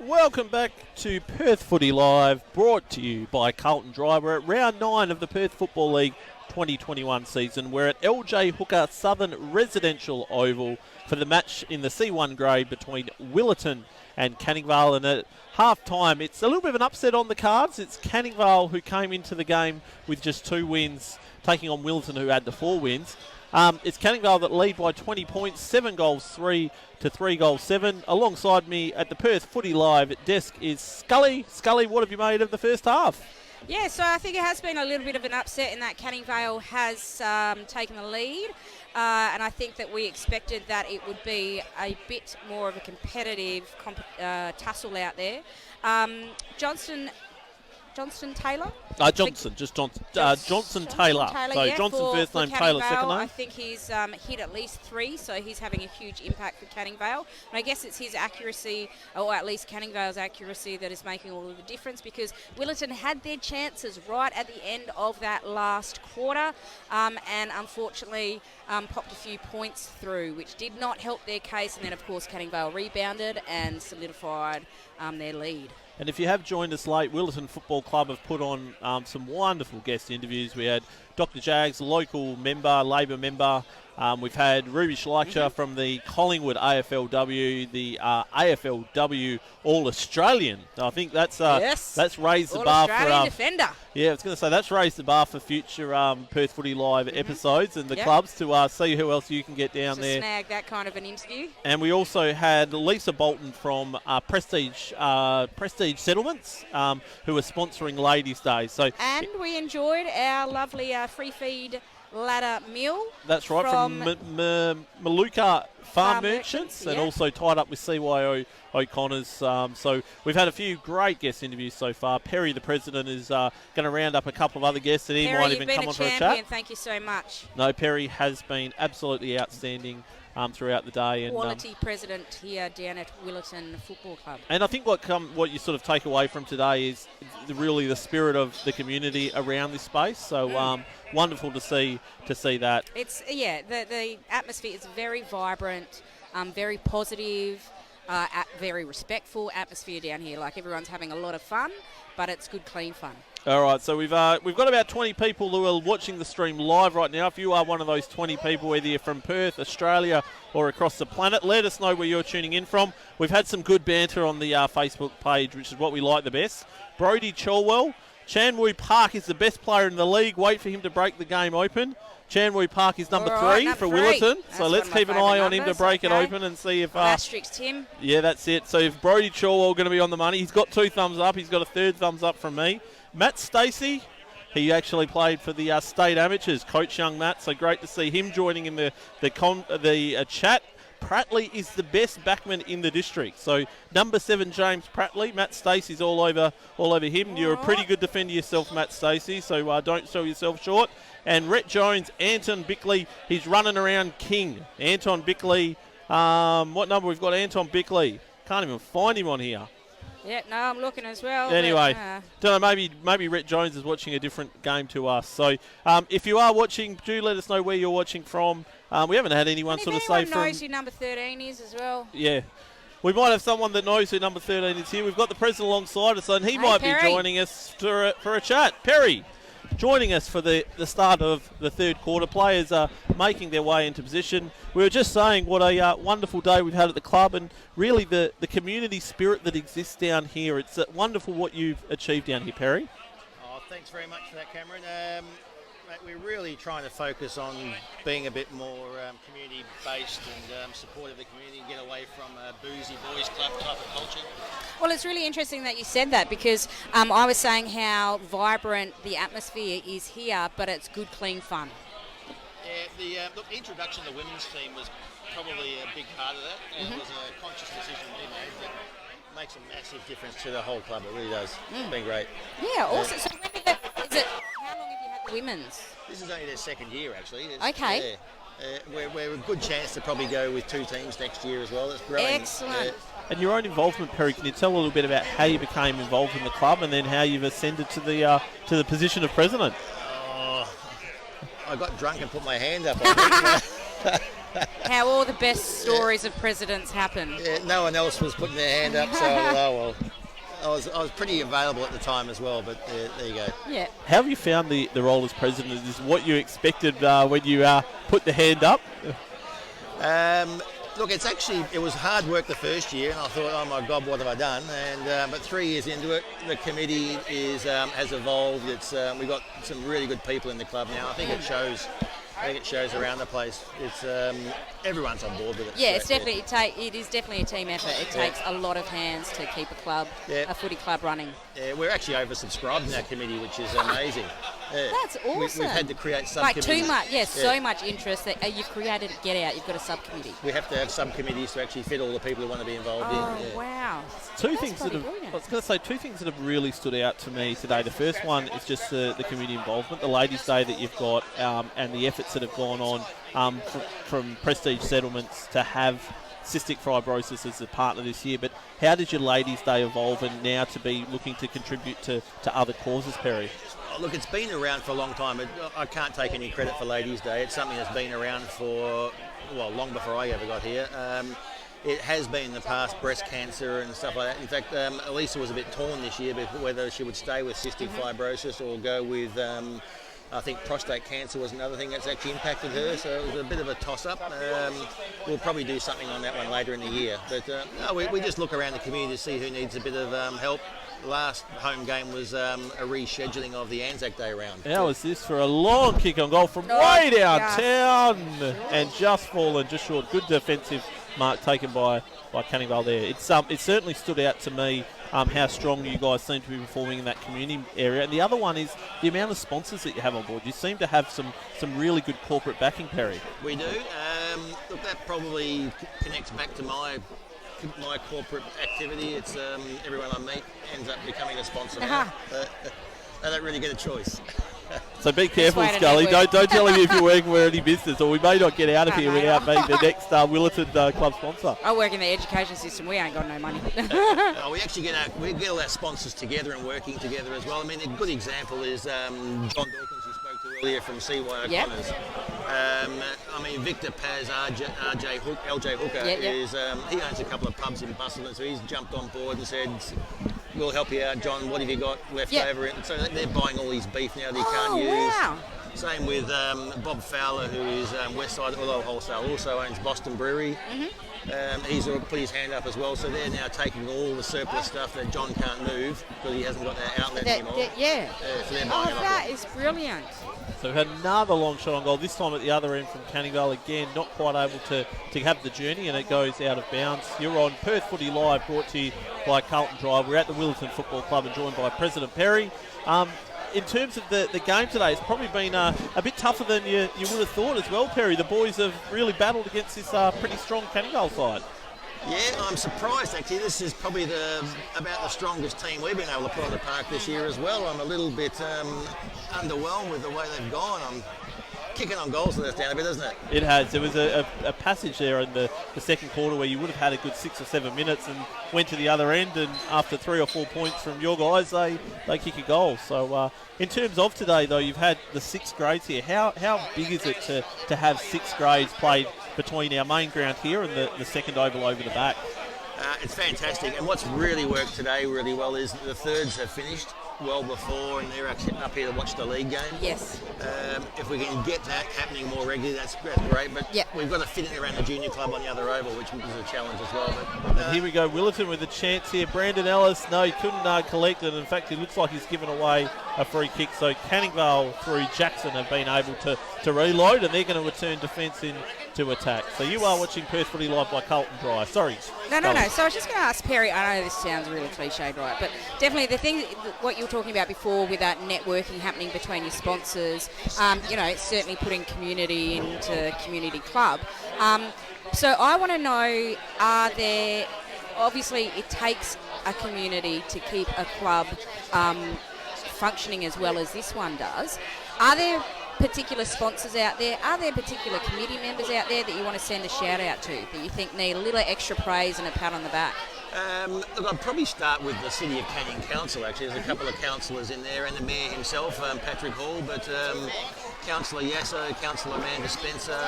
Welcome back to Perth Footy Live, brought to you by Carlton Dry. We're at round 9 of the Perth Football League 2021 season. We're at LJ Hooker Southern Residential Oval for the match in the C1 grade between Willetton and Canning Vale. And at half-time, it's a little bit of an upset on the cards. It's Canning Vale who came into the game with just 2 wins, taking on Willetton who had the 4 wins. It's Canning Vale that lead by 20 points, 7 goals 3 to 3 goals 7. Alongside me at the Perth Footy Live desk is Scully. Scully, what have you made of the first half? Yeah, so I think it has been a little bit of an upset in that Canning Vale has taken the lead. And I think that we expected that it would be a bit more of a competitive tussle out there. Johnson Taylor? Johnson Taylor. So yeah, Johnson first name, Canning Taylor Vale, second name. I think he's hit at least 3, so he's having a huge impact for Canning Vale. And I guess it's his accuracy, or at least Canning Vale's accuracy, that is making all of the difference, because Willetton had their chances right at the end of that last quarter, and unfortunately popped a few points through, which did not help their case. And then, of course, Canning Vale rebounded and solidified their lead. And if you have joined us late, Willetton Football Club have put on some wonderful guest interviews. We had Dr. Jags, local member, Labor member. We've had Ruby Schleicher from the Collingwood AFLW, the AFLW All-Australian. I think that's raised the bar for... All-Australian defender. Yeah, I was going to say that's raised the bar for future Perth Footy Live episodes and the clubs to see who else you can get down to there. Snag that kind of an interview. And we also had Lisa Bolton from Prestige Settlements, who are sponsoring Ladies' Day. And we enjoyed our lovely free feed ladder meal. That's right, from Maluka Farm Merchants, and also tied up with CYO O'Connor's. So we've had a few great guest interviews so far. Perry, the president, is going to round up a couple of other guests, and he might even come on for a chat. Thank you so much. No, Perry has been absolutely outstanding throughout the day. And quality president here down at Willetton Football Club. And I think what you sort of take away from today is really the spirit of the community around this space. So wonderful to see that. It's the atmosphere is very vibrant, very positive, very respectful atmosphere down here. Like, everyone's having a lot of fun, but it's good, clean fun. All right, so we've got about 20 people who are watching the stream live right now. If you are one of those 20 people, whether you're from Perth, Australia, or across the planet, let us know where you're tuning in from. We've had some good banter on the Facebook page, which is what we like the best. Brody Cholwell, Chan Woo Park is the best player in the league. Wait for him to break the game open. Chan Woo Park is number 3 for Willetton. So let's keep an eye on him to break it open and see if... Asterisk Tim. Yeah, that's it. So if Brody Cholwell going to be on the money, he's got 2 thumbs up. He's got a 3rd thumbs up from me. Matt Stacey, he actually played for the state amateurs. Coach young Matt, so great to see him joining in the chat. Prattley is the best backman in the district. So number 7, James Prattley. Matt Stacey's all over him. You're a pretty good defender yourself, Matt Stacey, so don't sell yourself short. And Rhett Jones, Anton Bickley, he's running around king. Anton Bickley, what number we've got? Anton Bickley. Can't even find him on here. Yeah, no, I'm looking as well. Anyway, don't know, maybe Rhett Jones is watching a different game to us. So if you are watching, do let us know where you're watching from. We haven't had anyone sort of say from... knows who number 13 is as well. Yeah. We might have someone that knows who number 13 is here. We've got the president alongside us, and he might be joining us for a chat. Perry, joining us for the start of the 3rd quarter. Players are making their way into position. We were just saying what a wonderful day we've had at the club, and really the community spirit that exists down here. It's wonderful what you've achieved down here, Perry. Oh, thanks very much for that, Cameron. Mate, we're really trying to focus on being a bit more community-based and supportive of the community and get away from a boozy boys club type of culture. Well, it's really interesting that you said that, because I was saying how vibrant the atmosphere is here, but it's good, clean fun. Yeah, the introduction of the women's team was probably a big part of that, and it was a conscious decision we made that makes a massive difference to the whole club. It really does. It's been great. Yeah, also, so when did that, how long have you had the women's? This is only their 2nd year, actually. Okay. Yeah. We're a good chance to probably go with 2 teams next year as well. It's growing. Excellent. And your own involvement, Perry, can you tell a little bit about how you became involved in the club and then how you've ascended to the position of president? I got drunk and put my hand up. I think. How all the best stories of presidents happen. Yeah, no one else was putting their hand up, so well. I was pretty available at the time as well, but there you go. Yeah. How have you found the role as president? Is what you expected when you put the hand up? Look, it was hard work the first year, and I thought, oh my God, what have I done? And but 3 years into it, the committee has evolved. We've got some really good people in the club now. I think it shows. Around the place. It's everyone's on board with it. Yeah, it's definitely it is definitely a team effort. It takes a lot of hands to keep a footy club running. Yeah, we're actually oversubscribed in our committee, which is amazing. That's awesome. We've had to create subcommittees. Like too much, so much interest that you've created Get Out. You've got a subcommittee. We have to have subcommittees to actually fit all the people who want to be involved in. Oh, wow. Two things that have really stood out to me today. The first one is just the community involvement, the Ladies' Day that you've got, and the efforts that have gone on from Prestige Settlements to have cystic fibrosis as a partner this year. But how did your Ladies' Day evolve, and now to be looking to contribute to other causes, Perry? Look, it's been around for a long time. I can't take any credit for Ladies' Day. It's something that's been around for, long before I ever got here. It has been in the past, breast cancer and stuff like that. In fact, Elisa was a bit torn this year whether she would stay with cystic fibrosis or go with, I think prostate cancer was another thing that's actually impacted her, so it was a bit of a toss-up. We'll probably do something on that one later in the year. But we just look around the community to see who needs a bit of help. Last home game was a rescheduling of the Anzac Day round. How was this for a long kick on goal from way downtown and just fallen just short. Good defensive mark taken by Canning Vale there. It certainly stood out to me how strong you guys seem to be performing in that community area. And the other one is the amount of sponsors that you have on board. You seem to have some really good corporate backing, Perry. We do. Look, that probably connects back to my corporate activity. It's everyone I meet ends up becoming a sponsor now. I don't really get a choice. So be careful, Scully. Don't tell him if you're working for any business, or we may not get out of here without being the next Willetton club sponsor. I work in the education system. We ain't got no money. We actually get all our sponsors together and working together as well. I mean, a good example is John Dawkins, who spoke to earlier from CY O'Connor's. I mean, Victor Paz, LJ Hooker, he owns a couple of pubs in Busselton, so he's jumped on board and said, we'll help you out, John. What have you got left over? And so they're buying all these beef now that you can't use. Wow. Same with Bob Fowler, who is Westside Oil Wholesale, also owns Boston Brewery. He's put his hand up as well. So they're now taking all the surplus stuff that John can't move because he hasn't got that outlet anymore. So they're buying that is brilliant. So we've had another long shot on goal, this time at the other end from Canning Vale again, not quite able to have the journey, and it goes out of bounds. You're on Perth Footy Live, brought to you by Carlton Drive. We're at the Willetton Football Club and joined by President Perry. In terms of the game today, it's probably been a bit tougher than you would have thought as well, Perry. The boys have really battled against this pretty strong Canning Vale side. Yeah, I'm surprised actually. This is probably about the strongest team we've been able to put on the park this year as well. I'm a little bit underwhelmed with the way they've gone. I'm kicking on goals for this down a bit, isn't it? It has. There was a passage there in the second quarter where you would have had a good 6 or 7 minutes and went to the other end, and after 3 or 4 points from your guys, they kick a goal. So in terms of today, though, you've had the 6 grades here. How big is it to have 6 grades played between our main ground here and the second oval over the back? It's fantastic, and what's really worked today really well is the thirds have finished well before, and they're actually up here to watch the league game. Yes. If we can get that happening more regularly, that's great. But we've got to fit it around the junior club on the other oval, which is a challenge as well. But and here we go, Willetton with a chance here. Brandon Ellis, no, he couldn't collect it. In fact, it looks like he's given away a free kick. So Canning Vale through Jackson have been able to reload, and they're going to return defence in to attack. So you are watching Perth Footy Live by Carlton Drive. Sorry. No. So I was just going to ask Perry, I know this sounds really cliched, right? But definitely the thing, what you were talking about before with that networking happening between your sponsors, it's certainly putting community into community club. So I want to know, obviously it takes a community to keep a club functioning as well as this one does. Are there particular sponsors out there? Are there particular committee members out there that you want to send a shout out to that you think need a little extra praise and a pat on the back? Look, I'd probably start with the City of Canning Council, actually. There's a couple of councillors in there and the Mayor himself, Patrick Hall, but Councillor Yasso, Councillor Amanda Spencer,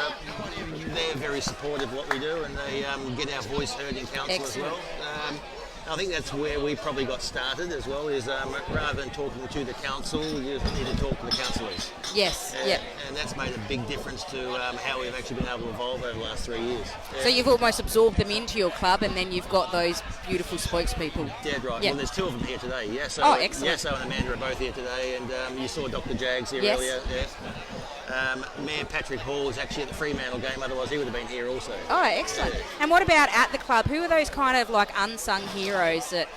they're very supportive of what we do, and they get our voice heard in council as well. I think that's where we probably got started as well, is rather than talking to the council, you need to talk to the councillors. Yes, And that's made a big difference to how we've actually been able to evolve over the last 3 years. So you've almost absorbed them into your club, and then you've got those beautiful spokespeople. Dead right. Yeah. Well, there's two of them here today. Yasso, excellent. Yasso and Amanda are both here today, and you saw Dr. Jags here earlier. Mayor Patrick Hall is actually at the Fremantle game, otherwise he would have been here also. Oh, excellent. And what about at the club? Who are those kind of like unsung heroes that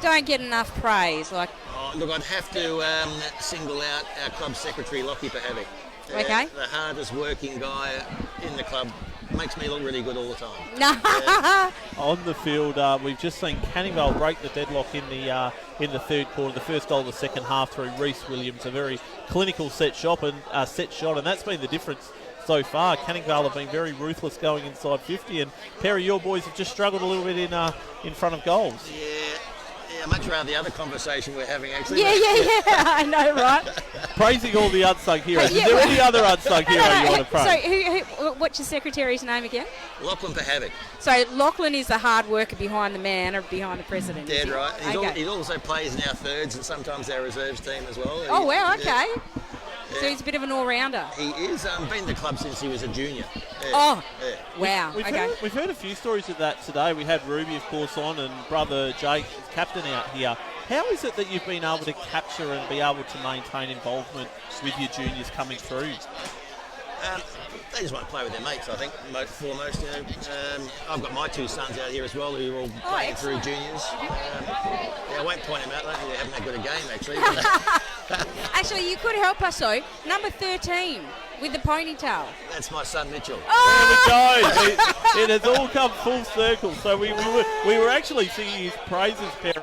don't get enough praise? Like, Look, I'd have to single out our club secretary, Lockie Pahavic. Okay. The hardest working guy in the club. Makes me look really good all the time. On the field, we've just seen Canning Vale break the deadlock in the third quarter. The first goal of the second half through Reece Williams, a very clinical set shot, and that's been the difference so far. Canning Vale have been very ruthless going inside 50, and Perry, your boys have just struggled a little bit in front of goals. Yeah, much rather the other conversation we're having actually. Yeah, I know, right? Praising all the unsung heroes. Is there any other unsung hero you want to praise? So, what's your secretary's name again? Lachlan Pahavic. So, Lachlan is the hard worker behind the man or behind the president. Dead is he? right. He also plays in our thirds and sometimes our reserves team as well. Oh, wow, okay. So he's a bit of an all-rounder. He is. Been in the club since he was a junior. Wow. We've heard a few stories of that today. We had Ruby, of course, on, and brother Jake, captain, out here. How is it that you've been able to capture and be able to maintain involvement with your juniors coming through? They just want to play with their mates, I think, foremost. I've got my two sons out here as well who are all playing through juniors. I won't point them out, I don't think they haven't that good a game, actually. Actually, you could help us, though. Number 13 with the ponytail. That's my son, Mitchell. Oh! There we go. It has all come full circle. So we were actually singing his praises, Perry,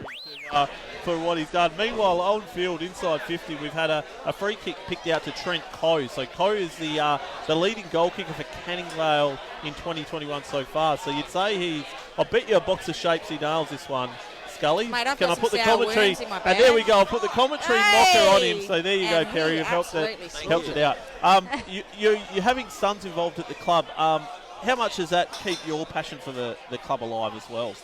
for what he's done. Meanwhile, on field, inside 50, we've had a free kick picked out to Trent Coe. So Coe is the leading goal kicker for Canning Vale in 2021 so far. So you'd say I'll bet you a box of shapes he nails this one. Scully, mate, can I put the commentary? And there we go. I'll put the commentary mocker on him. So there you go, Perry. You've helped it out. You're having sons involved at the club. How much does that keep your passion for the club alive as well?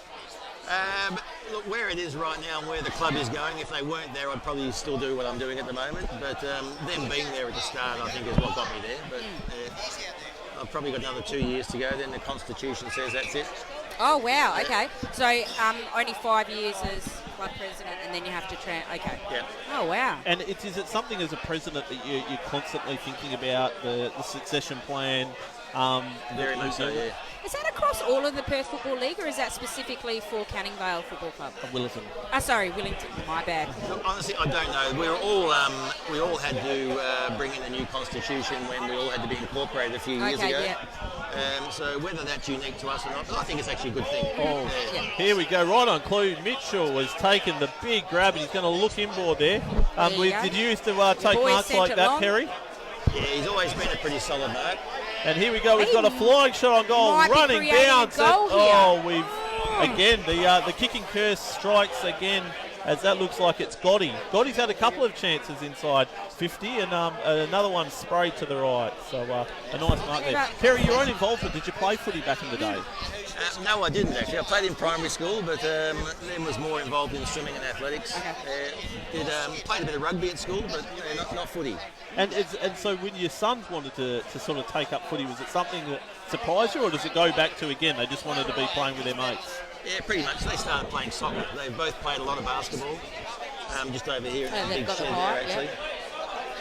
Look, where it is right now and where the club is going, if they weren't there, I'd probably still do what I'm doing at the moment. But them being there at the start, I think, is what got me there. But I've probably got another 2 years to go. Then the Constitution says that's it. Oh, wow, okay. So only 5 years as club president, and then you have to okay. Yeah. Oh, wow. And is it something as a president that you're constantly thinking about, the succession plan? Very much so, yeah. Is that across all of the Perth Football League, or is that specifically for Canning Vale Football Club? Willington. Sorry, Willington. My bad. Look, honestly, I don't know. We all had to bring in a new constitution when we all had to be incorporated a few years ago. Yeah. So whether that's unique to us or not, I think it's actually a good thing. Here we go, right on clue. Mitchell has taken the big grab, and he's going to look inboard there. Did you used to take marks like that, Perry? Yeah, he's always been a pretty solid mark. And here we go. We've got a flying shot on goal, running down. Again, the kicking curse strikes again, as that looks like it's Gotti. Gotti's had a couple of chances inside 50, and another one sprayed to the right. So a nice mark there. Perry, your own involvement. Did you play footy back in the day? No, I didn't actually. I played in primary school, but then was more involved in swimming and athletics. Played a bit of rugby at school, but not footy. And so when your sons wanted to sort of take up footy, was it something that surprised you, or does it go back to, again, they just wanted to be playing with their mates? Yeah, pretty much. They started playing soccer. They've both played a lot of basketball. Just over here in the big shed there, actually.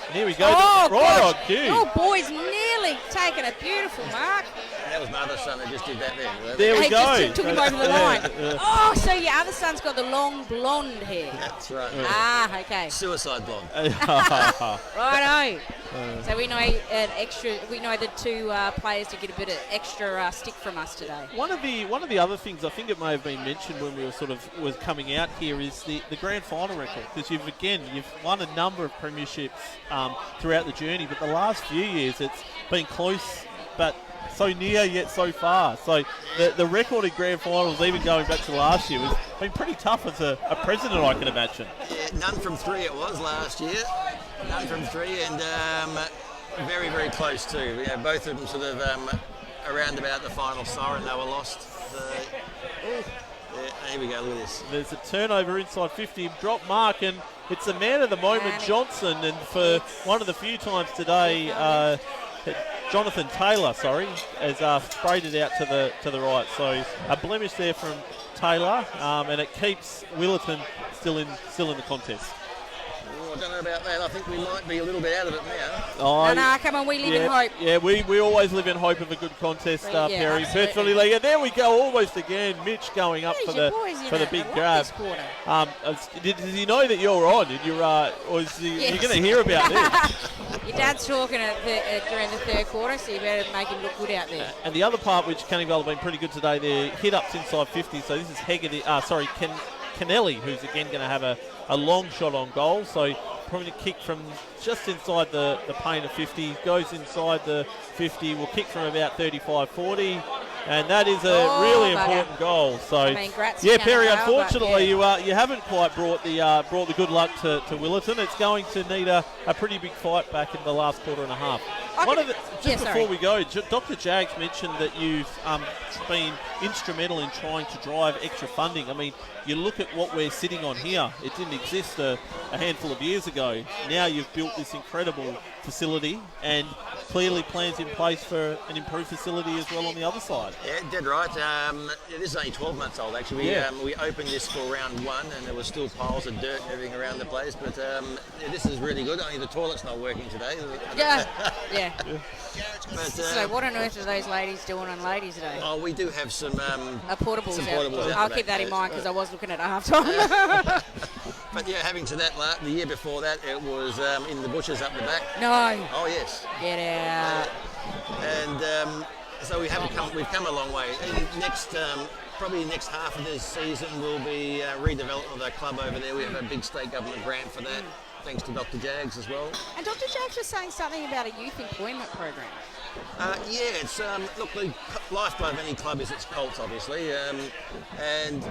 And here we go. Right on cue. Your boy's nearly taken a beautiful mark. That was my other son that just did that there. There we go. Just took him over the line. So your other son's got the long blonde hair. That's right. Okay. Suicide blonde. Righto. So we know the two players to get a bit of extra stick from us today. One of the other things, I think it may have been mentioned when we was coming out here, is the grand final record, because you've won a number of premierships throughout the journey, but the last few years it's been close, but so near yet so far. So the record in grand finals, even going back to last year, has been pretty tough as a president, I can imagine. Yeah, none from three it was last year. None from three, and Very, very close too. Yeah, both of them sort of around about the final siren, they were lost. Here we go, look at this. There's a turnover inside 50, drop mark, and it's the man of the moment, Johnson, and for one of the few times today, Jonathan Taylor, has sprayed it out to the right. So a blemish there from Taylor, and it keeps Willerton still in the contest. I don't know about that. I think we might be a little bit out of it now. No, come on, we live in hope. Yeah, we always live in hope of a good contest, Perry. Perth Footy League. There we go, almost again. Mitch going up for the big grab. Did he know that you're on? And you're going to hear about this? Your dad's talking during the third quarter, so you better make him look good out there. And the other part, which Canning Vale have been pretty good today, they're hit ups inside 50. So this is Kennelly, who's again going to have a long shot on goal. So probably a kick from just inside the paint of 50. Goes inside the 50. Will kick from about 35-40. And that is a really important goal. So, Perry, unfortunately, you haven't quite brought the good luck to Willerton. It's going to need a pretty big fight back in the last quarter and a half. Before we go, Dr. Jags mentioned that you've been instrumental in trying to drive extra funding. I mean, you look at what we're sitting on here. It didn't exist a handful of years ago. Now you've built this incredible facility and clearly plans in place for an improved facility as well on the other side. Yeah, dead right. It is only 12 months old actually. We opened this for round 1 and there was still piles of dirt and everything around the place, but this is really good. Only the toilet's not working today. Yeah. But, so what on earth are those ladies doing on Ladies Day? Oh, we do have some portables out. I'll keep that in mind because I was looking at it half time. But yeah, having to that, the year before that, it was in the bushes up the back. No. Oh yes. Get out. And so we've come a long way. And probably next half of this season will be redevelopment of the club over there. We have a big state government grant for that. Thanks to Dr. Jags as well. And Dr. Jags was saying something about a youth employment program. It's look, the lifeblood of any club is its cults, obviously, and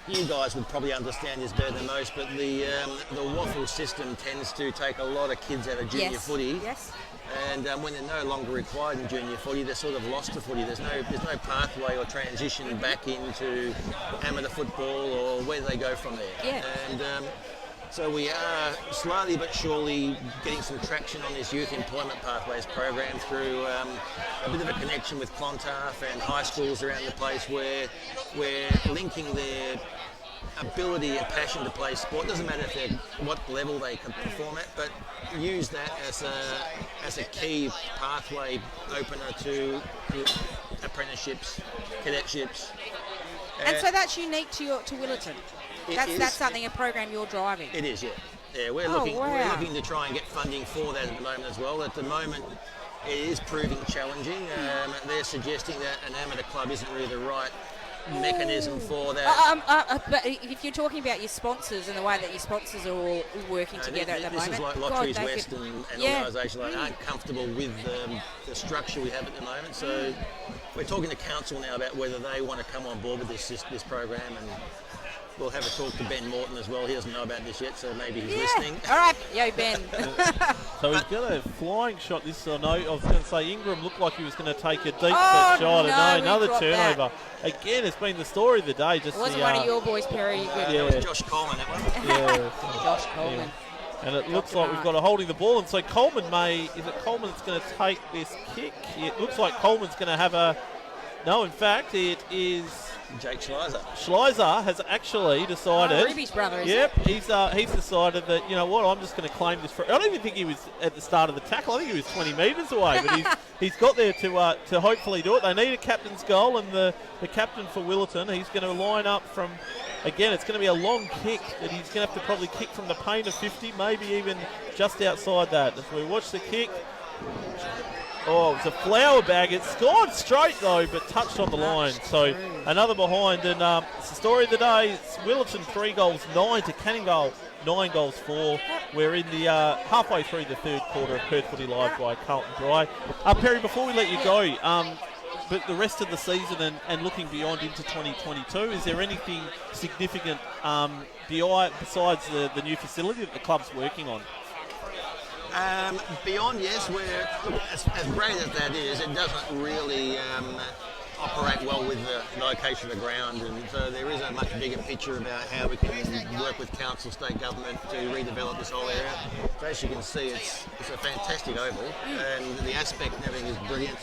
you guys would probably understand this better than most. But the waffle system tends to take a lot of kids out of junior footy. Yes. And when they're no longer required in junior footy, they're sort of lost to footy. There's no pathway or transition back into amateur football or where they go from there. Yeah. And so we are slowly but surely getting some traction on this Youth Employment Pathways program through a bit of a connection with Clontarf and high schools around the place where we're linking their ability and passion to play sport. Doesn't matter what level they can perform at, but use that as a key pathway opener to apprenticeships, cadetships. And so that's unique to Willerton. That's something, a program you're driving. It is, yeah. Yeah, we're looking to try and get funding for that at the moment as well. At the moment, it is proving challenging. They're suggesting that an amateur club isn't really the right mechanism for that. But if you're talking about your sponsors and the way that your sponsors are all working together at the moment. This is like Lotteries West and organisations like that aren't comfortable with the structure we have at the moment. So we're talking to council now about whether they want to come on board with this program, and we'll have a talk to Ben Morton as well. He doesn't know about this yet, so maybe he's listening. All right, yo, Ben. So he's got a flying shot. I was going to say Ingram looked like he was going to take a deep shot. No, another turnover. That. Again, it's been the story of the day. Just wasn't one of your boys, Perry. It was Josh Coleman, that one. Josh Coleman. Yeah. And it looks like we've got a holding the ball, and so Coleman is it Coleman that's going to take this kick? It looks like Coleman's going to have a. No, in fact, it is. Jake Schleiser. Schleiser has actually decided. Ruby's brother, Yep, he's decided that, you know what, I'm just going to claim this. I don't even think he was at the start of the tackle. I think he was 20 metres away, but he's got there to hopefully do it. They need a captain's goal, and the captain for Willerton, he's going to line up from. Again, it's going to be a long kick that he's going to have to probably kick from the paint of 50, maybe even just outside that. As we watch the kick. Oh, it's a flower bag. It's gone straight, though, but touched on the line. So another behind. And it's the story of the day. It's Willerton 3 goals, 9 to Canning Vale, 9 goals, 4. We're in the halfway through the third quarter of Perth Footy Live by Carlton Dry. Perry, before we let you go, but the rest of the season and looking beyond into 2022, is there anything significant besides the new facility that the club's working on? Beyond, yes, look, as great as that is, it doesn't really operate well with the location of the ground, and so there is a much bigger picture about how we can work with council, state government to redevelop this whole area. So as you can see, it's a fantastic oval, and the aspect and everything is brilliant.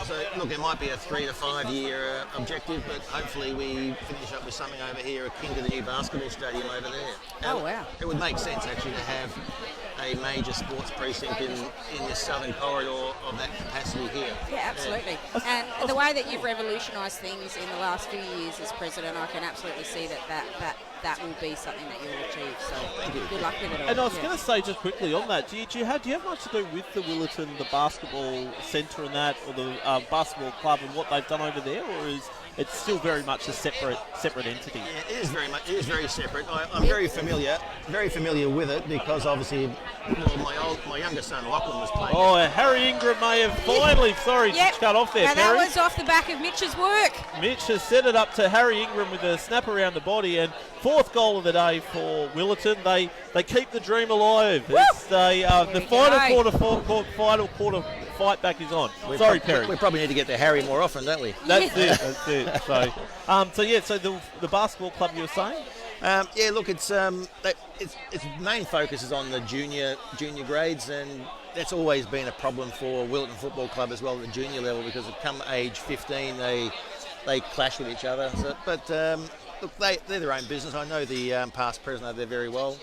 So look, it might be a 3 to 5 year objective, but hopefully we finish up with something over here akin to the new basketball stadium over there. Oh, wow. It would make sense actually to have a major sports precinct in this southern corridor of that capacity here. Yeah, absolutely. And the way that you've revolutionised things in the last few years as president, I can absolutely see that will be something that you'll achieve. So thank you. Good luck with it all. And I was going to say just quickly on that, do you have much to do with the Willerton, the basketball centre and that, or the basketball club and what they've done over there, or is it still very much a separate entity? Yeah, it is very separate. I'm very familiar with it because obviously my younger son Lachlan was playing. Oh, Harry Ingram may have finally, to cut off there, now Perry. that was off the back of Mitch's work. Mitch has set it up to Harry Ingram with a snap around the body, and fourth goal of the day for Willerton. They keep the dream alive. It's the final quarter fight back is on. Perry. We probably need to get to Harry more often, don't we? That's it. So the basketball club you were saying? Look, its main focus is on the junior grades, and that's always been a problem for Willerton Football Club as well at the junior level, because come age 15 they clash with each other. So, but look, they're their own business. I know the past president over there very well.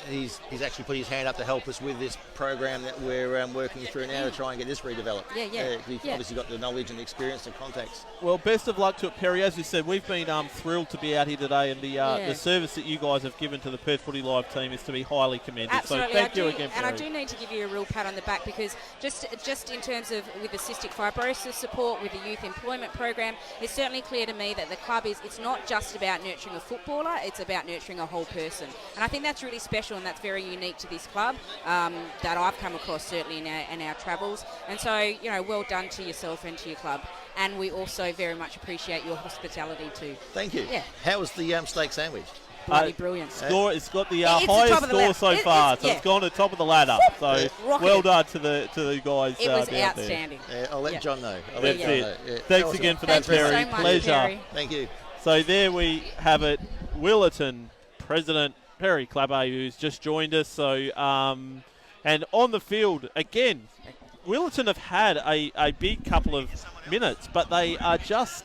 He's actually put his hand up to help us with this program that we're working through now to try and get this redeveloped. He's obviously got the knowledge and experience and contacts. Well, best of luck to it, Perry. As you said, we've been thrilled to be out here today, and the service that you guys have given to the Perth Footy Live team is to be highly commended. Absolutely. So thank you again, Perry. And I do need to give you a real pat on the back, because just in terms of with the cystic fibrosis support, with the youth employment program, it's certainly clear to me that the club it's not just about nurturing a footballer, it's about nurturing a whole person. And I think that's really special, and that's very unique to this club that I've come across certainly in our travels. And so, well done to yourself and to your club. And we also very much appreciate your hospitality too. Thank you. Yeah. How was the steak sandwich? Bloody brilliant. It's got the highest score so far, so it's gone to the top of the ladder. So well done to the guys. It was outstanding. I'll let John know. That's it. Thanks again for that, Perry. So much, pleasure. Perry. Thank you. So there we have it. Willerton President Perry Clabbe, who's just joined us. So and on the field again, Willerton have had a big couple of minutes, but they are just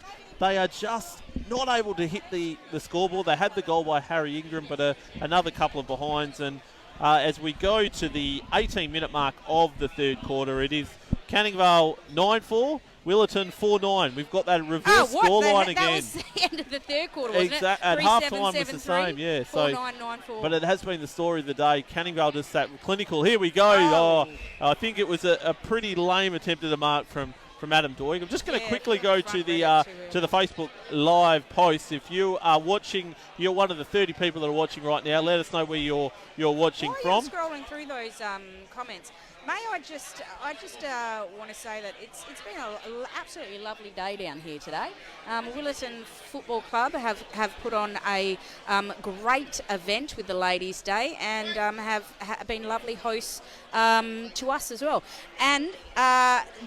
not able to hit the scoreboard. They had the goal by Harry Ingram, but another couple of behinds. And as we go to the 18-minute mark of the third quarter, it is Canning Vale 9-4, Willerton 4-9. We've got that reverse scoreline again. That was the end of the third quarter, wasn't it? At half-time was the same, yeah. 4-9, 9-4. But it has been the story of the day. Canning Vale just sat clinical. Here we go. I think it was a pretty lame attempt at a mark from Adam Doig. I'm just going to quickly go to the Facebook Live post. If you are watching, you're one of the 30 people that are watching right now. Let us know where you're watching from. You're scrolling through those comments. May I just want to say that it's been an absolutely lovely day down here today. Willerton Football Club have put on a great event with the Ladies' Day, and have been lovely hosts to us as well. And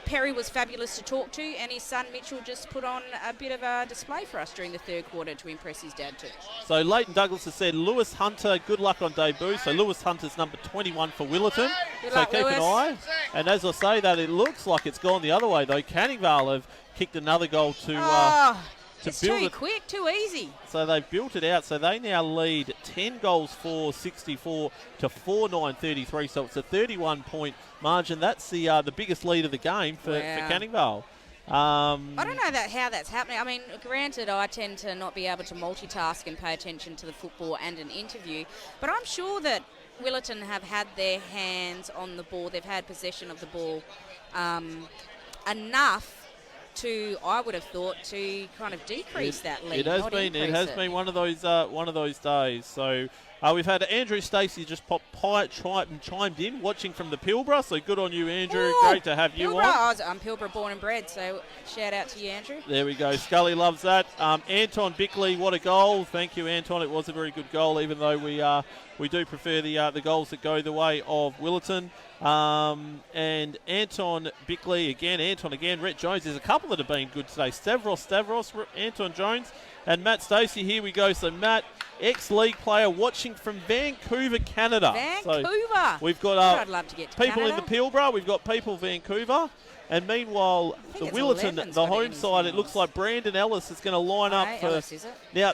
Perry was fabulous to talk to, and his son Mitchell just put on a bit of a display for us during the third quarter to impress his dad too. So Leighton Douglas has said Lewis Hunter, good luck on debut. So Lewis Hunter's number 21 for Willerton. Good so luck, keep Lewis. an eye. And as I say that, it looks like it's gone the other way though. Canning Vale have kicked another goal to it's build too it. quick, too easy. So they've built it out. So they now lead 10 goals for 64 to 4-9 33. So it's a 31-point margin. That's the biggest lead of the game for Canning Vale. I don't know how that's happening. I mean, granted, I tend to not be able to multitask and pay attention to the football and an interview, but I'm sure that Willerton have had their hands on the ball. They've had possession of the ball enough to, I would have thought, to kind of decrease that lead. It has been one of those days. So We've had Andrew Stacey just chimed in, watching from the Pilbara. So good on you, Andrew. Ooh, great to have you on. I'm Pilbara born and bred, so shout out to you, Andrew. There we go. Scully loves that. Anton Bickley, what a goal. Thank you, Anton. It was a very good goal, even though we do prefer the goals that go the way of Willetton. And Anton Bickley again, Rhett Jones. There's a couple that have been good today. Stavros, Anton Jones, and Matt Stacey. Here we go. So Matt, ex-league player, watching from Vancouver, Canada. Vancouver. So we've got I'd love to get to people Canada. in the Pilbara. We've got people Vancouver. And meanwhile, the Willetton, the home side, it looks like Brandon Ellis is going to line up for... Ellis, is it? Now,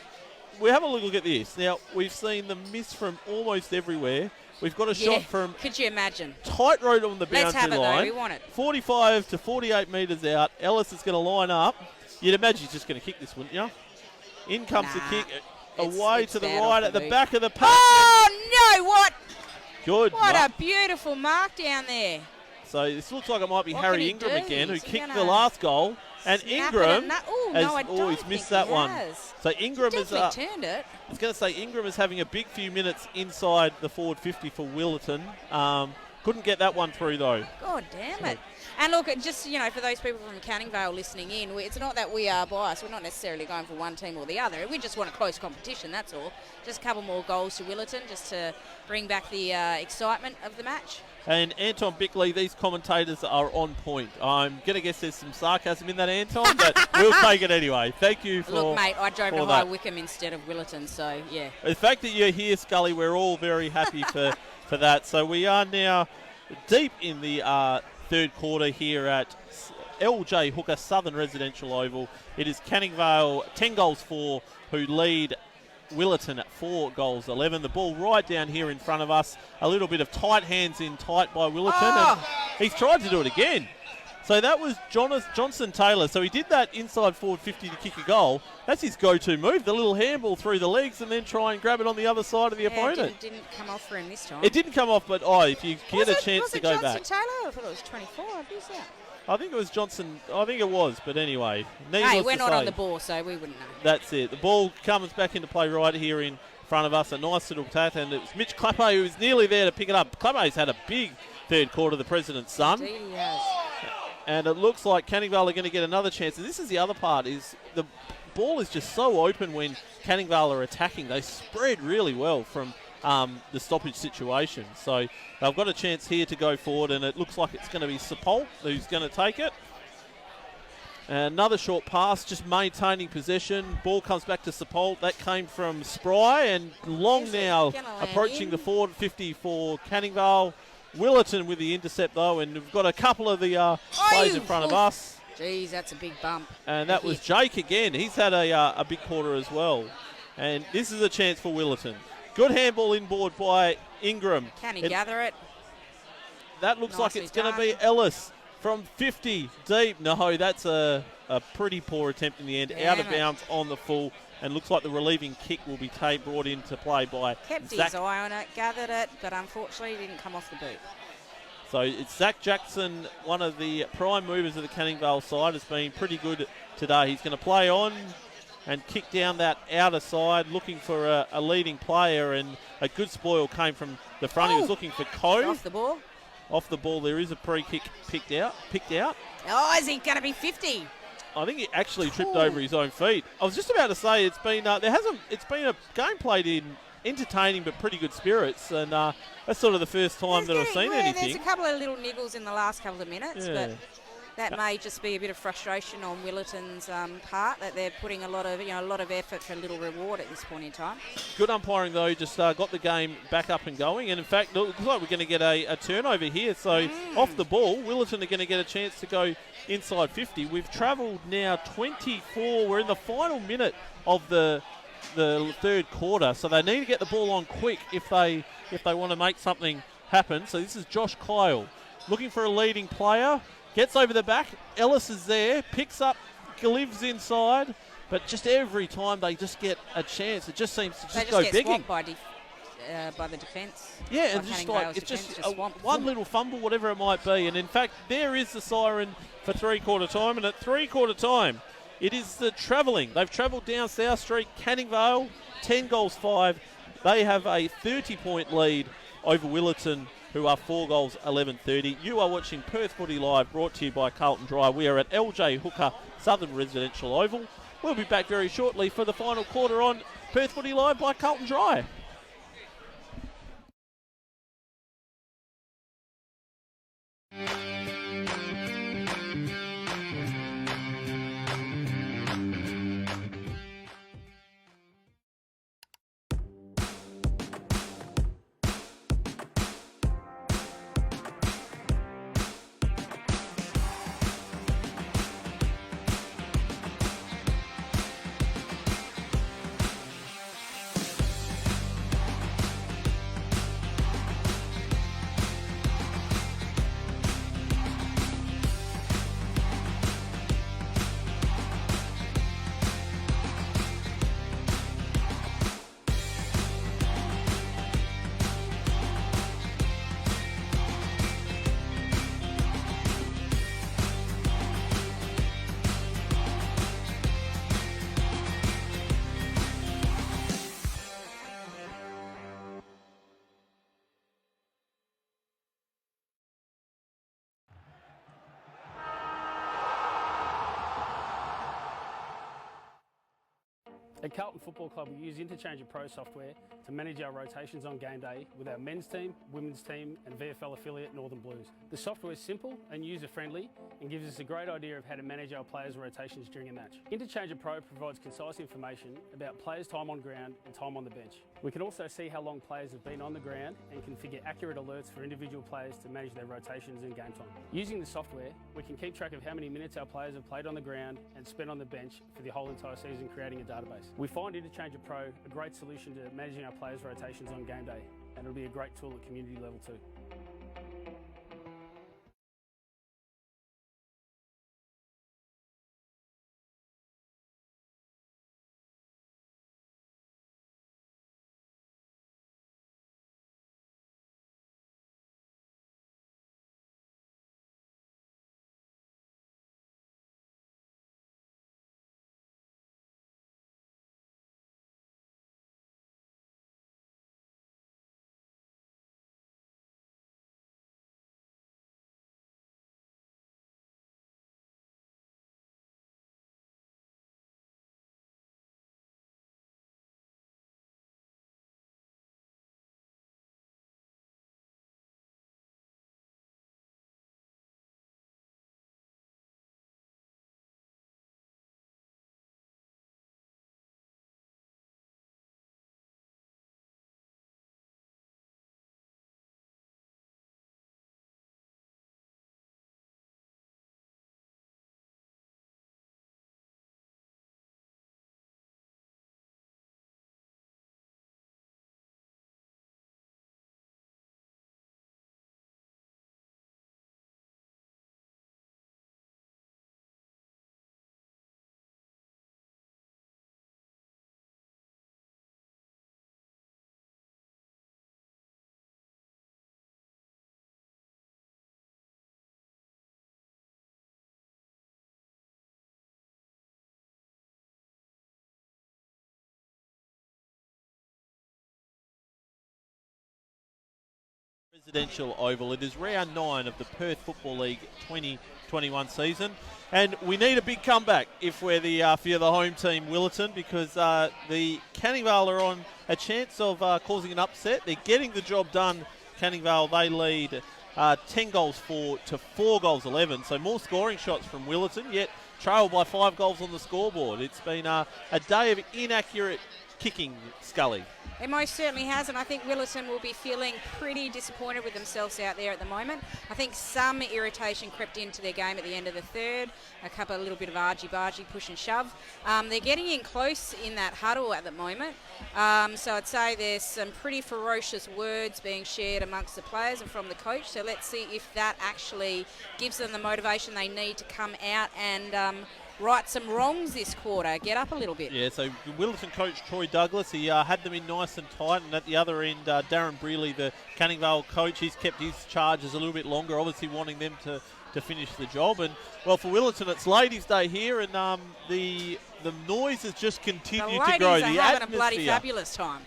we have a look at this. Now, we've seen them miss from almost everywhere. We've got a shot from... Could you imagine? Tight road on the boundary Let's have it, line. though. We want it. 45 to 48 metres out. Ellis is going to line up. You'd imagine he's just going to kick this, wouldn't you? In comes the kick. Away it's to the bad right off at the the boot. back of the pack. Oh, no, what? Good. What mark. a beautiful mark down there. So this looks like it might be What can Harry he Ingram do? again, who Is he kicked gonna the last goal. And snap it Ingram and oh, has no, I don't always think missed he that one. has. So Ingram is Definitely turned it. I was going to say Ingram is having a big few minutes inside the forward 50 for Willetton. Couldn't get that one through though. God damn it. And look, just, for those people from Canning Vale listening in, it's not that we are biased. We're not necessarily going for one team or the other. We just want a close competition, that's all. Just a couple more goals to Willetton just to bring back the excitement of the match. And Anton Bickley, these commentators are on point. I'm going to guess there's some sarcasm in that, Anton, but we'll take it anyway. Thank you for Look, mate, I drove to that. High Wycombe instead of Willetton, so, yeah. The fact that you're here, Scully, we're all very happy for that. So we are now deep in the third quarter here at LJ Hooker Southern Residential Oval. It is Canning Vale 10 goals 4 who lead Willetton at 4 goals 11. The ball right down here in front of us. A little bit of tight hands in tight by Willetton. And he's tried to do it again. So that was Johnson Taylor. So he did that inside forward 50 to kick a goal. That's his go-to move, the little handball through the legs and then try and grab it on the other side of the opponent. It didn't come off for him this time. It didn't come off, but if you get a chance to go Johnson back. Taylor? I thought it was 24. Who's that? I think it was Johnson. I think it was, but anyway. Hey, we're not on the ball, so we wouldn't know. That's it. The ball comes back into play right here in front of us. A nice little tat, and it was Mitch Clappe who was nearly there to pick it up. Cleppe's had a big third quarter, the President's son. Indeed he has. And it looks like Canning Vale are going to get another chance. And this is the other part, is the ball is just so open when Canning Vale are attacking. They spread really well from the stoppage situation. So they've got a chance here to go forward, and it looks like it's going to be Sepult who's going to take it. And another short pass, just maintaining possession. Ball comes back to Sepult. That came from Spry, and Long now approaching the forward 50 for Canning Vale. Willetton with the intercept though, and we've got a couple of the players in front of us. Jeez, that's a big bump. And that was Jake again. He's had a big quarter as well. And this is a chance for Willetton. Good handball inboard by Ingram. Can he gather it? That looks like it's going to be Ellis from 50 deep. No, that's a pretty poor attempt in the end. Out of bounds on the full. And looks like the relieving kick will be brought into play by Kept Zach. his eye on it, gathered it, but unfortunately it didn't come off the boot. So it's Zach Jackson, one of the prime movers of the Canning Vale side, has been pretty good today. He's going to play on and kick down that outer side, looking for a leading player, and a good spoil came from the front. He was looking for Coe. Off the ball. Off the ball, there is a pre-kick picked out. Oh, is he going to be 50? I think he actually tripped over his own feet. I was just about to say it's been it's been a game played in entertaining but pretty good spirits, and that's sort of the first time that I've seen anything. There's a couple of little niggles in the last couple of minutes, but that may just be a bit of frustration on Willetton's part, that they're putting a lot of effort for a little reward at this point in time. Good umpiring though, just got the game back up and going, and in fact it looks like we're going to get a turnover here. So off the ball, Willetton are going to get a chance to go inside 50. We've travelled now 24. We're in the final minute of the third quarter, so they need to get the ball on quick if they want to make something happen. So this is Josh Kyle looking for a leading player. Gets over the back. Ellis is there. Picks up. Lives inside. But just every time they just get a chance, it just seems to just go get begging. By the defence. Yeah, and just like it's just one little fumble, whatever it might be. And in fact, there is the siren for three-quarter time. And at three-quarter time, it is the travelling. They've travelled down South Street, Canning Vale, 10 goals 5. They have a 30-point lead over Willetton, who are 4 goals, 11-30. You are watching Perth Footy Live, brought to you by Carlton Dry. We are at LJ Hooker Southern Residential Oval. We'll be back very shortly for the final quarter on Perth Footy Live by Carlton Dry. At Carlton Football Club, we use Interchange Pro software to manage our rotations on game day with our men's team, women's team and VFL affiliate Northern Blues. The software is simple and user-friendly and gives us a great idea of how to manage our players' rotations during a match. Interchange Pro provides concise information about players' time on ground and time on the bench. We can also see how long players have been on the ground and configure accurate alerts for individual players to manage their rotations and game time. Using the software, we can keep track of how many minutes our players have played on the ground and spent on the bench for the whole entire season, creating a database. We find Interchange Pro a great solution to managing our players' rotations on game day, and it'll be a great tool at community level too. Residential Oval. It is round 9 of the Perth Football League 2021 season, and we need a big comeback if we're the home team Willetton, because the Canning Vale are on a chance of causing an upset. They're getting the job done. Canning Vale, they lead 10 goals 4 to 4 goals 11, so more scoring shots from Willetton, yet trailed by 5 goals on the scoreboard. It's been a day of inaccurate kicking, Scully. It most certainly has, and I think Willetton will be feeling pretty disappointed with themselves out there at the moment. I think some irritation crept into their game at the end of the third, a little bit of argy-bargy, push and shove. They're getting in close in that huddle at the moment, so I'd say there's some pretty ferocious words being shared amongst the players and from the coach, so let's see if that actually gives them the motivation they need to come out and right some wrongs this quarter, get up a little bit. Yeah, so Willetton coach Troy Douglas, he had them in nice and tight, and at the other end, Darren Brealey, the Canning Vale coach, he's kept his charges a little bit longer, obviously wanting them to finish the job. And, well, for Willetton, it's Ladies' Day here, and the the noise has just The continued ladies to grow. are The having a atmosphere. bloody fabulous time.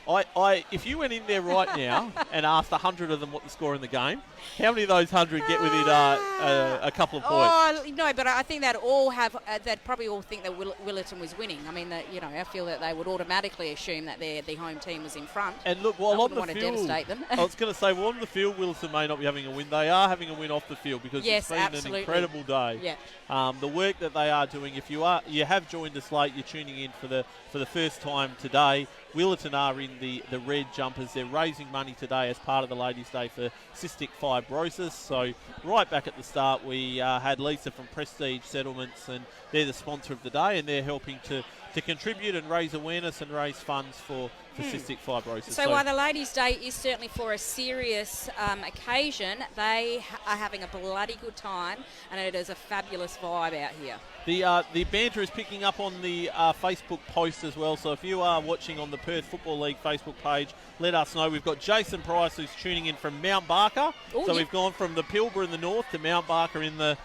If you went in there right now and asked 100 of them what the score in the game, how many of those 100 get within a couple of points? Oh no, but I think they'd all have. They'd probably all think that Willetton was winning. I mean, I feel that they would automatically assume that the home team was in front. And look, while on the want to field, devastate them. I was going to say, well, on the field, Willetton may not be having a win. They are having a win off the field because Yes, it's been absolutely. an incredible day. Yeah. The work that they are doing. If you have joined us late, you're tuning in for the first time today. Willetton are in the red jumpers. They're raising money today as part of the Ladies' Day for cystic fibrosis. So right back at the start, we had Lisa from Prestige Settlements, and they're the sponsor of the day, and they're helping to contribute and raise awareness and raise funds for cystic fibrosis. So while the Ladies' Day is certainly for a serious occasion, they are having a bloody good time, and it is a fabulous vibe out here. The banter is picking up on the Facebook post as well. So if you are watching on the Perth Football League Facebook page, let us know. We've got Jason Price who's tuning in from Mount Barker. We've gone from the Pilbara in the north to Mount Barker in the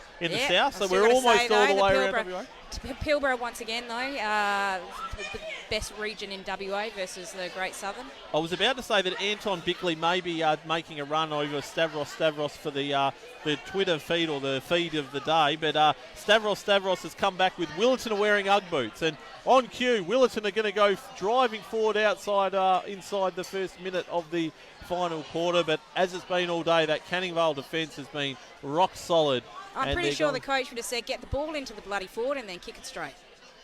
south. So we're almost all the way around WA. Pilbara once again, though, the best region in WA versus the Great Southern. I was about to say that Anton Bickley may be making a run over Stavros for the Twitter feed or the feed of the day, but Stavros has come back with Willetton are wearing Ugg boots, and on cue, Willetton are going to go driving forward inside the first minute of the final quarter, but as it's been all day, that Canning Vale defence has been rock solid. I'm pretty sure the coach would have said, get the ball into the bloody forward and then kick it straight.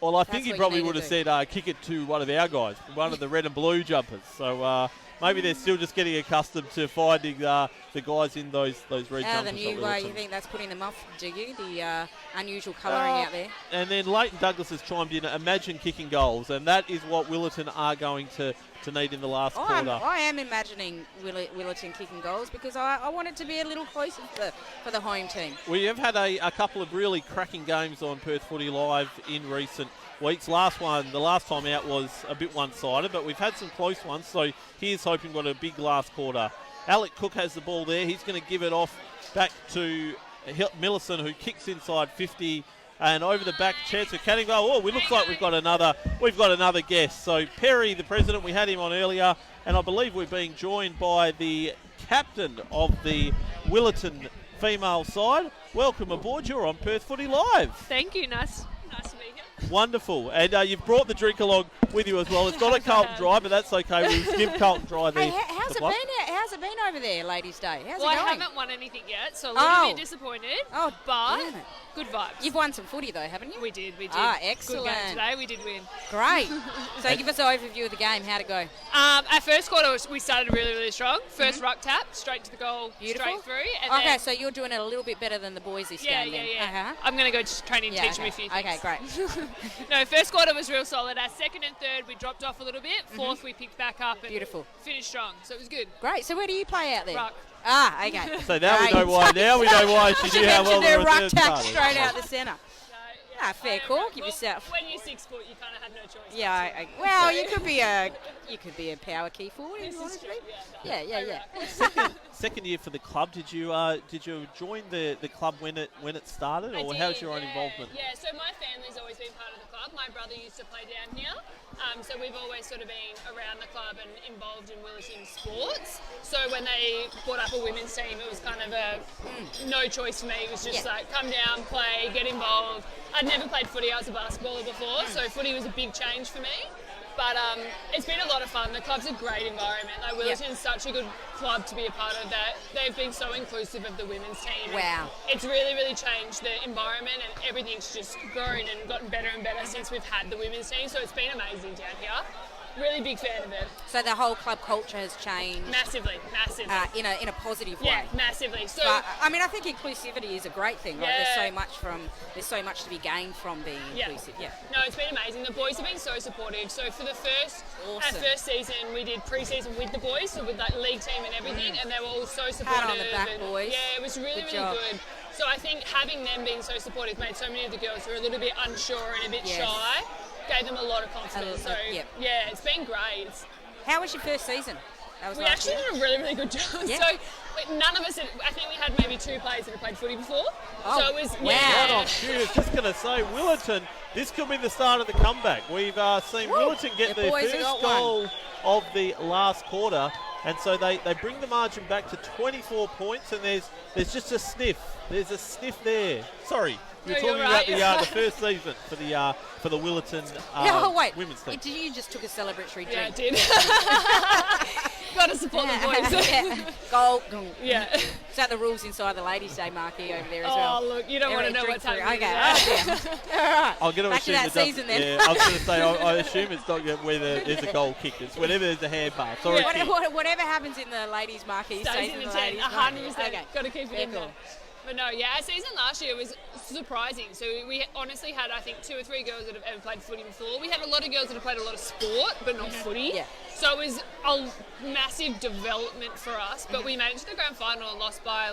Well, I think he probably would have said, kick it to one of our guys, one of the red and blue jumpers. So maybe they're still just getting accustomed to finding the guys in those red jumpers. The new way, you think that's putting them off, do you? The unusual colouring out there. And then Leighton Douglas has chimed in, imagine kicking goals, and that is what Willetton are going to need in the last quarter. I am imagining Willetton kicking goals because I want it to be a little closer for the home team. We have had a couple of really cracking games on Perth Footy Live in recent weeks. The last time out was a bit one-sided, but we've had some close ones, so here's hoping we've got a big last quarter. Alec Cook has the ball there. He's going to give it off back to Millicent, who kicks inside 50. And over the back, chance for Canning Vale. Oh, it looks like we've got another guest. So Perry, the president, we had him on earlier, and I believe we're being joined by the captain of the Willetton female side. Welcome aboard. You're on Perth Footy Live. Thank you. Nice to be here. Wonderful. And you've brought the drink along with you as well. It's not a Carlton Dry, but that's okay. We'll give Carlton Dry the how's it been over there, Ladies' Day? How's it going? I haven't won anything yet, so a little bit disappointed. Oh, but good vibes. You've won some footy though, haven't you? We did. Ah, excellent. Good game today. We did win. Great. So give us an overview of the game. How'd it go? Our first quarter, we started really, really strong. First ruck tap, straight to the goal, straight through. And okay, so you're doing it a little bit better than the boys this game then. Yeah. I'm going to go to training and teach them a few things. Okay, great. No, first quarter was real solid. Our second and third, we dropped off a little bit. Fourth, we picked back up and finished strong. So it was good. Great. So where do you play out there? Ruck. Ah, okay. So now we know why. Now we know why she knew how well the return started. Straight out the centre. Fair call. Give yourself. When you're 6 foot, you kind of have no choice. Yeah. Well, you could be a power key forward if you wanted to be. Yeah. Second year for the club. Did you join the club when it started, or how's your own involvement? Yeah. So my family's always been part of the club. My brother used to play down here, so we've always sort of been around the club and involved in Willetton sports. So when they brought up a women's team, it was kind of a no choice for me. It was just like come down, play, get involved. I'd never played footy. I was a basketballer before, so footy was a big change for me. But it's been a lot of fun. The club's a great environment. Like Willetton's such a good club to be a part of. That they've been so inclusive of the women's team. Wow. It's really, really changed the environment, and everything's just grown and gotten better and better since we've had the women's team. So it's been amazing down here. Really big fan of it. So the whole club culture has changed massively. In a positive way. Yeah, massively. So I think inclusivity is a great thing. Right? There's so much to be gained from being inclusive. Yeah. No, it's been amazing. The boys have been so supportive. So for our first season, we did pre-season with the boys, so with that league team and everything, and they were all so supportive. Pat on the back, boys. Yeah, it was really, really good. So I think having them being so supportive made so many of the girls who were a little bit unsure and a bit shy, gave them a lot of confidence. Yeah, it's been great. How was your first season? That was We last actually year. did a really, really good job. Yeah. So none of us, I think we had maybe 2 players that had played footy before. Oh, so it was, wow. Right on cue. I was just going to say, Willerton, this could be the start of the comeback. We've seen Willerton get The their boys have first got goal of the last quarter, and so they bring the margin back to 24 points, and there's just a sniff. There's a sniff there. Sorry, you were No, you're talking about right. the first season for the Willerton Oh, wait. women's team. You just took a celebratory drink. Yeah, I did. Got to support the boys. Yeah. Goal. Yeah. Is that the rules inside the Ladies' Day marquee over there as Oh, well? look, you don't want to know what's happening. Okay. Yeah. Oh, dear. All right. I'm going to Back to assume that it doesn't- season then. Yeah, I was going to say, I assume it's not whether there's a goal kicked. It's whenever there's a hand pass or a kick. Whatever happens in the ladies' marquee Stays in the 10, ladies' marquee. 100%. Okay. Got to keep it in Cool. there. But no, yeah, our season last year was surprising. So we honestly had, I think, 2 or 3 girls that have ever played footy before. We had a lot of girls that have played a lot of sport, but not footy. Yeah. So it was a massive development for us. But we made it to the grand final and lost by,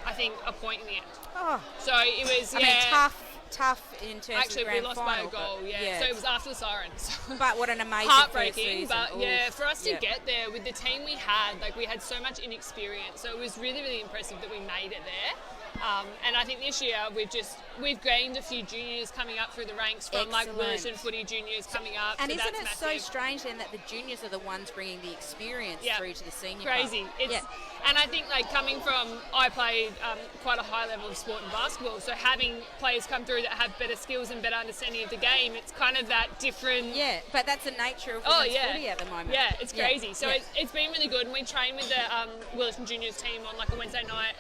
I think, a point in the end. Oh. So it was, I mean, tough in terms Actually, of the grand we lost final, by a goal, but yeah. So it was after the sirens. But what an amazing Heartbreaking, first season. but yeah, Oof. for us to Yeah. get there with the team we had, we had so much inexperience. So it was really, really impressive that we made it there. And I think this year we've gained a few juniors coming up through the ranks from Excellent. Willerton footy juniors coming up. And so isn't that's it so massive. strange then that the juniors are the ones bringing the experience Yeah. through to the senior Crazy. club? It's and I think coming from I played quite a high level of sport and basketball, so having players come through that have better skills and better understanding of the game, it's kind of that different. Yeah, but that's the nature of Oh women's yeah, footy at the moment. Yeah, it's crazy. So Yeah. it's been really good, and we train with the Willerton juniors team on a Wednesday night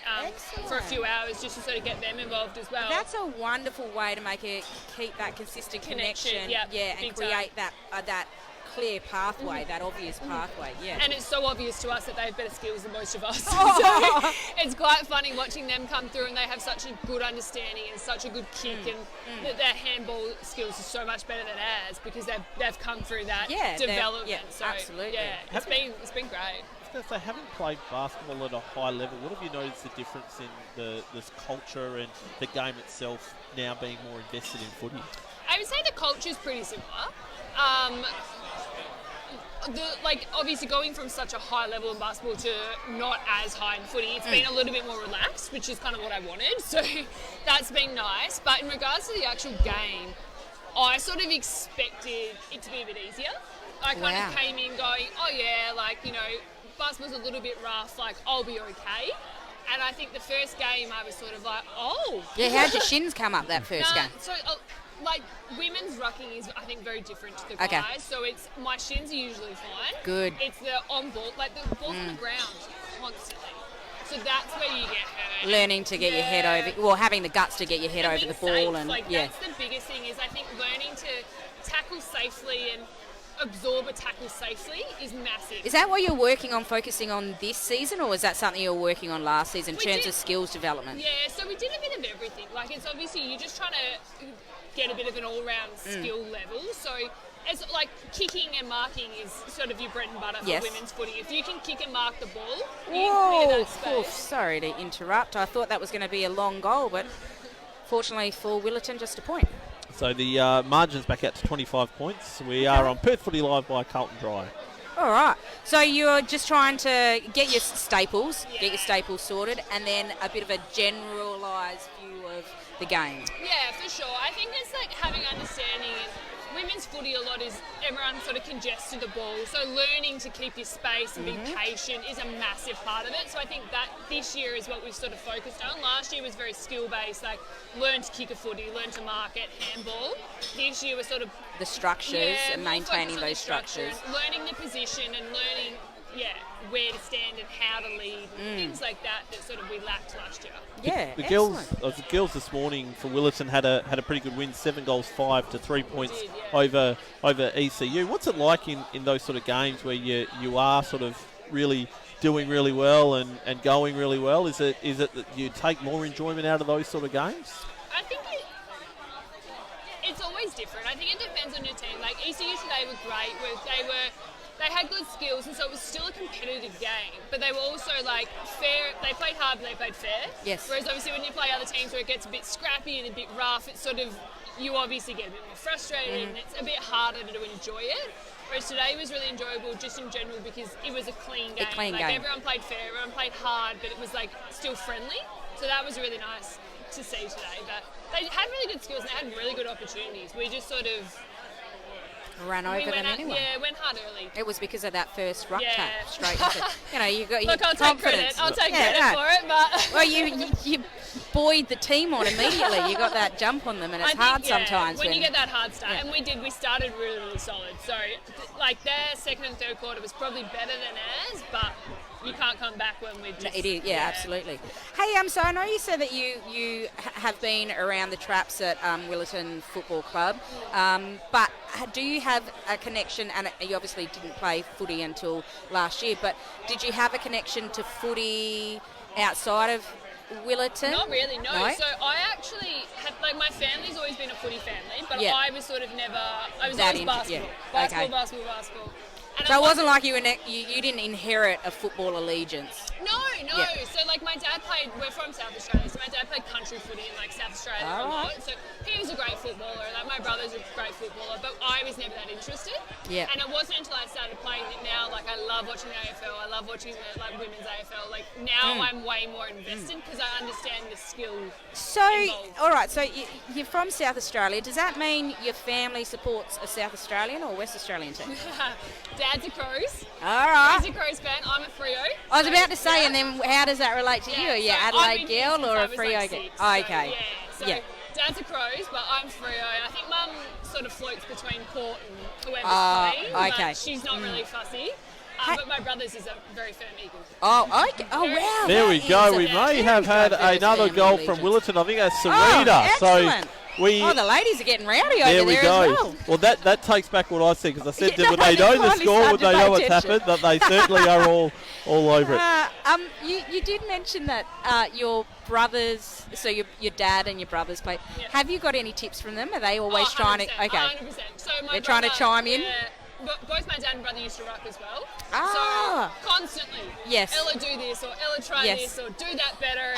for a few hours just to sort of get them involved as well. That's a wonderful way to keep that consistent connection. yeah, and big create time. that clear pathway, that obvious pathway. Yeah. And it's so obvious to us that they have better skills than most of us. Oh. So it's quite funny watching them come through, and they have such a good understanding and such a good kick, and that their handball skills are so much better than ours because they've come through that development. yeah, absolutely. Yeah, it's been great. I was going to say, having played basketball at a high level, what have you noticed the difference in this culture and the game itself now being more invested in footy? I would say the culture is pretty similar. Obviously going from such a high level in basketball to not as high in footy, it's been a little bit more relaxed, which is kind of what I wanted. So that's been nice. But in regards to the actual game, I sort of expected it to be a bit easier. I kind of came in going, oh yeah, basketball's a little bit rough, I'll be okay. And I think the first game I was sort of like, oh. Yeah, how'd your shins come up that first game? So, women's rucking is, I think, very different to the guys. Okay. So my shins are usually fine. Good. It's the on ball, the ball's on the ground constantly. So that's where you get hurt. Learning to get your head over, well, having the guts to get your head over the ball, safe, that's the biggest thing. Is I think learning to tackle safely and absorb a tackle safely is massive. Is that what you're working on, focusing on this season, or is that something you were working on last season in terms of skills development? Yeah, so we did a bit of everything. It's obviously you're just trying to get a bit of an all-round skill level. So it's kicking and marking is sort of your bread and butter for women's footy. If you can kick and mark the ball, you can clear that space. Sorry to interrupt. I thought that was going to be a long goal, but fortunately for Willerton, just a point. So the margin's back out to 25 points. We are on Perth Footy Live by Carlton Dry. All right. So you're just trying to get your staples, sorted, and then a bit of a generalised view of the game. Yeah, for sure. I think it's having understanding. Women's footy a lot is everyone sort of congests to the ball, so learning to keep your space and be patient is a massive part of it. So I think that this year is what we've sort of focused on. Last year was very skill-based, learn to kick a footy, learn to mark it, handball. This year was sort of the structures and more maintaining focused on those the structure, structures. learning the position and learning where to stand and how to lead and things like that sort of we lacked last year. Yeah, the girls this morning for Willerton had a pretty good win, 7 goals, 5 to 3 points over ECU. What's it like in those sort of games where you are sort of really doing really well and going really well? Is it that you take more enjoyment out of those sort of games? I think it's always different. I think it depends on your team. ECU today were great. They had good skills, and so it was still a competitive game. But they were also fair. They played hard, but they played fair. Yes. Whereas obviously when you play other teams where it gets a bit scrappy and a bit rough, it's sort of you obviously get a bit more frustrated and it's a bit harder to enjoy it. Whereas today was really enjoyable just in general because it was a clean game. game. Everyone played fair, everyone played hard, but it was like still friendly. So that was really nice to see today. But they had really good skills and they had really good opportunities. We just sort of ran over them anyway. Yeah, went hard early. It was because of that first ruck tap straight into, you got your Look, I'll confidence. take credit for it, but well, you buoyed the team on immediately. You got that jump on them, and it's hard sometimes. When you get that hard start, and we started really, really solid. So, like their second and third quarter was probably better than ours, but you can't come back when we just... It is, absolutely. Hey, so I know you said that you have been around the traps at Willetton Football Club, but do you have a connection, and you obviously didn't play footy until last year, but did you have a connection to footy outside of Willetton? Not really, no. So I actually had, my family's always been a footy family, but I was sort of never... I was always basketball. Basketball. And so it wasn't like you didn't inherit a football allegiance. No. Yeah. So my dad played. We're from South Australia, so my dad played country footy in South Australia a lot. So he was a great footballer. My brother's a great footballer, but I was never that interested. Yeah. And it wasn't until I started playing that now. I love watching the AFL. I love watching the women's AFL. Now I'm way more invested because I understand the skill. So involved. all right. So you're from South Australia. Does that mean your family supports a South Australian or West Australian team? Dad's a Crows. All right. He's a Crows fan. I'm a Freo. I was about to say, and then how does that relate to you? Are you Adelaide girl or a Freo girl? Oh, okay. Dad's a Crows, but I'm Freo. I think Mum sort of floats between Port and whoever's playing. Okay. But she's not really fussy. But my brother's is a very firm Eagle. Oh, okay. Oh, wow. There we go. We may have had another goal from Willetton. I think that's Sarita. Excellent. So the ladies are getting rowdy there over there go. as well. Well, that takes back what I said, because I said, would they know the score? Would they know what's happened? That they certainly are all over it. You did mention that your brothers, so your dad and your brothers play. Yeah. Have you got any tips from them? Are they always trying to? Okay. 100%. So they're trying to chime in. Both my dad and brother used to ruck as well. Ah. So constantly. Yes. Ella do this, or Ella try this, or do that better.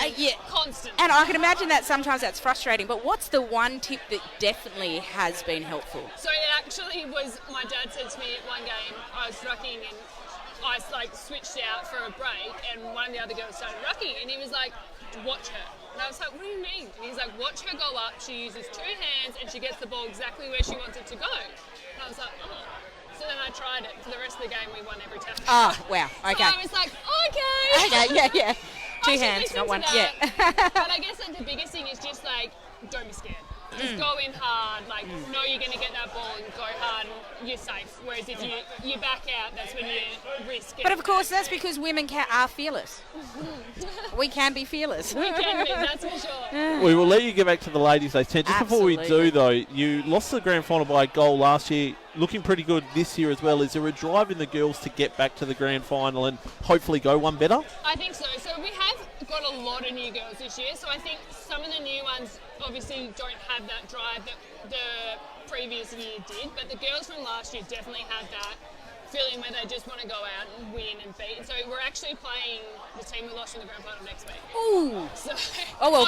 Constantly. And I can imagine that sometimes that's frustrating. But what's the one tip that definitely has been helpful? So it actually was, my dad said to me at one game, I was rucking and I switched out for a break, and one of the other girls started rucking, and he was like, watch her. And I was like, what do you mean? And he's like, watch her go up, she uses two hands and she gets the ball exactly where she wants it to go. And I was like, oh. So then I tried it. For the rest of the game, we won every time. Oh, wow. Okay. So I was like, okay. Okay, yeah. Two hands, not one. Yeah. But I guess the biggest thing is just don't be scared. Just go in hard, know you're going to get that ball and go hard and you're safe. Whereas if you back out, that's when you risk it. But of course, that's because women are fearless. We can be fearless. We can be, that's for sure. We will let you get back to the ladies, they said. Just before we do, though, you lost the grand final by a goal last year. Looking pretty good this year as well. Is there a drive in the girls to get back to the grand final and hopefully go one better? I think so. So we have got a lot of new girls this year. So I think some of the new ones obviously don't have that drive that the previous year did. But the girls from last year definitely have that feeling where they just want to go out and win and beat. And so we're actually playing the team we lost in the grand final next week. Ooh. So,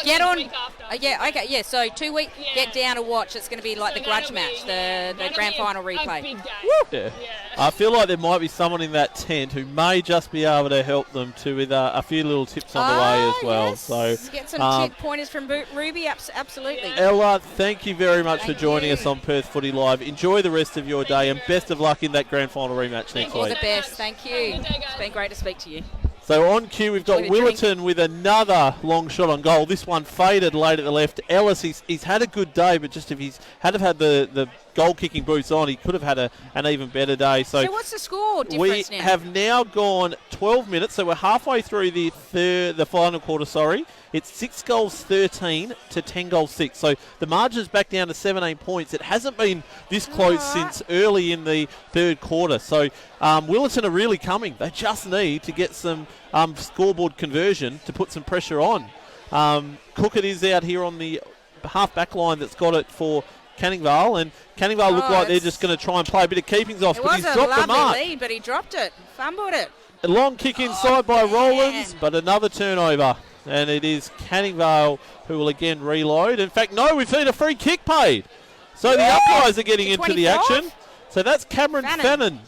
get on. Week after. Okay. So 2 weeks. Yeah. Get down to watch. It's going to be like the grudge match, the grand final replay. A big game. Yeah. I feel like there might be someone in that tent who may just be able to help them to with a few little tips on the way as well. Yes. So get some tip pointers from Ruby. Absolutely. Yeah. Ella, thank you very much for joining us on Perth Footy Live. Enjoy the rest of your day and best of luck in that grand final rematch next week. All the best. Thank you. It's been great to speak to you. So on cue, we've got Willetton with another long shot on goal. This one faded late at the left. Ellis, he's had a good day, but just if he's had the goal-kicking boots on, he could have had an even better day. So what's the score difference we now? have now gone 12 minutes, so we're halfway through the final quarter, It's 6 goals 13 to 10 goals 6. So the margin's back down to 17 points. It hasn't been this close since early in the third quarter. So Willetton are really coming. They just need to get some scoreboard conversion to put some pressure on. Cookett is out here on the half-back line that's got it for Canning Vale, and Canning Vale look like they're just going to try and play a bit of keepings off, but he's dropped the mark. It was a lovely lead, but he dropped it. Fumbled it. A long kick inside by Rollins, but another turnover. And it is Canning Vale who will again reload. In fact, no, we've seen a free kick paid. So the umpires are getting into the action. So that's Cameron Fannin.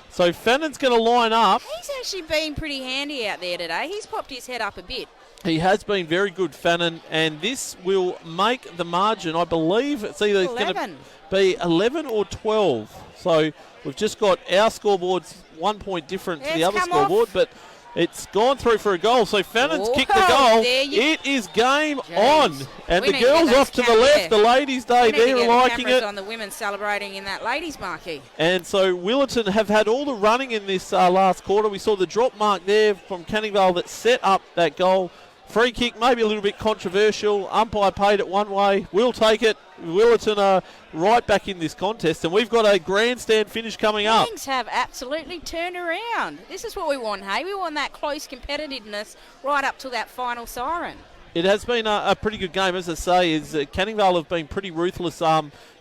So Fannon's going to line up. He's actually been pretty handy out there today. He's popped his head up a bit. He has been very good, Fannin, and this will make the margin. I believe it's either going to be 11 or 12. So we've just got our scoreboards 1 point different to the other scoreboard, but it's gone through for a goal. So Fannon's kicked the goal. It is game on. And the girls off to the left, the ladies' day, they're liking it. On the women celebrating in that ladies' marquee. And so Willerton have had all the running in this last quarter. We saw the drop mark there from Canning Vale that set up that goal. Free kick, maybe a little bit controversial. Umpire paid it one way. We'll take it. Willerton are right back in this contest, and we've got a grandstand finish coming up. Things have absolutely turned around. This is what we want, hey? We want that close competitiveness right up to that final siren. It has been a pretty good game, as I say. Canning Vale have been pretty ruthless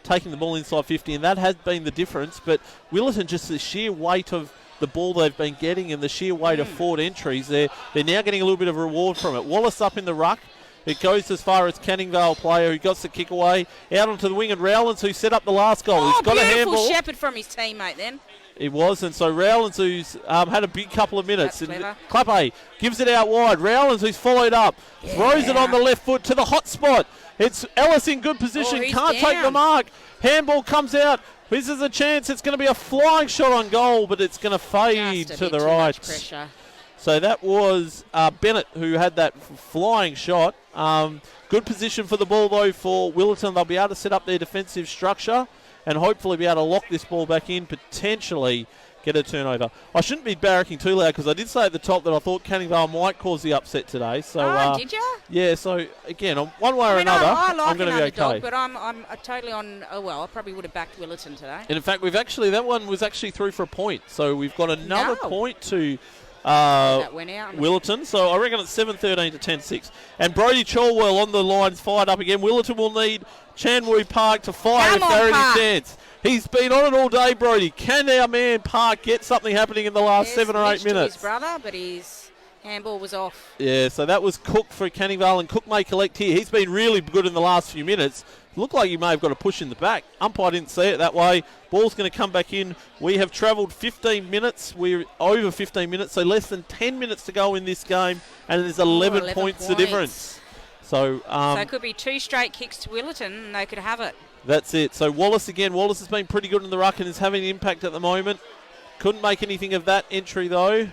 taking the ball inside 50, and that has been the difference. But Willerton, just the sheer weight of the ball they've been getting and the sheer weight of forward entries, they're now getting a little bit of a reward from it. Wallace up in the ruck. It goes as far as Canning Vale player who got the kick away. Out onto the wing, and Rowlands, who set up the last goal. He's got a handball. Beautiful shepherd from his teammate then. It was, and so Rowlands, who's had a big couple of minutes. Clappe gives it out wide. Rowlands, who's followed up, throws it on the left foot to the hot spot. It's Ellis in good position, can't take the mark. Handball comes out. This is a chance. It's going to be a flying shot on goal, but it's going to fade to the right. So that was Bennett who had that flying shot. Good position for the ball, though, for Willerton. They'll be able to set up their defensive structure and hopefully be able to lock this ball back in, potentially get a turnover. I shouldn't be barracking too loud because I did say at the top that I thought Canning Vale might cause the upset today. So, did you? Yeah, so again, one way or another, I'm going to be okay. But I'm totally on, I probably would have backed Willerton today. And in fact, that one was actually through for a point. So we've got another point to Willerton. So I reckon it's 7-13 to 10-6. And Brody Chorwell on the lines, fired up again. Willerton will need Chanwoo Park to fire if they're any chance. He's been on it all day, Brody. Can our man Park get something happening in the last 7 or 8 minutes? His brother, but his handball was off. Yeah, so that was Cook for Canning Vale, and Cook may collect here. He's been really good in the last few minutes. Looked like he may have got a push in the back. Umpire didn't see it that way. Ball's going to come back in. We have travelled 15 minutes. We're over 15 minutes, so less than 10 minutes to go in this game, and there's 11 points the difference. So it could be 2 straight kicks to Willerton, and they could have it. That's it. So Wallace again. Wallace has been pretty good in the ruck and is having an impact at the moment. Couldn't make anything of that entry, though.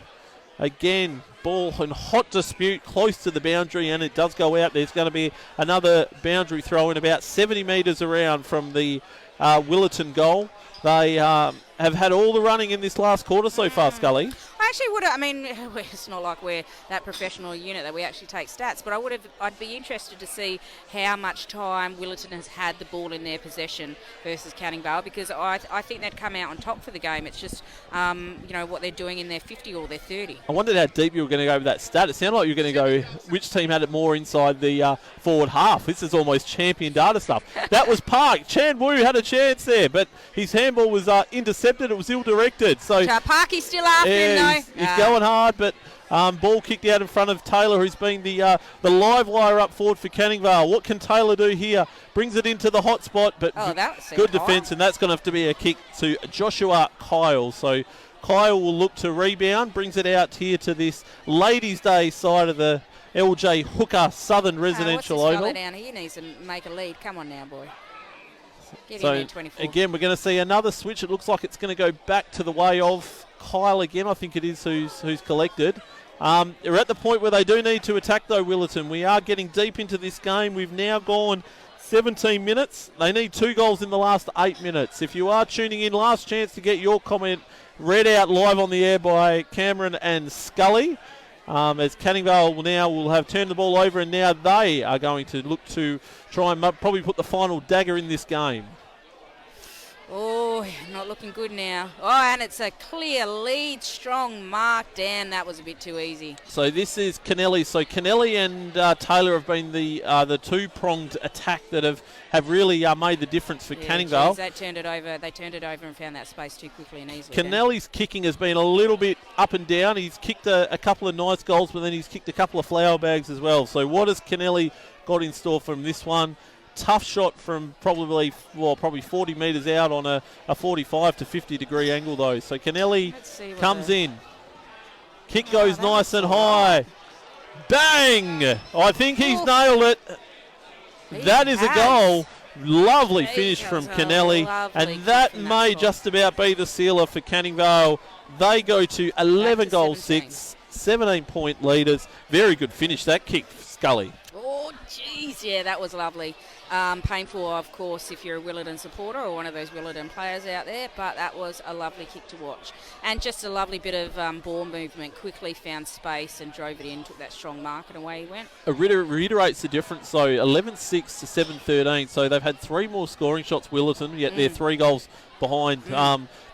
Again, ball in hot dispute close to the boundary, and it does go out. There's going to be another boundary throw in about 70 metres around from the Willerton goal. They have had all the running in this last quarter so far, Scully. I actually would have, it's not like we're that professional unit that we actually take stats, but I'd be interested to see how much time Willerton has had the ball in their possession versus Canning Vale, because I think they'd come out on top for the game. It's just, what they're doing in their 50 or their 30. I wondered how deep you were going to go with that stat. It sounded like you were going to go, which team had it more inside the forward half. This is almost champion data stuff. That was Park. Chan Wu had a chance there, but his handball was intercepted. It was ill-directed. So Parky's still after him, though. He's going hard, but ball kicked out in front of Taylor, who's been the live wire up forward for Canning Vale. What can Taylor do here? Brings it into the hot spot, but good defence, and that's going to have to be a kick to Joshua Kyle. So Kyle will look to rebound, brings it out here to this Ladies' Day side of the LJ Hooker Southern Residential Oval. What's this fella down here needs to make a lead. Come on now, boy. Get in there, 24. Again, we're going to see another switch. It looks like it's going to go back to the way of Kyle again. I think it is who's collected. We're at the point where they do need to attack, though, Willerton. We are getting deep into this game. We've now gone 17 minutes. They need 2 goals in the last 8 minutes. If you are tuning in, last chance to get your comment read out live on the air by Cameron and Scully. As Canning Vale will have turned the ball over, and now they are going to look to try and probably put the final dagger in this game. Oh, not looking good now. Oh, and it's a clear lead, strong mark down. That was a bit too easy. So this is Kennelly. So Kennelly and Taylor have been the two-pronged attack that have really made the difference for Canning Vale. They turned it over and found that space too quickly and easily. Kennelly's kicking has been a little bit up and down. He's kicked a couple of nice goals, but then he's kicked a couple of flower bags as well. So what has Kennelly got in store from this one? tough shot from probably 40 metres out on a 45 to 50 degree angle though. So Kennelly comes in. Kick goes nice and high. Bang! I think he's nailed it. That is a goal. Lovely finish from Kennelly. And that may just about be the sealer for Canning Vale. They go to 11 goals 6, 17-point leaders. Very good finish. That kick, Scully. Oh, jeez. Yeah, that was lovely. Painful, of course, if you're a Willardon supporter or one of those Willardon players out there, but that was a lovely kick to watch. And just a lovely bit of ball movement. Quickly found space and drove it in, took that strong mark, and away he went. It reiterates the difference, so 11-6 to 7-13. So they've had 3 more scoring shots, Willardon, yet they're 3 goals behind.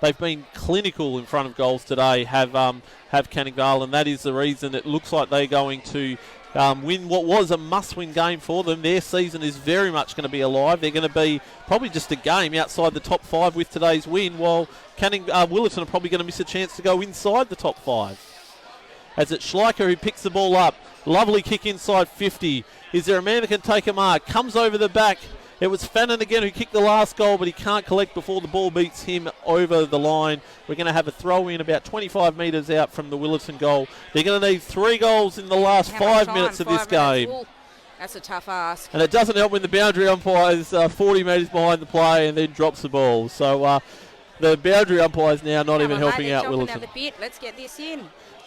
They've been clinical in front of goals today, have Canning Vale, and that is the reason it looks like they're going to win what was a must-win game for them. Their season is very much going to be alive. They're going to be probably just a game outside the top 5 with today's win, while Willardon are probably going to miss a chance to go inside the top 5. As it's Schleicher who picks the ball up. Lovely kick inside 50. Is there a man that can take a mark? Comes over the back. It was Fannin again who kicked the last goal, but he can't collect before the ball beats him over the line. We're going to have a throw in about 25 metres out from the Willardon goal. They're going to need 3 goals in the last 5 minutes of this game. Ooh, that's a tough ask. And it doesn't help when the boundary umpire is 40 metres behind the play and then drops the ball. So the boundary umpire is now not even helping out Willardon. Let's get this in.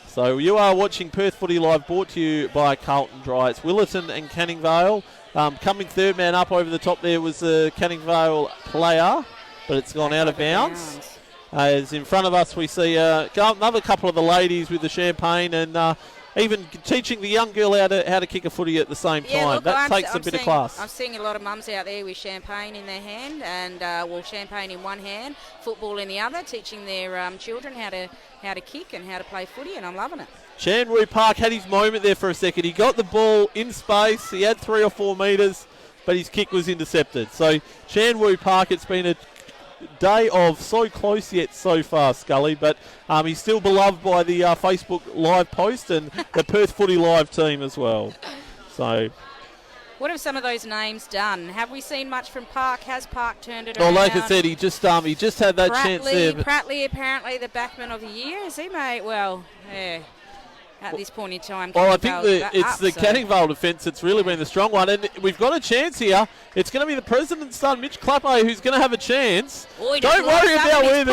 So you are watching Perth Footy Live, brought to you by Carlton Dry. It's Willardon and Canning Vale. Coming third man up over the top there was a Canning Vale player, but it's gone out of bounds. As in front of us we see another couple of the ladies with the champagne and even teaching the young girl how to kick a footy at the same time. Look, that takes a bit of class. I'm seeing a lot of mums out there with champagne in their hand and champagne in one hand, football in the other, teaching their children how to kick and how to play footy, and I'm loving it. Chan Woo Park had his moment there for a second. He got the ball in space. He had 3 or 4 metres, but his kick was intercepted. So Chan Woo Park, it's been a day of so close yet so far, Scully, but he's still beloved by the Facebook Live post and the Perth Footy Live team as well. So, what have some of those names done? Have we seen much from Park? Has Park turned it around? Well, like I said, he just had that chance there. Pratley, apparently the backman of the year. Is he, mate? Well, yeah. At this point in time, well, I think it's the Canning Vale defence that's really been the strong one, and we've got a chance here. It's going to be the president's son, Mitch Clapper, who's going to have a chance. Don't worry about where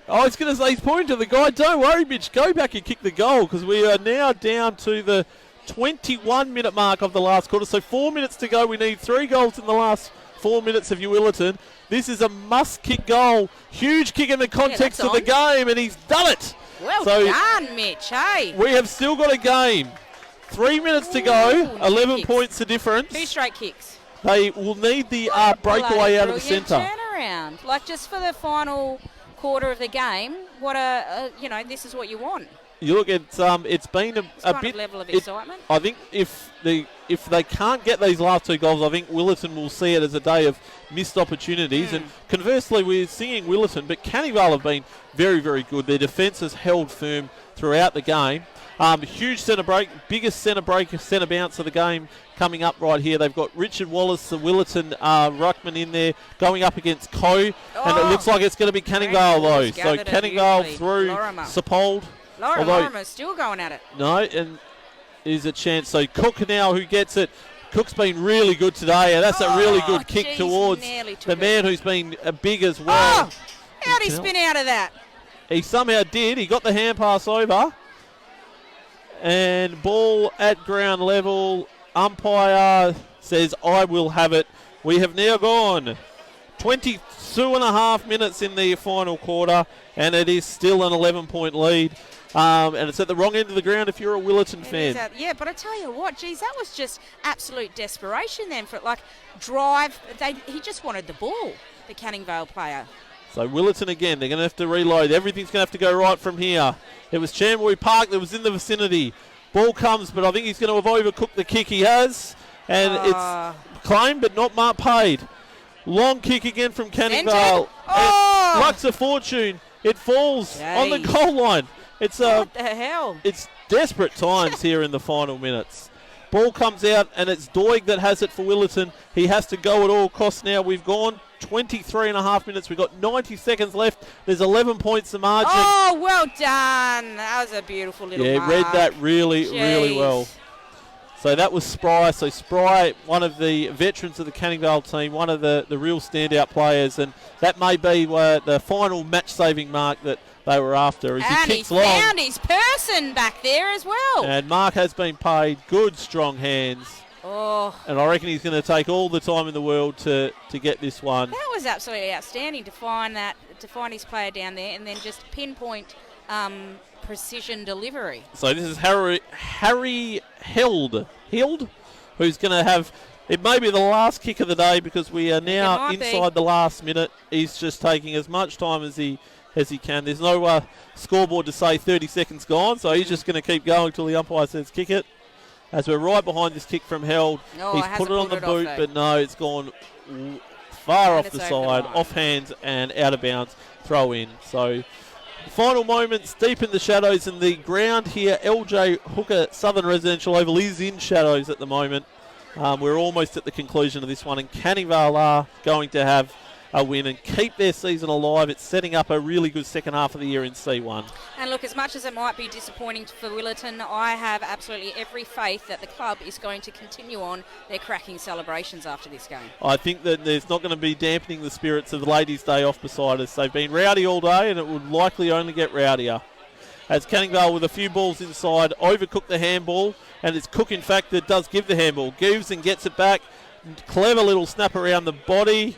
I was going to say he's pointing to the guy. Don't worry, Mitch. Go back and kick the goal because we are now down to the 21-minute mark of the last quarter. So 4 minutes to go. We need 3 goals in the last 4 minutes of Willardon. This is a must-kick goal. Huge kick in the context of the game, and he's done it. Well done, Mitch, hey? We have still got a game. 3 minutes to go, 11 points the difference. 2 straight kicks. They will need the breakaway out of the centre. Turnaround. Like, just for the final quarter of the game, this is what you want. You look, it's been a bit level of excitement. I think if they can't get these last 2 goals, I think Willardon will see it as a day of missed opportunities. And conversely, we're seeing Willardon, but Canning Vale have been very, very good. Their defence has held firm throughout the game. Huge centre break, biggest centre bounce of the game coming up right here. They've got Richard Wallace, the Willardon ruckman in there, going up against Coe, and it looks like it's going to be Canning Vale though. So Canning Vale through Seppold. Lorimer's still going at it. No, and is a chance. So Cook now who gets it. Cook's been really good today, and that's a really good kick towards the man who's been big as well. How'd he spin out of that? He somehow did. He got the hand pass over. And ball at ground level. Umpire says, I will have it. We have now gone 22.5 minutes in the final quarter, and it is still an 11-point lead. And it's at the wrong end of the ground if you're a Willardon fan. Yeah, but I tell you what, geez, that was just absolute desperation then for drive. He just wanted the ball, the Canning Vale player. So Willardon again, they're going to have to reload. Everything's going to have to go right from here. It was Chan Woo Park that was in the vicinity. Ball comes, but I think he's going to have overcooked the kick he has. And it's claimed but not paid. Long kick again from Canning Vale. Luck's a fortune. It falls on the goal line. It's what the hell? It's desperate times here in the final minutes. Ball comes out, and it's Doig that has it for Willetton. He has to go at all costs now. We've gone 23 and a half minutes. We've got 90 seconds left. There's 11 points the margin. Oh, well done. That was a beautiful little mark. Read that really well. So that was Spry. So Spry, one of the veterans of the Canning Vale team, one of the real standout players, and that may be the final match-saving mark that they were after. As and he kicks he long. found his person back there as well. And Mark has been paid good, strong hands. Oh. And I reckon he's going to take all the time in the world to get this one. That was absolutely outstanding to find his player down there and then just pinpoint precision delivery. So this is Harry Hild, who's going to have, it may be the last kick of the day because we are now inside the last minute. He's just taking as much time as he can. There's no scoreboard to say 30 seconds gone, so he's just going to keep going till the umpire says kick it. As we're right behind this kick from Held, he's put it on the boot, but no, it's gone far off the side, off hands and out of bounds, throw in. So final moments deep in the shadows, and the ground here, LJ Hooker Southern Residential Oval, is in shadows at the moment. We're almost at the conclusion of this one, and Canning Vale are going to have a win and keep their season alive. It's setting up a really good second half of the year in C1. And look, as much as it might be disappointing for Willetton, I have absolutely every faith that the club is going to continue on their cracking celebrations after this game. I think that there's not going to be dampening the spirits of the ladies' day off beside us. They've been rowdy all day, and it would likely only get rowdier. As Canning Vale with a few balls inside, overcooked the handball, and it's Cook, in fact, that does give the handball. Gives and gets it back. Clever little snap around the body.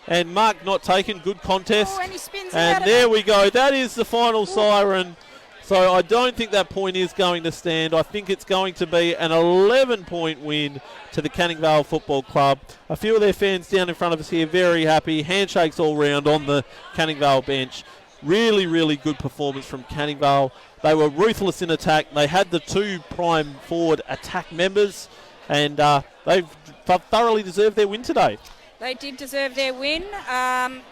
And Mark not taken, good contest. Oh, and he spins and there we go. That is the final siren. So I don't think that point is going to stand. I think it's going to be an 11-point win to the Canning Vale Football Club. A few of their fans down in front of us here, very happy. Handshakes all round on the Canning Vale bench. Really, really good performance from Canning Vale. They were ruthless in attack. They had the two prime forward attack members, and they've thoroughly deserved their win today. They did deserve their win, even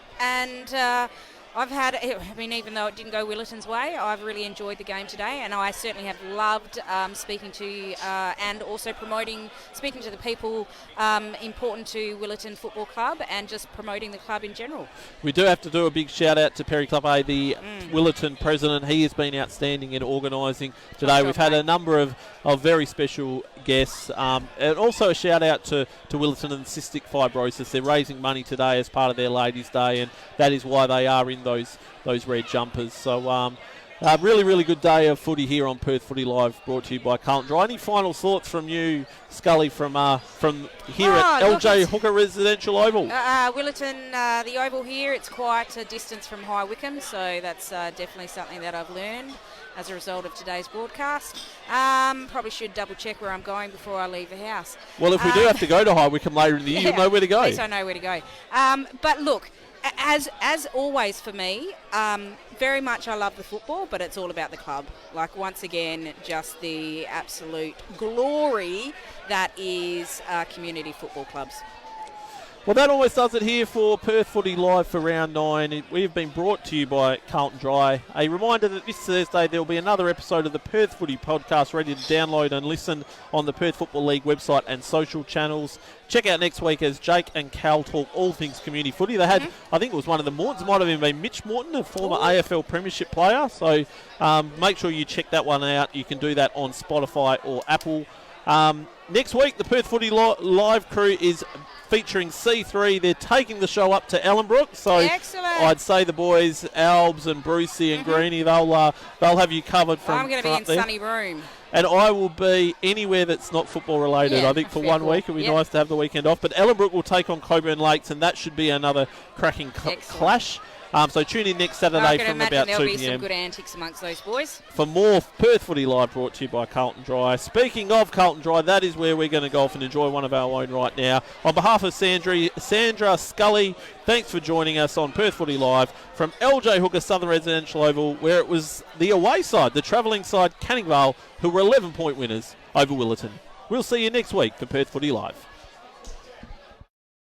though it didn't go Willetton's way, I've really enjoyed the game today, and I certainly have loved speaking to and also speaking to the people important to Willetton Football Club and just promoting the club in general. We do have to do a big shout out to Perry Clappe, the Willetton president. He has been outstanding in organising today. We've had a number of very special guests, and also a shout out to Willetton and cystic fibrosis. They're raising money today as part of their Ladies' Day, and that is why they are in those red jumpers. So really, really good day of footy here on Perth Footy Live, brought to you by Carlton Dry. Any final thoughts from you, Scully, from here at LJ Hooker Residential Oval? Willetton, the Oval here, it's quite a distance from High Wycombe, so that's definitely something that I've learned as a result of today's broadcast. Probably should double check where I'm going before I leave the house. Well, if we do have to go to High Wycombe later in the year, you'll know where to go. At least I know where to go. But look, as always for me, very much I love the football, but it's all about the club. Like, once again, just the absolute glory that is community football clubs. Well, that almost does it here for Perth Footy Live for Round 9. We've been brought to you by Carlton Dry. A reminder that this Thursday there will be another episode of the Perth Footy Podcast ready to download and listen on the Perth Football League website and social channels. Check out next week as Jake and Cal talk all things community footy. They had, I think it was one of the Mortons, might have even been Mitch Morton, a former AFL Premiership player. So make sure you check that one out. You can do that on Spotify or Apple. Next week, the Perth Footy Live crew is featuring C3. They're taking the show up to Ellenbrook. So excellent. I'd say the boys, Albs and Brucey and Greenie, they'll have you covered from I'm going to be in Sunny Room. And I will be anywhere that's not football related. I think for 1 week it would be nice to have the weekend off. But Ellenbrook will take on Coburn Lakes, and that should be another cracking clash. So tune in next Saturday from about 2 p.m. There'll be some good antics amongst those boys. For more Perth Footy Live, brought to you by Carlton Dry. Speaking of Carlton Dry, that is where we're going to golf and enjoy one of our own right now. On behalf of Sandra Scully, thanks for joining us on Perth Footy Live from LJ Hooker Southern Residential Oval, where it was the away side, the travelling side, Canning Vale, who were 11-point winners over Willetton. We'll see you next week for Perth Footy Live.